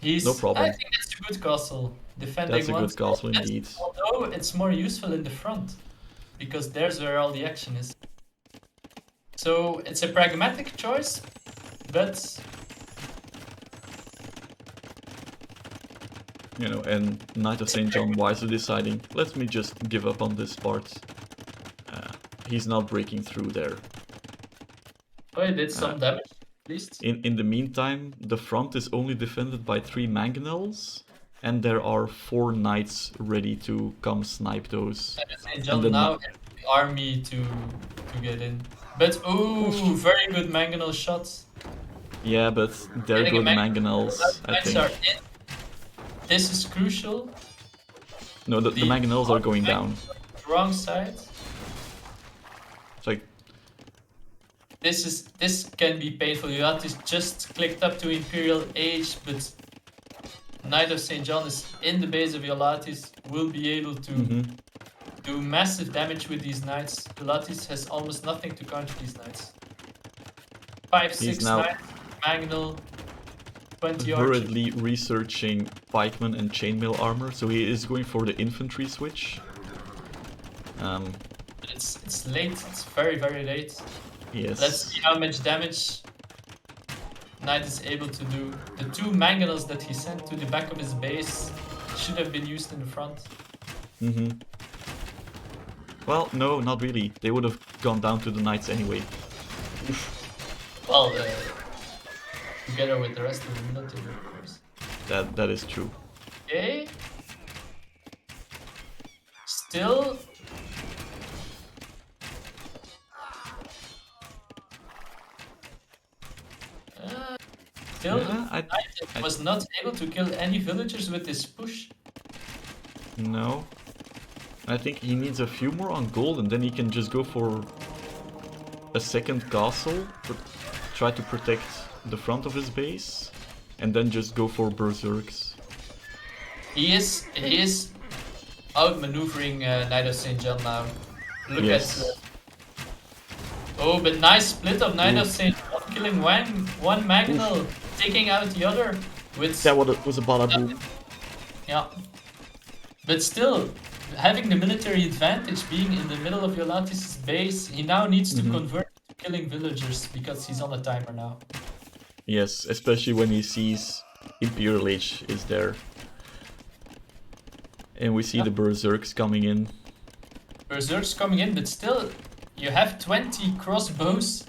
No problem. I think that's a good castle. Defending that's a good castle indeed. Although it's more useful in the front, because there's where all the action is. So it's a pragmatic choice, but... You know, and Knight of St. John wisely deciding, let me just give up on this part. He's not breaking through there. Oh, he did some damage, at least. In the meantime, the front is only defended by 3 mangonels, and there are 4 knights ready to come snipe those. St. John now has the army to get in. But, ooh, very good mangonel shots. Yeah, but they're good mangonels, I think. This is crucial. No, the mangonels are going down. Wrong side. It's like... This can be painful. Jolatis just clicked up to Imperial Age, but Knight of St. John is in the base of Jolatis, will be able to do massive damage with these knights. Jolatis has almost nothing to counter these knights. 5, 6 knights, mangonel, 20 archers. Hurriedly researching pikemen and chainmail armor, so he is going for the infantry switch. It's late, it's very, very late. Yes. Let's see how much damage Knight is able to do. The 2 mangonels that he sent to the back of his base should have been used in the front. Well, no, not really. They would have gone down to the knights anyway. Well, together with the rest of the military, of course. That is true. Okay. Still. Still, Yeah, I was not able to kill any villagers with this push. No. I think he needs a few more on gold and then he can just go for a second castle, try to protect the front of his base, and then just go for berserks. He is outmaneuvering KnightofStJohn now. Look Yes. at oh, but nice split of KnightofStJohn killing one Magnal, taking out the other with That was a bada boom. yeah. But still, having the military advantage, being in the middle of Jolatis' base, he now needs to convert to killing villagers because he's on a timer now. Yes, especially when he sees Imperial Age is there. And we see the berserks coming in. Berserks coming in, but still, you have 20 crossbows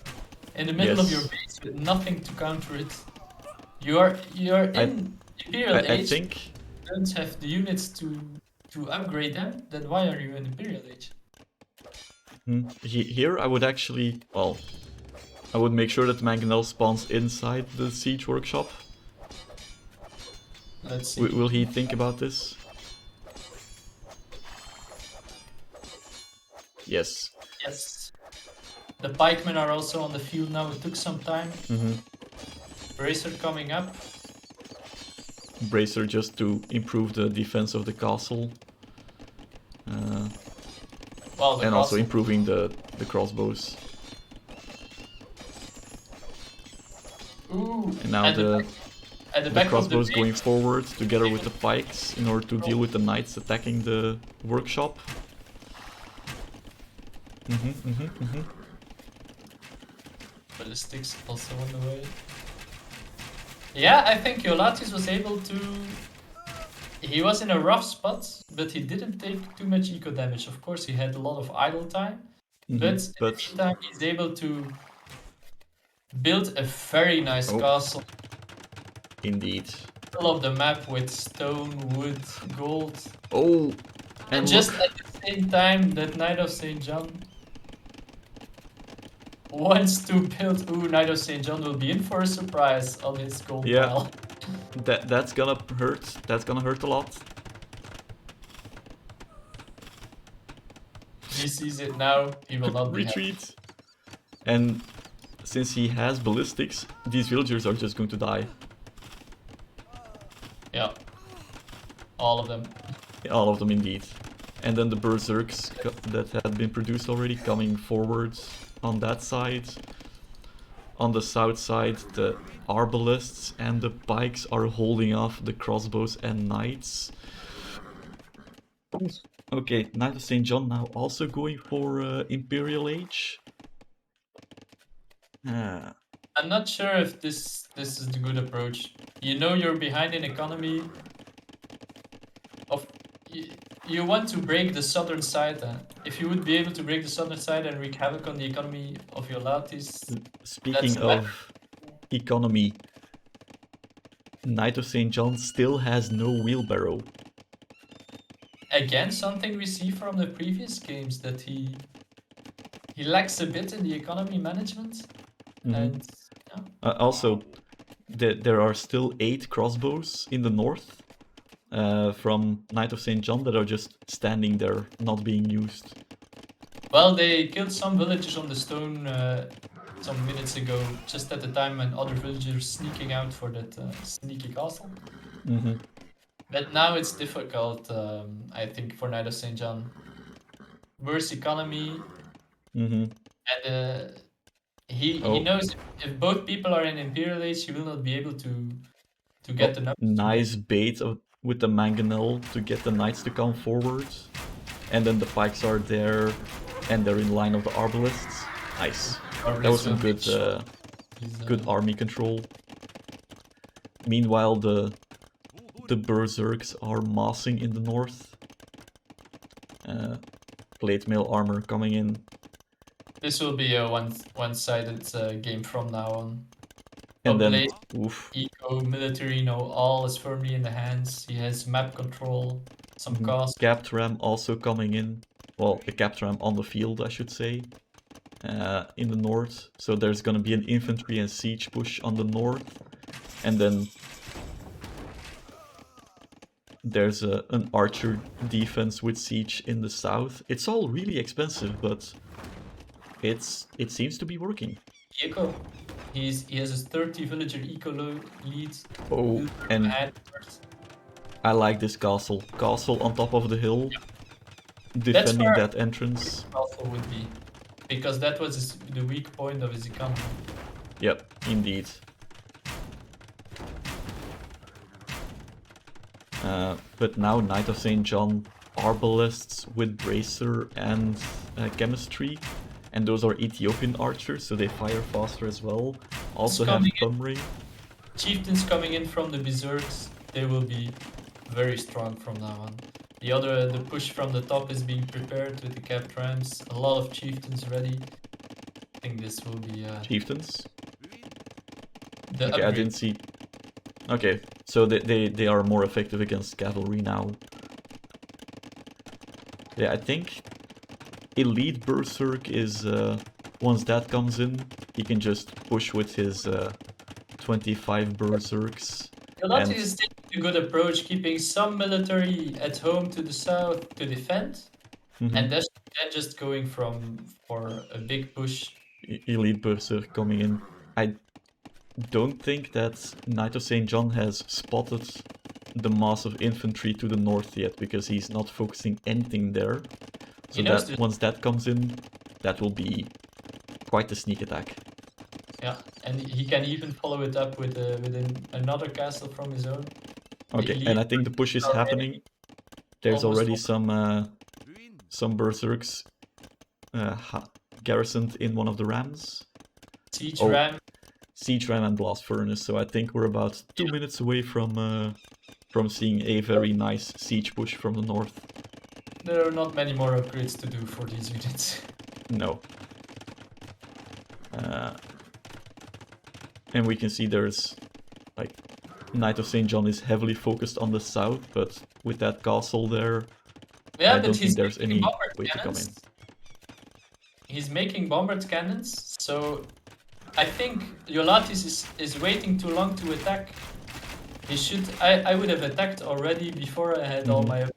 in the middle of your base with nothing to counter it. You're in Imperial Age. I think You don't have the units to upgrade them. Then why are you in Imperial Age? here I would actually, well, I would make sure that Mangonel spawns inside the siege workshop. Let's see. Will he think about this? Yes. Yes. The pikemen are also on the field now. It took some time. Bracer coming up. Bracer just to improve the defense of the castle. Well, and also improving the crossbows. Ooh. And now the crossbows the going forward together with the pikes in order to deal with the knights attacking the workshop. Ballistics also on the way. Yeah, I think Jolatis was able to... He was in a rough spot, but he didn't take too much eco damage. Of course, he had a lot of idle time, but in the meantime, he's able to build a very nice castle. Indeed. Middle of the map with stone, wood, gold. Oh! And just at the same time that KnightofStJohn wants to build... Ooh, KnightofStJohn will be in for a surprise on his gold pile. That's gonna hurt. That's gonna hurt a lot. He sees it now. He will not be retreat. And since he has ballistics, these villagers are just going to die. Yeah. All of them. All of them indeed. And then the berserks that had been produced already coming forward on that side. On the south side, the arbalists and the pikes are holding off the crossbows and knights. Okay, KnightofStJohn now also going for Imperial Age. I'm not sure if this is the good approach. You know you're behind in economy. You want to break the southern side. If you would be able to break the southern side and wreak havoc on the economy of Jolatis. Speaking of economy, KnightofStJohn still has no wheelbarrow. Again, something we see from the previous games, that he lacks a bit in the economy management. And also, there are still 8 crossbows in the north from KnightofStJohn that are just standing there, not being used. Well, they killed some villagers on the stone some minutes ago, just at the time when other villagers sneaking out for that sneaky castle. But now it's difficult, I think, for KnightofStJohn. Worse economy, and he knows if both people are in Imperial Age, he will not be able to get the numbers. Nice bait with the mangonel to get the knights to come forward. And then the pikes are there, and they're in line of the arbalists. Nice. That was some good army control. Meanwhile, the the berserks are massing in the north. Plate mail armor coming in. This will be a one-sided game from now on. And then, oof. Eco, military, all is firmly in the hands. He has map control, some cost. Capped ram also coming in. Well, a capped ram on the field, I should say. In the north. So there's gonna be an infantry and siege push on the north. And then there's an archer defense with siege in the south. It's all really expensive, but it seems to be working. Eco. He has a 30 villager eco lead. Oh, and I like this castle. Castle on top of the hill, defending that entrance. Castle would be, because that was the weak point of his economy. Yep, indeed. But now Knight of St. John arbalists with bracer and chemistry. And those are Ethiopian archers, so they fire faster as well. Also have bum ring. Chieftains coming in from the berserks, they will be very strong from now on. The push from the top is being prepared with the capped rams. A lot of chieftains ready. I think this will be chieftains? Okay, upgrade. I didn't see. Okay, so they are more effective against cavalry now. Yeah, I think Elite Berserk is, once that comes in, he can just push with his 25 Berserks. Jolatis is taking a good approach, keeping some military at home to the south to defend, and then just going for a big push. Elite Berserk coming in. I don't think that Knight of St. John has spotted the massive infantry to the north yet, because he's not focusing anything there. So that once that comes in, that will be quite a sneak attack. Yeah, and he can even follow it up with another castle from his own. Okay, and I think the push is happening. There's already some berserks garrisoned in one of the rams. Siege ram and blast furnace. So I think we're about 2 minutes away from seeing a very nice siege push from the north. There are not many more upgrades to do for these units. No. And we can see there's, like, Knight of St. John is heavily focused on the south, but with that castle there, I don't think there's any way to come in. He's making bombard cannons, so I think Jolatis is waiting too long to attack. He should. I would have attacked already before I had all my.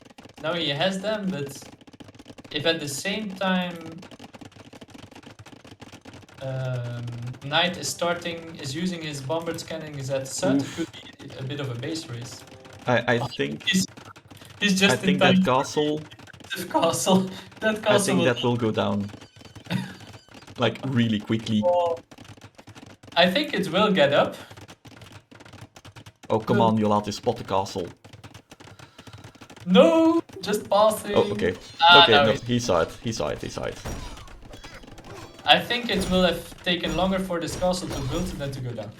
Now he has them, but if at the same time Knight is using his bombard cannons at south, it could be a bit of a base race. I think he's just. I think that castle. I think that will go down, like, really quickly. I think it will get up. Oh, come on, Jolatis, spot the castle. No, just passing. Oh, okay. No, he saw it. I think it will have taken longer for this castle to build than to go down.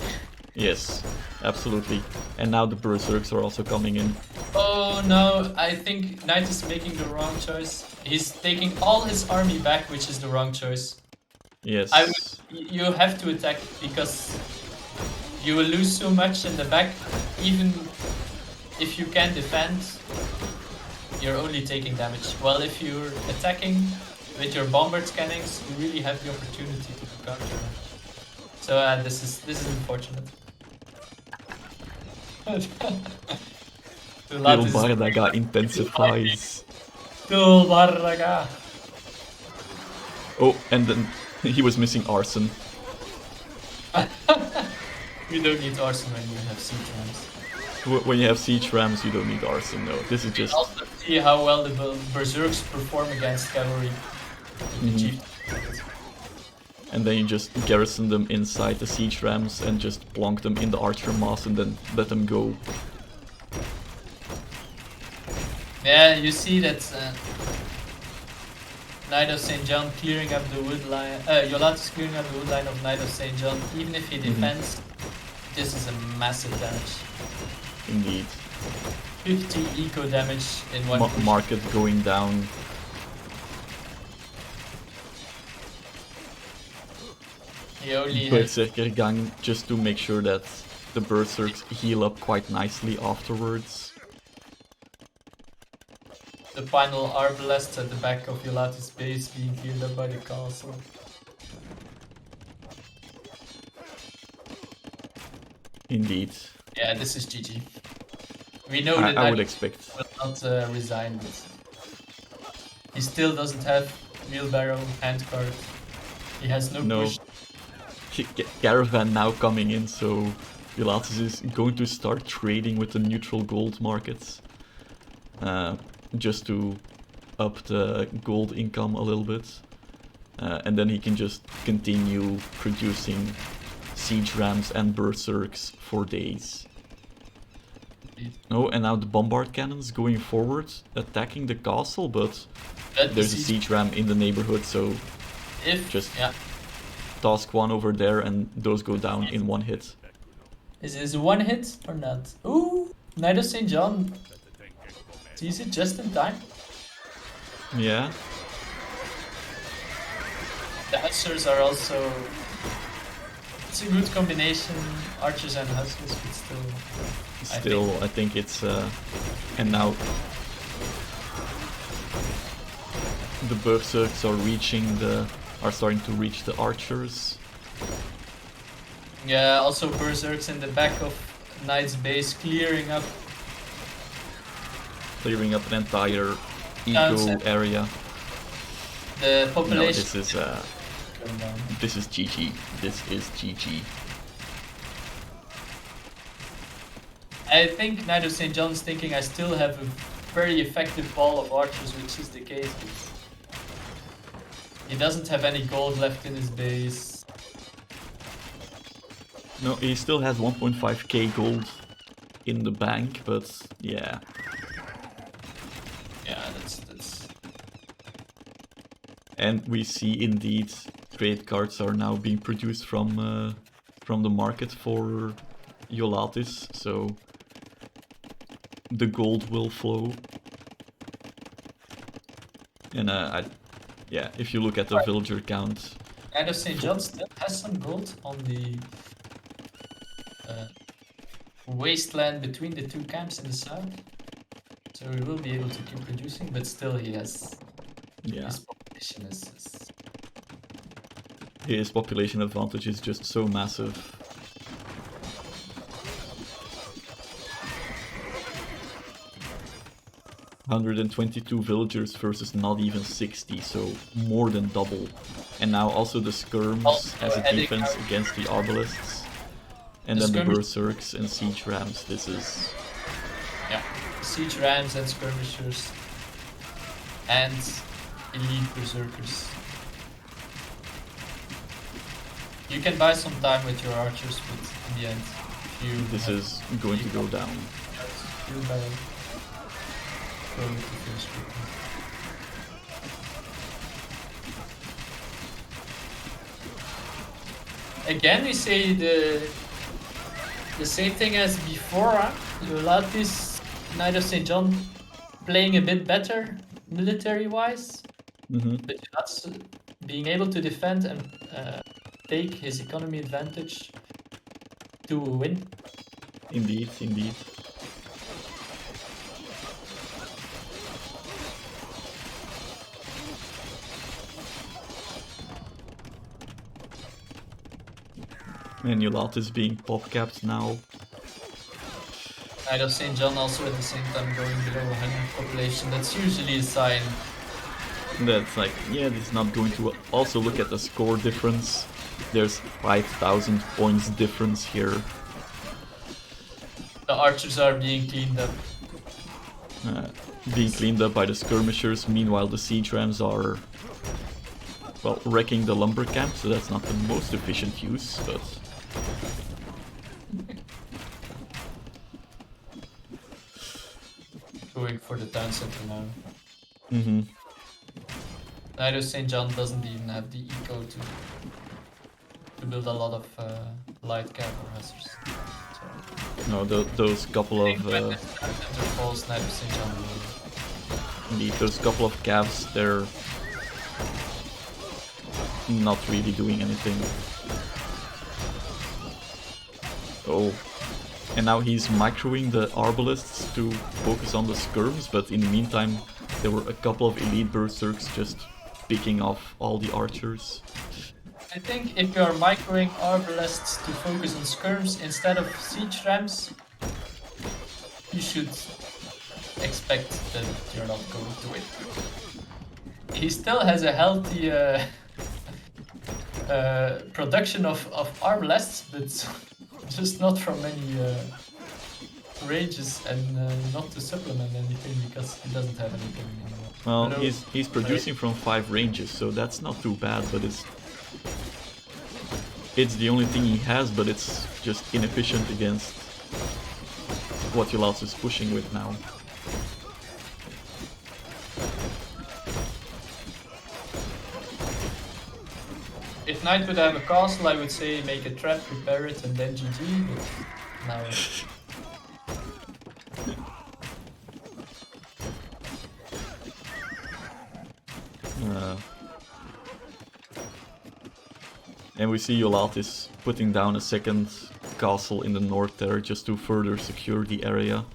Yes, absolutely. And now the berserks are also coming in. Oh no, I think Knight is making the wrong choice. He's taking all his army back, which is the wrong choice. Yes. You have to attack, because you will lose so much in the back. Even if you can defend, you're only taking damage. Well, if you're attacking with your bombard cannons, you really have the opportunity to counter them. So this is unfortunate. Bardaga intensifies. Bardaga. Oh, and then he was missing arson. You don't need arson when you have siege rams. When you have siege rams, you don't need arson. No, this is just. Also see how well the berserks perform against cavalry. And then you just garrison them inside the siege rams and just plonk them in the archer mass and then let them go. Yeah, you see that Knight of St. John clearing up the wood line. Jolatis clearing up the wood line of Knight of St. John. Even if he defends, this is a massive damage. Indeed. 50 eco damage in one push. Market going down. He only has Berserker Gang just to make sure that the Berserks heal up quite nicely afterwards. the final arbalests at the back of Jolatis' base being healed up by the castle. Indeed. Yeah, this is GG. We know I that would expect. will not resign, but he still doesn't have wheelbarrow, handcart. He has no push. Caravan now coming in, so Jolatis is going to start trading with the neutral gold markets. Just to up the gold income a little bit. And then he can just continue producing siege rams and berserks for days. Oh, and now the bombard cannons going forward, attacking the castle, but there's a siege ram in the neighborhood, so just task one over there and those go down in one hit. Is this one hit or not? Ooh, KnightofStJohn sees it just in time. Yeah. The hussars are also... It's a good combination, archers and hussars, but still... I think it's... and now... The berserks are starting to reach the archers. Yeah, also berserks in the back of Knight's base, clearing up an entire eco area. The population... No, this is GG. This is GG. I think KnightofStJohn's thinking I still have a very effective ball of archers, which is the case, but he doesn't have any gold left in his base. No, he still has 1.5k gold in the bank, but yeah. Yeah, that's... And we see indeed trade cards are now being produced from the market for Jolatis, so the gold will flow. And yeah, if you look at the villager count, KnightofStJohn still has some gold on the wasteland between the two camps in the south, so we will be able to keep producing, but still he has... Yeah. His population is... His population advantage is just so massive. "122 villagers versus not even 60, so more than double. And now also the skirms as a defense against the arbalists. And then the berserks and siege rams. This is... Yeah, siege rams and skirmishers. And elite berserkers. You can buy some time with your archers, but in the end, this is going to go down. Again, we say the same thing as before. Jolatis, KnightofStJohn playing a bit better military-wise, but that's being able to defend and take his economy advantage to win. Indeed, indeed. And Jolatis being pop-capped now. KnightofStJohn also at the same time going below 100 population. That's usually a sign. That's like, yeah, this is not going to... Also look at the score difference. There's 5,000 points difference here. The archers are being cleaned up. Being cleaned up by the skirmishers. Meanwhile, the siege rams are, well, wrecking the lumber camp, so that's not the most efficient use, but... Going for the town center now. Mm-hmm. KnightofStJohn doesn't even have the eco to build a lot of light cav or hussars. So. No, those couple of Falls Knight of St. John. indeed, those couple of calves, they're not really doing anything. Oh, and now he's microing the arbalists to focus on the skirms, but in the meantime, there were a couple of elite berserks just picking off all the archers. I think if you are microing arbalists to focus on skirms instead of siege rams, you should expect that you're not going to win. He still has a healthy production of arbalists, but just not from many ranges, and not to supplement anything because he doesn't have anything anymore. Well, Hello? he's producing from 5 ranges, so that's not too bad, but it's the only thing he has, but it's just inefficient against what Jolatis is pushing with now. If Knight would have a castle, I would say make a trap, prepare it, and then GG, but now... And we see Jolatis putting down a second castle in the north there just to further secure the area.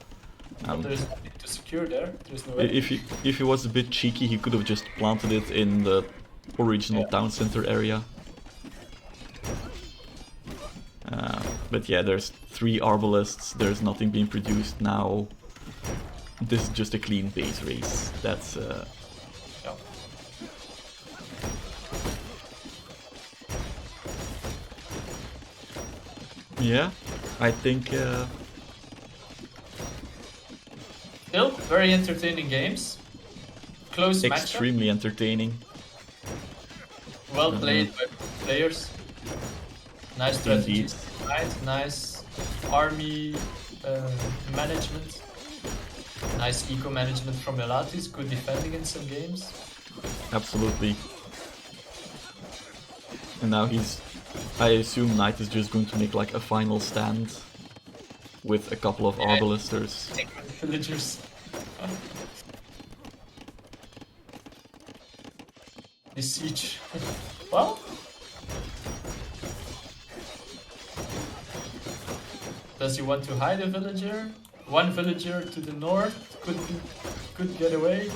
There's nothing to secure there. There's no If he was a bit cheeky, he could have just planted it in the original town center area. But yeah, there's 3 arbalists, there's nothing being produced now. This is just a clean base race. That's Yeah. yeah, I think Still, very entertaining games. Close matchup. extremely entertaining. Well played by players. Nice strategy. Indeed. Nice army management. Nice eco management from Jolatis. Good defending in some games. Absolutely. And now I assume Knight is just going to make like a final stand with a couple of arbalisters. Villagers. The siege. Well. Does he want to hide a villager? One villager to the north could get away.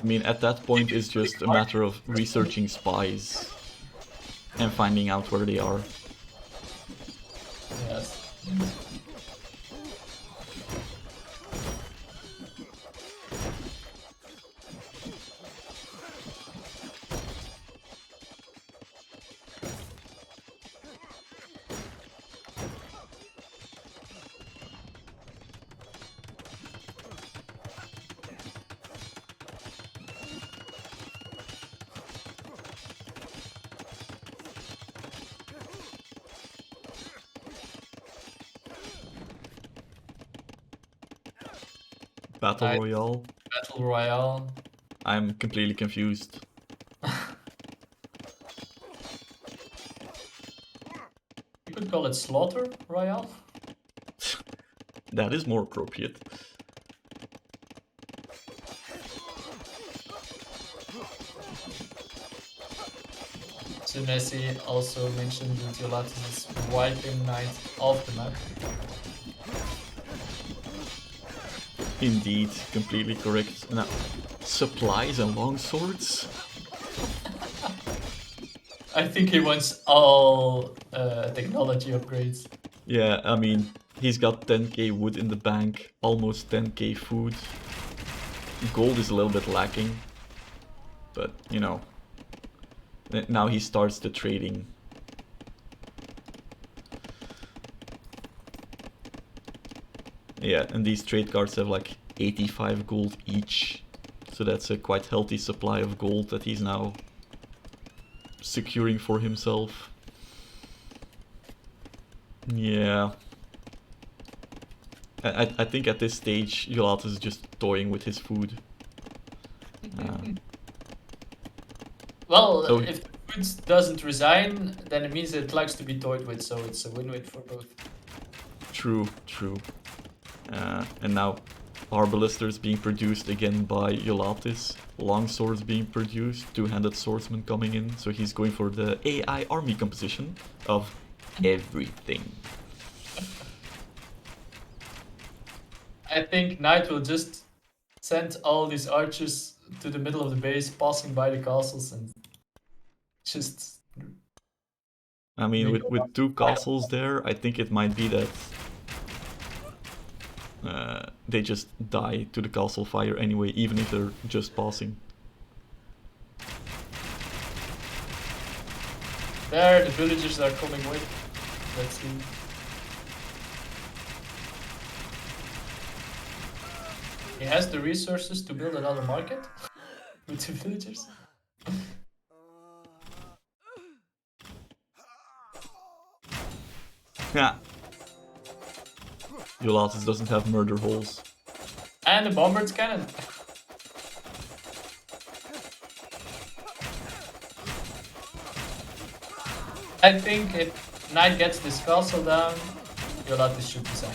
I mean, at that point, it's just a matter of researching spies and finding out where they are. Yes. Battle Nice. Royale. Battle Royale. I'm completely confused. You could call it Slaughter Royale. That is more appropriate. Sunesi also mentioned that Jolatis is wiping Knight off the map. Indeed, completely correct. Now, supplies and longswords? I think he wants all technology upgrades. Yeah, I mean, he's got 10k wood in the bank, almost 10k food. Gold is a little bit lacking, but you know, now he starts the trading. Yeah, and these trade cards have like 85 gold each, so that's a quite healthy supply of gold that he's now securing for himself. Yeah. I think at this stage, Jolatis is just toying with his food. Well, Oh. if the food doesn't resign, then it means that it likes to be toyed with, so it's a win-win for both. True, true. And now Arbalisters being produced again by Jolatis. Longswords being produced, two-handed swordsman coming in, so he's going for the AI army composition of everything. I think Knight will just send all these archers to the middle of the base, passing by the castles, and just. I mean, Make with two castles there, I think it might be that they just die to the castle fire anyway, even if they're just passing. There, the villagers are coming with. Let's see. He has the resources to build another market with the villagers. Yeah. Jolatis doesn't have murder holes. And a bombard's cannon. I think if Knight gets this castle down, Jolatis should resign.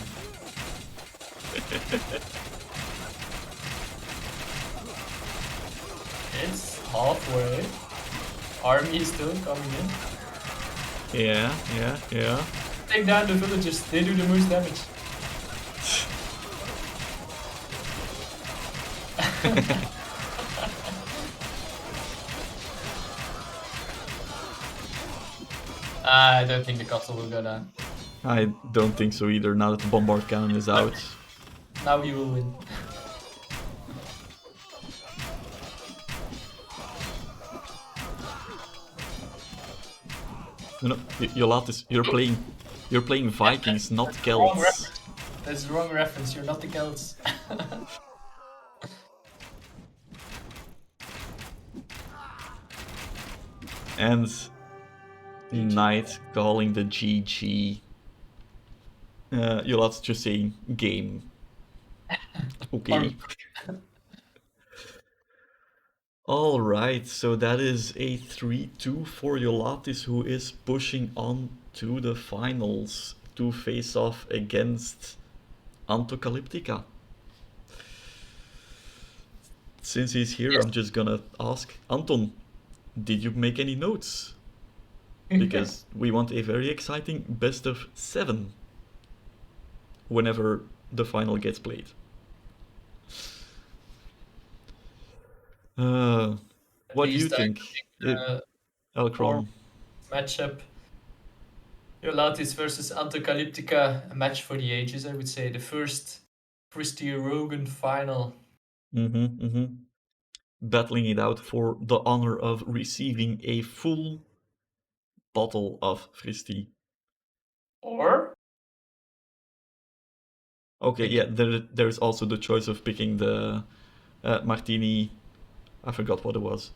It's halfway. Army is still coming in. Yeah. Take down the villagers, they do the most damage. I don't think the castle will go down. I don't think so either, now that the bombard cannon is out. Now we will win. No, Jolatis, you're playing Vikings, not Wrong Celts. reference. That's the wrong reference, you're not the Celts. And GG. Knight calling the GG. Jolatis just saying game. Okay. Alright, so that is a 3-2 for Jolatis, who is pushing on to the finals to face off against Antocalyptica. Since he's here, I'm just gonna ask Anton, did you make any notes? Because we want a very exciting best of 7 whenever the final gets played. What do you think, Elcron? Matchup. Jolatis versus Antocalyptica, a match for the ages, I would say. The first Fristi Roggan final. Battling it out for the honor of receiving a full bottle of Fristi. Or? Okay, yeah, there's also the choice of picking the martini. I forgot what it was.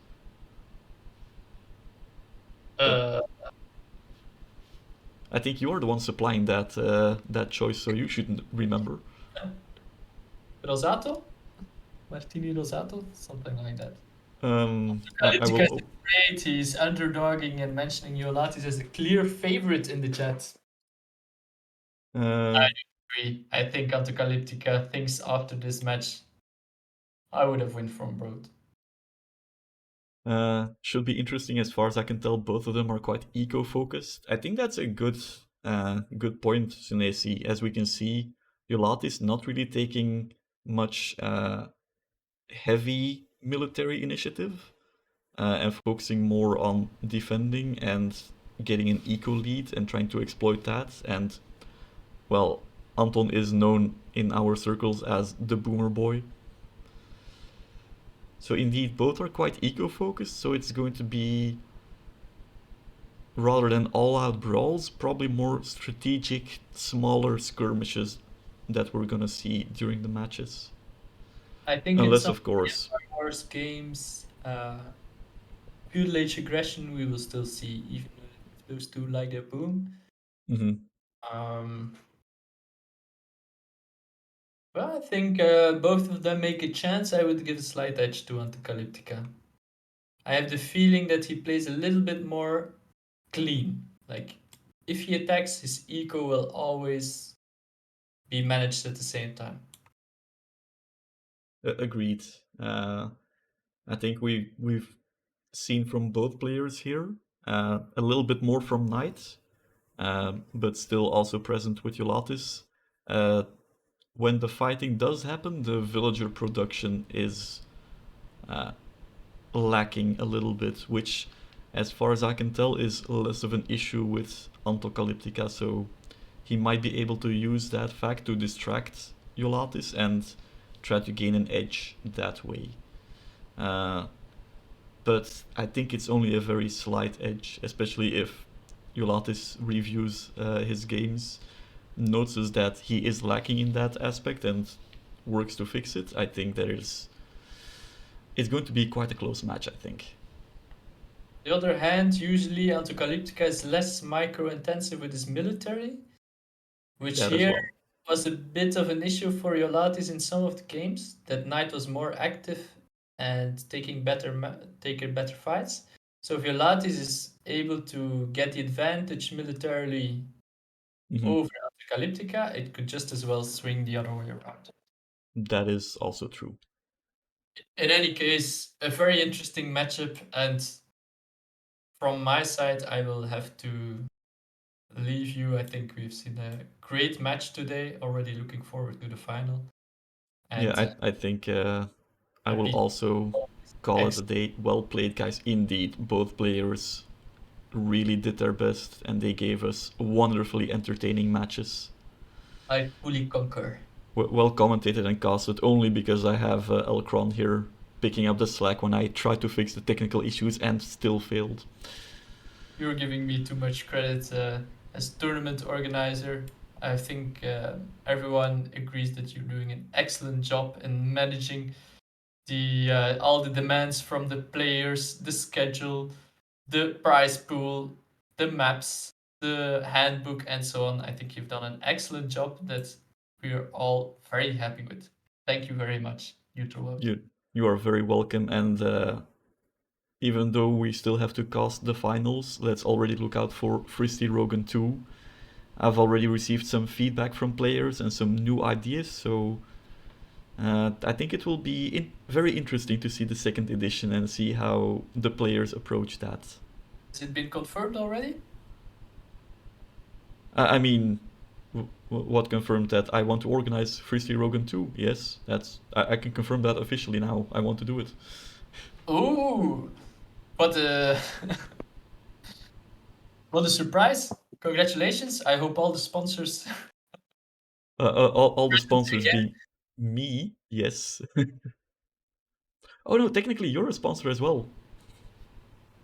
I think you are the one supplying that choice, so you shouldn't remember. Rosato? Martini Rosato? Something like that. I will. Great, he's underdogging and mentioning Jolatis as a clear favorite in the chat. I agree. I think Antocalyptica thinks after this match, I would have won from Broad. Should be interesting. As far as I can tell, both of them are quite eco-focused. I think that's a good point, Sunesi. As we can see, Jolatis not really taking much heavy military initiative and focusing more on defending and getting an eco lead and trying to exploit that. And well, Anton is known in our circles as the boomer boy. So indeed, both are quite eco-focused, so it's going to be, rather than all-out brawls, probably more strategic, smaller skirmishes that we're gonna see during the matches. I think unless, of course, Wars games, pure late aggression we will still see, even if those two like their boom. Well, I think both of them make a chance. I would give a slight edge to Antocalyptica. I have the feeling that he plays a little bit more clean. Like, if he attacks, his eco will always be managed at the same time. Agreed. I think we've seen from both players here a little bit more from Knight, but still also present with Jolatis. When the fighting does happen, the villager production is lacking a little bit, which, as far as I can tell, is less of an issue with Antocalyptica, so he might be able to use that fact to distract Jolatis and try to gain an edge that way. But I think it's only a very slight edge, especially if Jolatis reviews his games, notices that he is lacking in that aspect and works to fix it. I think it's going to be quite a close match, I think. On the other hand, usually Antocalyptica is less micro-intensive with his military, which That as here well. was a bit of an issue for Jolatis in some of the games, that Knight was more active and taking better fights. So if Jolatis is able to get the advantage militarily over Antocalyptica, it could just as well swing the other way around. That is also true. In any case, a very interesting matchup, and from my side, I will have to leave you. I think we've seen a great match today. Already looking forward to the final. And Yeah, I think I will happy- also call it a day. Well played, guys. Indeed, both players really did their best, and they gave us wonderfully entertaining matches. I fully concur. Well commentated and casted, only because I have Elcron here picking up the slack when I tried to fix the technical issues and still failed. You're giving me too much credit as tournament organizer. I think everyone agrees that you're doing an excellent job in managing the all the demands from the players, the schedule, the prize pool, the maps, the handbook, and so on. I think you've done an excellent job that we are all very happy with. Thank you very much, Neutral. You are very welcome, and even though we still have to cast the finals, let's already look out for Fristi Roggan 2. I've already received some feedback from players and some new ideas, so I think it will be very interesting to see the second edition and see how the players approach that. Has it been confirmed already? I mean, what confirmed that I want to organize Fristi Roggan 2? Yes, I can confirm that officially now. I want to do it. Ooh, what a what a surprise! Congratulations! I hope all the sponsors. All the sponsors being me, yes. Oh no, technically you're a sponsor as well.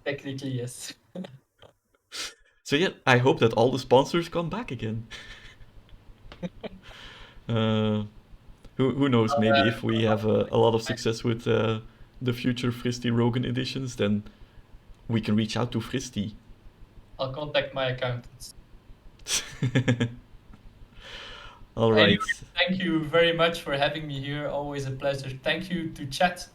Technically, yes. So yeah, I hope that all the sponsors come back again. Who knows? Maybe if we have a lot of success with the future Fristi Roggan editions, then we can reach out to Fristi. I'll contact my accountants. All right. Anyway, thank you very much for having me here. Always a pleasure. Thank you to chat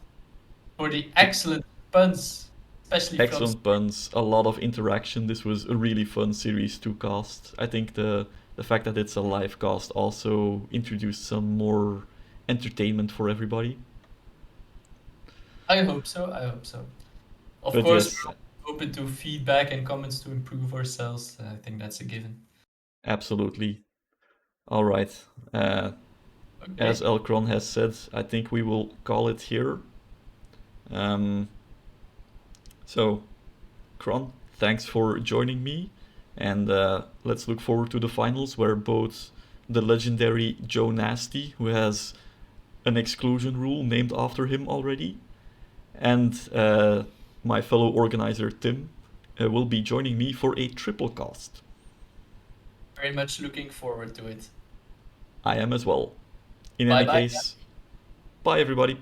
for the excellent puns, especially Excellent puns, a lot of interaction. This was a really fun series to cast. I think the fact that it's a live cast also introduced some more entertainment for everybody. I hope so. Of But course, yes, we're open to feedback and comments to improve ourselves. I think that's a given. absolutely. All right. Okay. As Elcron has said, I think we will call it here. So, Kron, thanks for joining me, and let's look forward to the finals where both the legendary Joe Nasty, who has an exclusion rule named after him already, and my fellow organizer Tim will be joining me for a triple cast. Very much looking forward to it. I am as well. In Bye any bye. case, bye everybody.